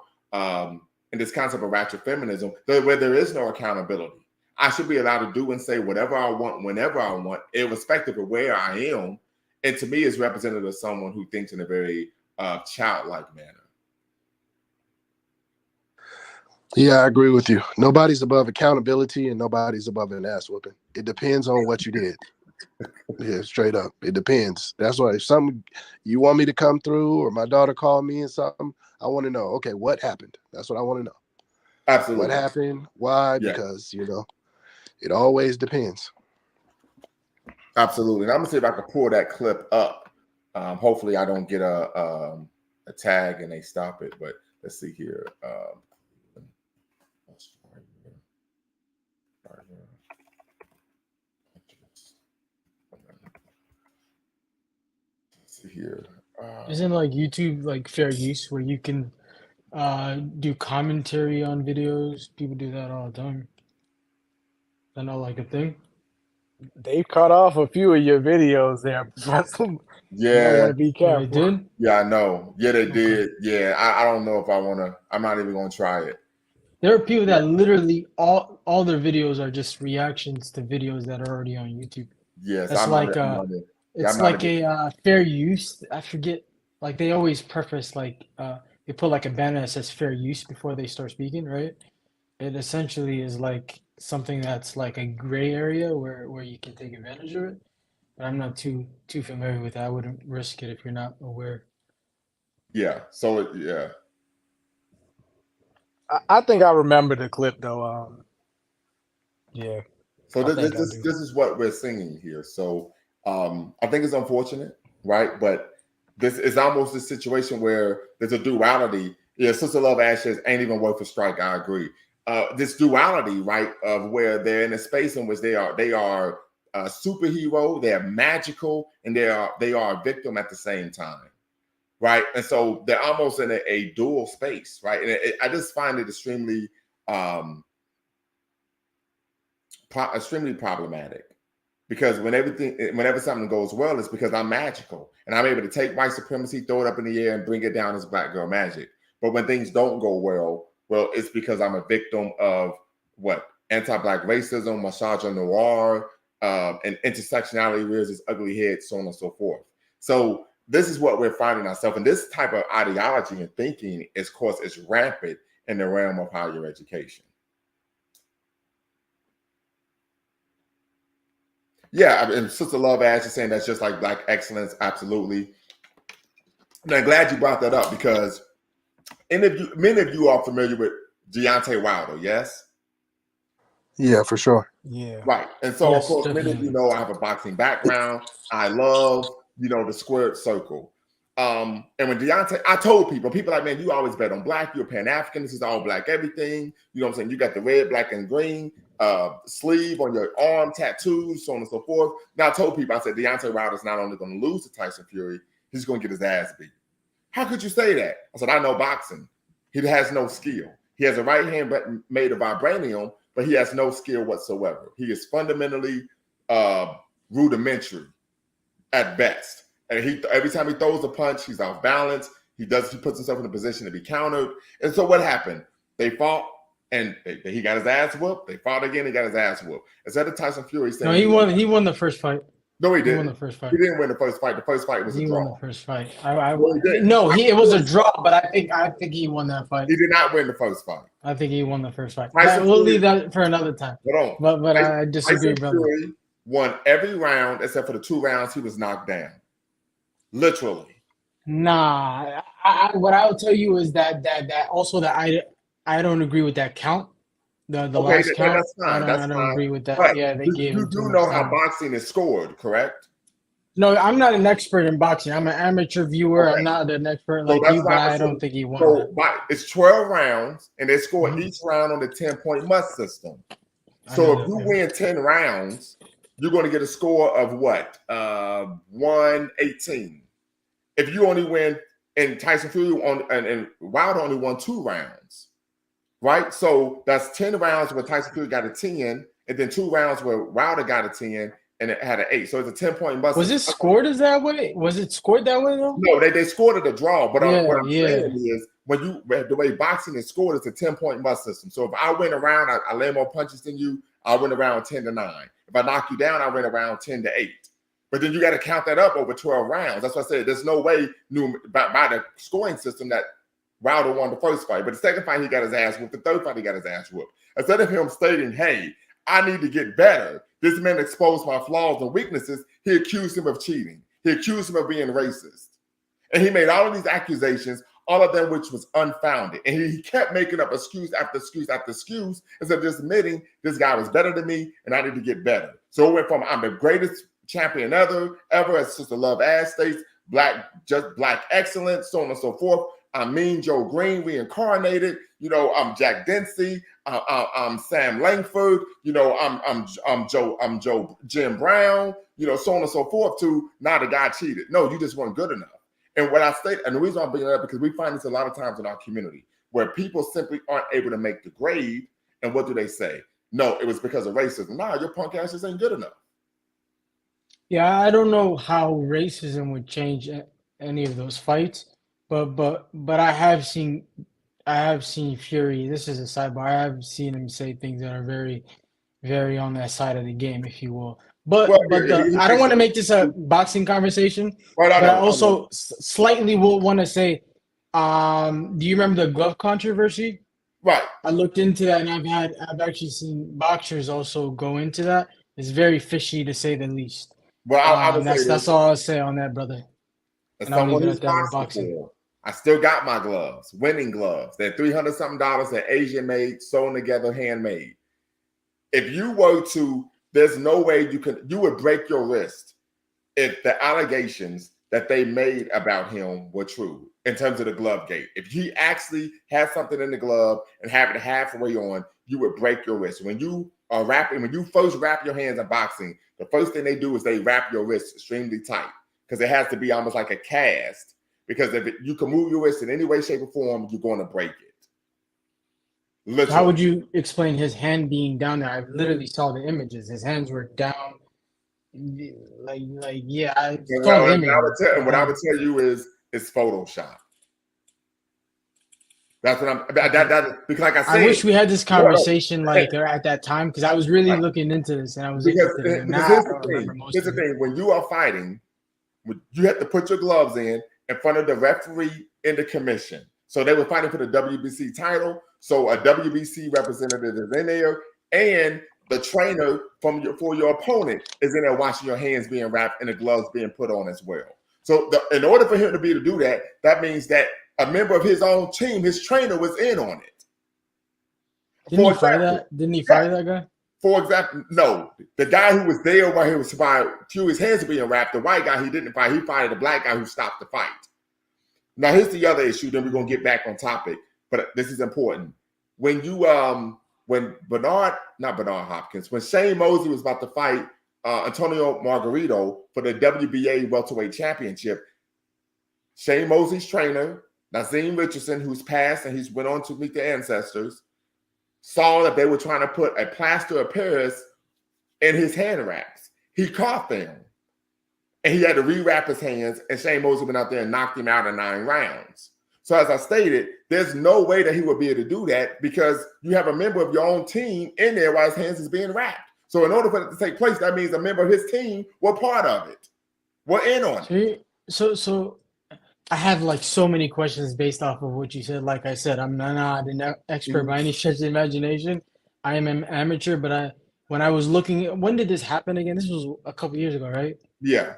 in this concept of ratchet feminism, where there is no accountability. I should be allowed to do and say whatever I want, whenever I want, irrespective of where I am. And to me, is representative of someone who thinks in a very childlike manner. Yeah, I agree with you. Nobody's above accountability and nobody's above an ass whooping. It depends on what you did. Yeah, straight up. It depends. That's why if something you want me to come through or my daughter called me and something, I want to know, okay, what happened? That's what I want to know. Absolutely. What happened? Why? Yeah. Because, it always depends. Absolutely. And I'm going to see if I can pull that clip up. Hopefully I don't get a tag and they stop it, but let's see here. Here. Isn't like YouTube like fair use where you can do commentary on videos? People do that all the time. Is that not like a thing? They cut off a few of your videos there. You might Yeah. want to be Oh, they careful. did? Yeah, I know. Yeah, they Okay. did. Yeah, I don't know if I want to. I'm not even going to try it. There are people that literally all their videos are just reactions to videos that are already on YouTube. Yes, That's I'm like not. it's like a fair use. I forget, like they always preface like they put like a banner that says fair use before they start speaking, right? It essentially is like something that's like a gray area where you can take advantage of it. But I'm not too familiar with that. I wouldn't risk it if you're not aware. Yeah. So yeah. I think I remember the clip though. Yeah. So I think this I do. is what we're seeing here. So I think it's unfortunate, right? But this is almost a situation where there's a duality. Yeah, Sister Love Ashes ain't even worth a strike. I agree. This duality, right, of where they're in a space in which they are a superhero, they're magical, and they are a victim at the same time, right? And so they're almost in a dual space, right? And I just find it extremely problematic, because whenever something goes well, it's because I'm magical and I'm able to take white supremacy, throw it up in the air, and bring it down as black girl magic. But when things don't go well, it's because I'm a victim of what? Anti-black racism, misogynoir, and intersectionality rears its ugly head, so on and so forth. So this is what we're finding ourselves, and this type of ideology and thinking, of course, is rampant in the realm of higher education. Yeah, and Sister Love Ash is saying that's just like black excellence. Absolutely. And I'm glad you brought that up, because many of you are familiar with Deontay Wilder, yes? Yeah, for sure. Yeah. Right. And so, Yes, of course, definitely. many of you know I have a boxing background. I love, the squared circle. And when Deontay, I told people like, man, you always bet on black. You're Pan-African. This is all black everything. You know what I'm saying? You got the red, black, and green sleeve on your arm, tattoos, so on and so forth. Now, I told people, I said, Deontay Wilder's not only going to lose to Tyson Fury, he's going to get his ass beat. How could you say that? I said, I know boxing. He has no skill. He has a right hand made of vibranium, but he has no skill whatsoever. He is fundamentally rudimentary at best. And every time he throws a punch, he's off balance. He puts himself in a position to be countered. And so what happened? They fought, and he got his ass whooped. They fought again, he got his ass whooped. Instead of Tyson Fury saying, No, he won the first fight. No, he He won didn't. the first fight. He didn't win the first fight. The first fight was a He won the draw. first fight. No, he didn't. No, it was a draw, but I think he won that fight. He did not win the first fight. I think he won the first fight. Tyson We'll Fury- leave that for another time. Hold on. But I disagree, Tyson brother. Fury won every round except for the 2 rounds he was knocked down. Literally. Nah, what I'll tell you is that also that I don't agree with that count. The last count. That's fine. I don't agree with that. But Yeah, they gave you him too do much know how time. boxing is scored, correct? No, I'm not an expert in boxing. I'm an amateur viewer. Okay. I'm not an expert So like that's you, why but I I don't said- think he won So that. it's 12 rounds, and they score Mhm. each round on the 10-point must system. I So know if you that. win 10 rounds, you're going to get a score of what? 118. If you only win, and Tyson Fury and Wilder only won 2 rounds, right? So that's 10 rounds where Tyson Fury got a 10, and then 2 rounds where Wilder got a 10, and it had an 8. So it's a 10-point must. Was it scored as that way? Was it scored that way though? No, they scored it a draw. But what I'm Yeah. saying is, the way boxing is scored, it's a 10-point must system. So if I win a round, I land more punches than you, I win around 10-9. If I knock you down, I win around 10-8. But then you got to count that up over 12 rounds. That's why I said there's no way by the scoring system that Wilder won the first fight. But the second fight, he got his ass whooped. The third fight, he got his ass whooped. Instead of him stating, hey, I need to get better, this man exposed my flaws and weaknesses, he accused him of cheating. He accused him of being racist. And he made all of these accusations, all of them which was unfounded. And he kept making up excuse after excuse after excuse instead of just admitting this guy was better than me and I need to get better. So it went from I'm the greatest champion ever, as Sister Love Ass states, black excellence, so on and so forth. I'm Mean Joe Green reincarnated. I'm Jack Dempsey. I'm Sam Langford. I'm Jim Brown. So on and so forth. To now the guy cheated. No, you just weren't good enough. And what I state, and the reason I'm bringing it up because we find this a lot of times in our community where people simply aren't able to make the grade. And what do they say? No, it was because of racism. Nah, your punk ass just ain't good enough. Yeah, I don't know how racism would change any of those fights, but I have seen Fury. This is a sidebar. I have seen him say things that are very, very on that side of the game, if you will. But I don't want to make this a boxing conversation. But I also slightly will want to say, do you remember the glove controversy? Right. I looked into that, and I've actually seen boxers also go into that. It's very fishy to say the least. Well, that's all I'll say on that, brother. As someone who's boxing, I still got my gloves, winning gloves. They're $300-something. They're Asian made, sewn together, handmade. If you were to, there's no way you would break your wrist if the allegations that they made about him were true in terms of the glove gate. If he actually had something in the glove and have it halfway on, you would break your wrist. When you first wrap your hands in boxing, the first thing they do is they wrap your wrist extremely tight because it has to be almost like a cast. Because if you can move your wrist in any way, shape, or form, you're going to break it. Literally. How would you explain his hand being down there? I literally saw the images. His hands were down. I saw the image. What I would tell you is it's Photoshop. That's what I'm. Because like I said, I wish we had this conversation at that time because I was really looking into this and I was interested in it. Here's the thing: when you are fighting, you have to put your gloves in front of the referee and the commission. So they were fighting for the WBC title. So a WBC representative is in there, and the trainer for your opponent is in there watching your hands being wrapped and the gloves being put on as well. So in order for him to be able to do that, that means that a member of his own team, his trainer, was in on it. Didn't he fire that guy? For example, no. The guy who was there while he was Fury's hands were being wrapped, the white guy he didn't fire. He fired the black guy who stopped the fight. Now, here's the other issue, then we're going to get back on topic, but this is important. When Shane Mosley was about to fight Antonio Margarito for the WBA welterweight championship, Shane Mosley's trainer, Nazim Richardson, who's passed and he's went on to meet the ancestors, saw that they were trying to put a plaster of Paris in his hand wraps. He caught them. And he had to rewrap his hands, and Shane Mosley went out there and knocked him out in 9 rounds. So as I stated, there's no way that he would be able to do that because you have a member of your own team in there while his hands is being wrapped. So in order for it to take place, that means a member of his team were part of it. We're in on it. So I have like so many questions based off of what you said. Like I said, I'm not an expert by any stretch of the imagination. I am an amateur, but when I was looking, when did this happen again? This was a couple years ago, right? Yeah.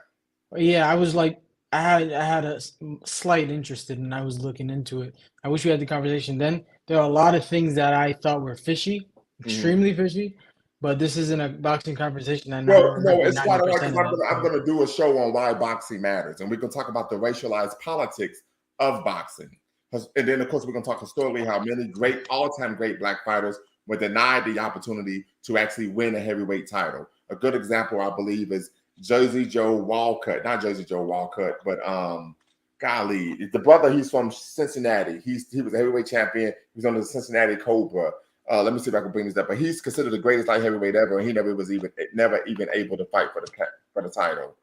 Yeah, I was like, I had a slight interest in, and I was looking into it. I wish we had the conversation then. There are a lot of things that I thought were fishy, extremely fishy, but this isn't a boxing conversation, and I Well, don't no, remember it's quite all right 90% because of that. I'm gonna do a show on why boxing matters, and we can talk about the racialized politics of boxing. And then, of course, we're gonna talk historically how many great, all-time great black fighters were denied the opportunity to actually win a heavyweight title. A good example, I believe, is Jersey Joe Walcott, not Jersey Joe Walcott, but golly, the brother. He's from Cincinnati. He was a heavyweight champion. He was on the Cincinnati Cobra. Let me see if I can bring this up. But he's considered the greatest light heavyweight ever, and he never even able to fight for the title.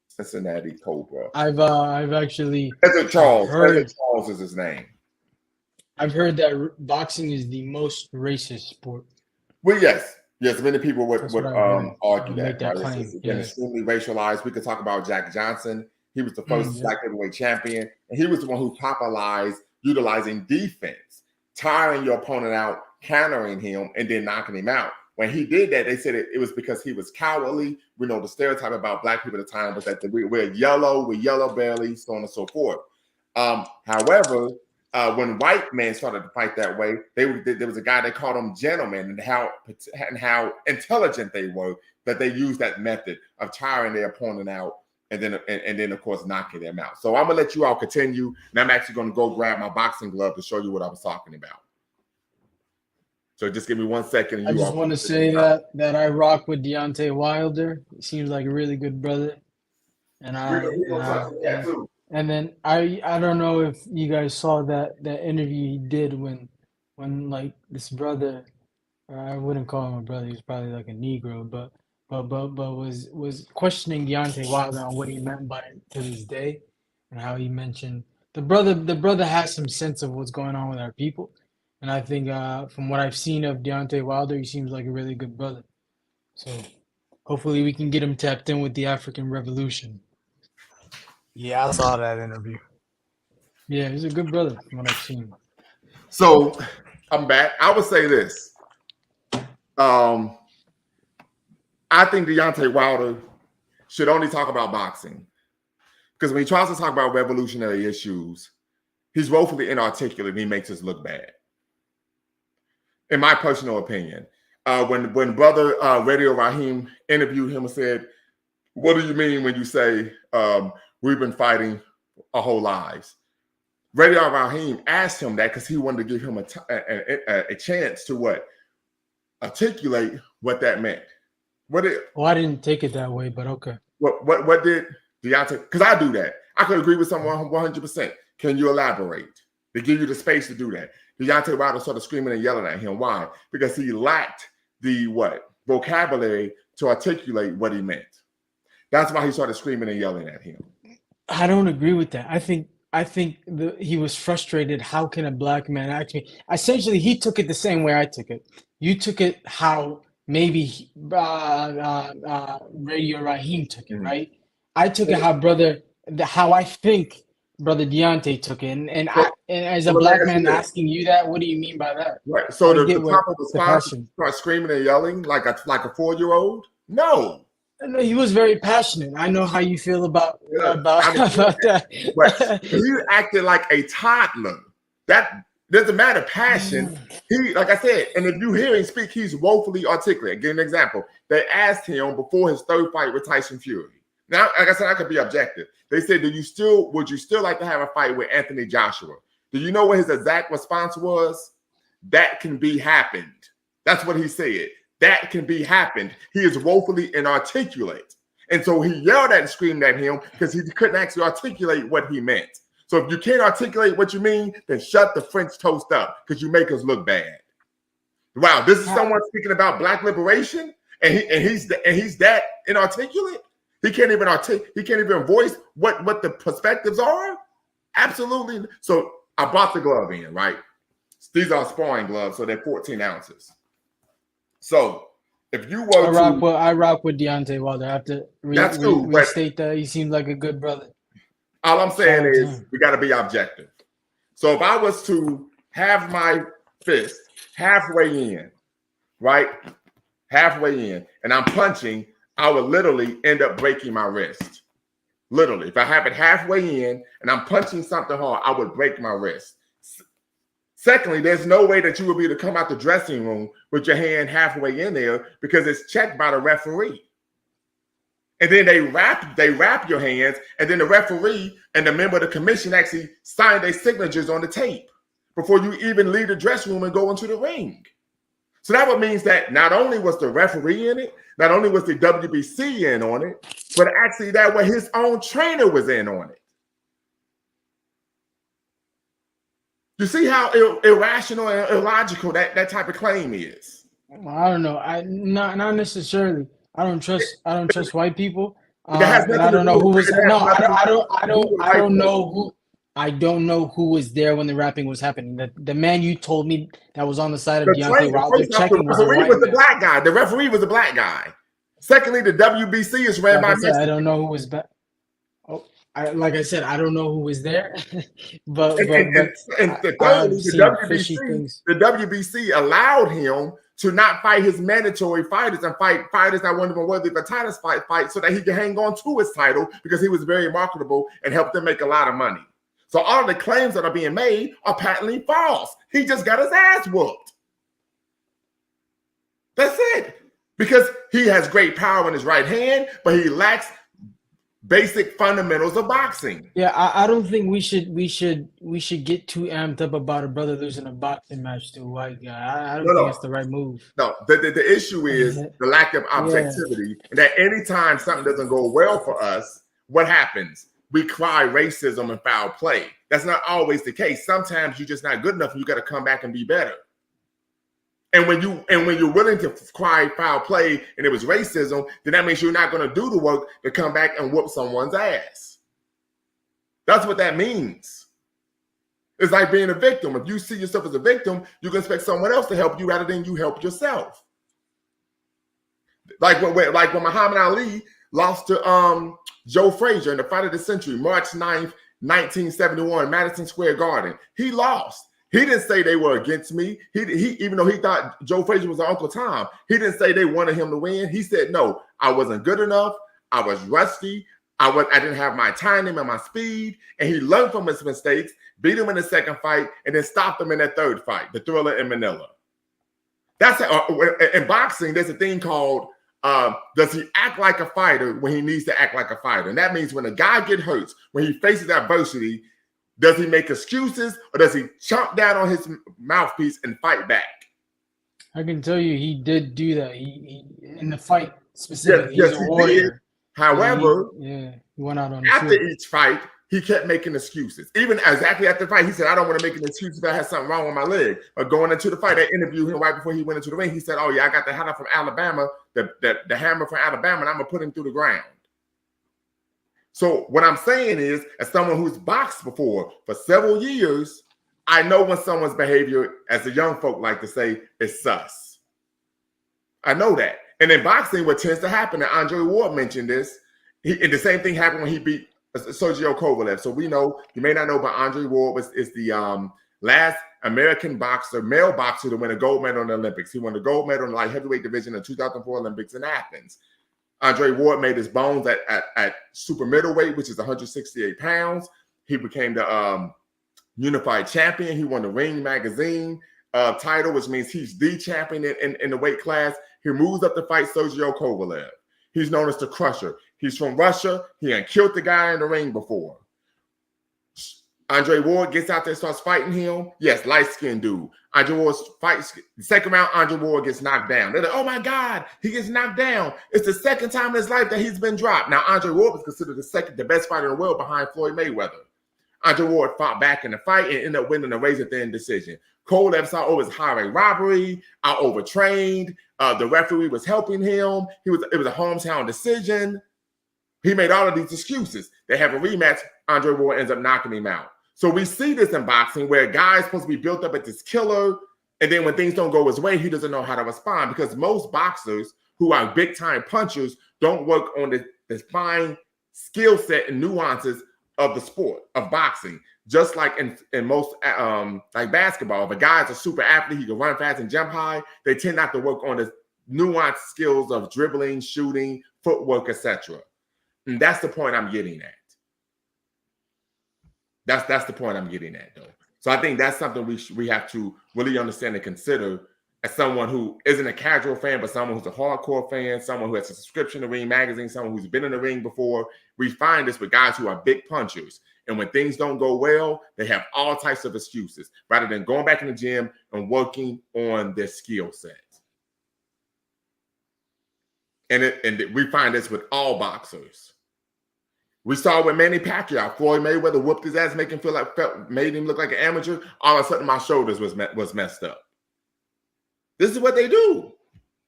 Cincinnati Cobra. I've actually Ezra Charles. Ezra heard Charles is his name. I've heard that boxing is the most racist sport. Well, yes. Many people would That's what I've heard. argue Make that. that Right? claim. It's been Yeah. extremely racialized. We could talk about Jack Johnson. He was the first Yeah. black heavyweight champion, and he was the one who popularized utilizing defense, tiring your opponent out, countering him, and then knocking him out. When he did that, they said it was because he was cowardly. We know the stereotype about black people at the time was that we're yellow belly, so on and so forth. However, when white men started to fight that way, there was a guy they called them gentlemen, and how intelligent they were that they used that method of tiring their opponent out and then of course knocking them out. So I'm gonna let you all continue, and I'm actually gonna go grab my boxing glove to show you what I was talking about. So just give me 1 second. And I you just all want to say that I rock with Deontay Wilder. He seems like a really good brother, and and then I don't know if you guys saw that interview he did when like this brother, or I wouldn't call him a brother. He's probably like a Negro, but was questioning Deontay Wilder on what he meant by it to this day, and how he mentioned the brother has some sense of what's going on with our people. And I think from what I've seen of Deontay Wilder, he seems like a really good brother. So hopefully we can get him tapped in with the African Revolution. Yeah, I saw that interview. Yeah, he's a good brother from what I've seen. So I'm back. I would say this. I think Deontay Wilder should only talk about boxing. Because when he tries to talk about revolutionary issues, he's woefully inarticulate and he makes us look bad. In my personal opinion. When brother Radio Raheem interviewed him and said, "What do you mean when you say we've been fighting our whole lives?" Radio Raheem asked him that because he wanted to give him a chance to articulate what that meant. I didn't take it that way, but okay. What did Deontay? Because I do that. I could agree with someone 100%. Can you elaborate? They give you the space to do that. Deontay Wilder started screaming and yelling at him. Why? Because he lacked the vocabulary to articulate what he meant. That's why he started screaming and yelling at him. I don't agree with that. I think he was frustrated. How can a black man actually? Essentially, he took it the same way I took it. You took it how maybe Radio Raheem took it, right? I took it how I think Brother Deontay took it, and as a black man asking you that, what do you mean by that? Right. So the proper response start screaming and yelling like a 4-year-old? No. No, he was very passionate. I know how you feel about that. But he acted like a toddler. That doesn't matter. Passion. He, like I said, and if you hear him speak, he's woefully articulate. Give an example. They asked him before his third fight with Tyson Fury. Now, like I said, I could be objective. They said, would you still like to have a fight with Anthony Joshua? Do you know what his exact response was? That can be happened. That's what he said. That can be happened. He is woefully inarticulate. And so he yelled at and screamed at him because he couldn't actually articulate what he meant. So if you can't articulate what you mean, then shut the French toast up because you make us look bad. Wow, this is someone speaking about black liberation, and he's that inarticulate? He can't even voice what the perspectives are? Absolutely. So I brought the glove in, right? These are sparring gloves, so they're 14 ounces. So if you were to, I rock with Deontay Wilder. I have to that's cool. But restate that he seems like a good brother. all I'm Shout saying out to is him. we got to be objective. So if I was to have my fist halfway in, right? Halfway in, and I'm punching, I would literally end up breaking my wrist. Literally. If I have it halfway in and I'm punching something hard, I would break my wrist. Secondly, there's no way that you will be able to come out the dressing room with your hand halfway in there because it's checked by the referee. And then they wrap your hands, and then the referee and the member of the commission actually sign their signatures on the tape before you even leave the dressing room and go into the ring. So that would means that not only was the referee in it, not only was the WBC in on it, but actually that way his own trainer was in on it. You see how irrational and illogical that type of claim is. I don't know. Not necessarily. I don't trust white people. That has And nothing I to don't do know who with was. it. No, I It don't know who was there when the rapping was happening. The man you told me that was on the side of The Deontay trainer, Wilder first off, the checking was a referee white was the man. black guy. The referee was a black guy. Secondly, the WBC is ran Like by I said, I Mexicans. don't know who was back. Oh, like I said, I don't know who was there, but And I've thirdly, seen fishy things. the WBC allowed him to not fight his mandatory fighters and fight fighters that weren't even worthy of a title fight so that he could hang on to his title because he was very marketable and helped them make a lot of money. So all the claims that are being made are patently false. He just got his ass whooped. That's it. Because he has great power in his right hand, but he lacks basic fundamentals of boxing. Yeah, I don't think we should get too amped up about a brother losing a boxing match to a white guy. I don't think it's the right move. No, the issue is the lack of objectivity. And that anytime something doesn't go well for us, what happens? We cry racism and foul play. That's not always the case. Sometimes you're just not good enough and you got to come back and be better. And when you're willing to cry foul play and it was racism, then that means you're not going to do the work to come back and whoop someone's ass. That's what that means. It's like being a victim. If you see yourself as a victim, you can expect someone else to help you rather than you help yourself. Like when Muhammad Ali lost to Joe Frazier in the fight of the century, March 9th, 1971, Madison Square Garden. He lost. He didn't say they were against me. He even though he thought Joe Frazier was Uncle Tom, he didn't say they wanted him to win. He said, no, I wasn't good enough. I was rusty. I didn't have my timing and my speed. And he learned from his mistakes, beat him in the second fight, and then stopped him in that third fight, the Thriller in Manila. That's in boxing, there's a thing called does he act like a fighter when he needs to act like a fighter? And that means when a guy gets hurt, when he faces adversity, does he make excuses or does he chomp down on his mouthpiece and fight back? I can tell you he did do that. He in the fight specifically. Yes, he's a warrior. did. However, he went out on the after field. each fight, he kept making excuses. Even exactly after the fight, he said, I don't want to make an excuse if I had something wrong with my leg. But going into the fight, I interviewed him right before he went into the ring. He said, oh, yeah, I got the hammer from Alabama, the hammer from Alabama, and I'm going to put him through the ground. So what I'm saying is, as someone who's boxed before for several years, I know when someone's behavior, as the young folk like to say, is sus. I know that. And in boxing, what tends to happen, and Andre Ward mentioned this, and the same thing happened when he beat Sergio Kovalev. So we know, you may not know, but Andre Ward is the last American boxer, male boxer, to win a gold medal in the Olympics. He won the gold medal in the light heavyweight division in 2004 Olympics in Athens. Andre Ward made his bones at super middleweight, which is 168 pounds. He became the unified champion. He won the Ring magazine title, which means he's the champion in the weight class. He moves up to fight Sergio Kovalev. He's known as the Crusher. He's from Russia. He had killed the guy in the ring before. Andre Ward gets out there, starts fighting him. Yes, light-skinned dude. Andre Ward fights. The second round, Andre Ward gets knocked down. They're like, oh my God, he gets knocked down. It's the second time in his life that he's been dropped. Now, Andre Ward was considered the best fighter in the world behind Floyd Mayweather. Andre Ward fought back in the fight and ended up winning a razor-thin decision. Kovalev saw, it was highway robbery. I overtrained. The referee was helping him. It was a hometown decision. He made all of these excuses. They have a rematch. Andre Ward ends up knocking him out. So we see this in boxing where a guy is supposed to be built up as this killer, and then when things don't go his way, he doesn't know how to respond because most boxers who are big time punchers don't work on the fine skill set and nuances of the sport of boxing. Just like in most like basketball, if a guy's a super athlete, he can run fast and jump high, they tend not to work on the nuanced skills of dribbling, shooting, footwork, etc. And that's the point I'm getting at. That's the point I'm getting at, though. So I think that's something we have to really understand and consider as someone who isn't a casual fan, but someone who's a hardcore fan, someone who has a subscription to Ring Magazine, someone who's been in the ring before. We find this with guys who are big punchers. And when things don't go well, they have all types of excuses rather than going back in the gym and working on their skill set. And we find this with all boxers. We saw with Manny Pacquiao, Floyd Mayweather whooped his ass, made him look like an amateur. All of a sudden, my shoulders was messed up. This is what they do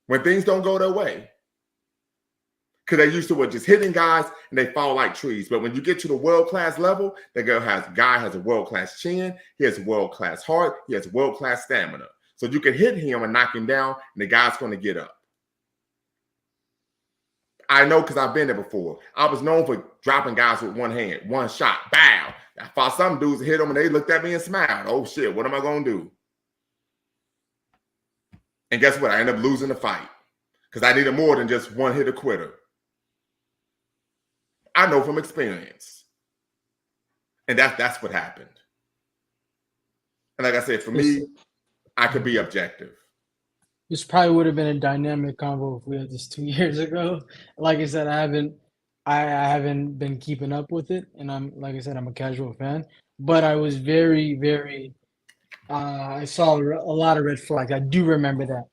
when things don't go their way. Because they're used to just hitting guys and they fall like trees. But when you get to the world-class level, the guy has a world-class chin, he has a world-class heart, he has world-class stamina. So you can hit him and knock him down, and the guy's going to get up. I know because I've been there before. I was known for dropping guys with one hand, one shot, bow. I fought some dudes, hit them, and they looked at me and smiled. Oh, shit, what am I going to do? And guess what? I ended up losing the fight because I needed more than just one hit quitter. I know from experience. And that's what happened. And like I said, for me, I could be objective. This probably would have been a dynamic convo if we had this 2 years ago. Like I said, I haven't been keeping up with it, and I'm a casual fan. But I was very, very. I saw a lot of red flags. I do remember that.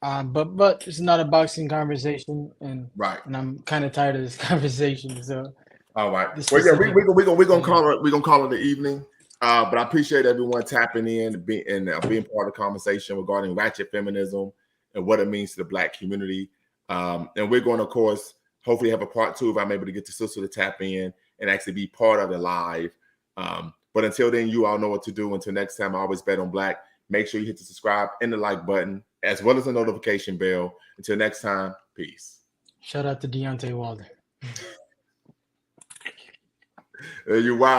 But it's not a boxing conversation, and right. And I'm kind of tired of this conversation. So. All right. Well, yeah, we're gonna call it the evening. But I appreciate everyone tapping in and being part of the conversation regarding ratchet feminism and what it means to the Black community. And we're going to, of course, hopefully have a part 2 if I'm able to get the sister to tap in and actually be part of it live. But until then, you all know what to do. Until next time, I always bet on Black. Make sure you hit the subscribe and the like button, as well as the notification bell. Until next time, peace. Shout out to Deontay Wilder. You wow.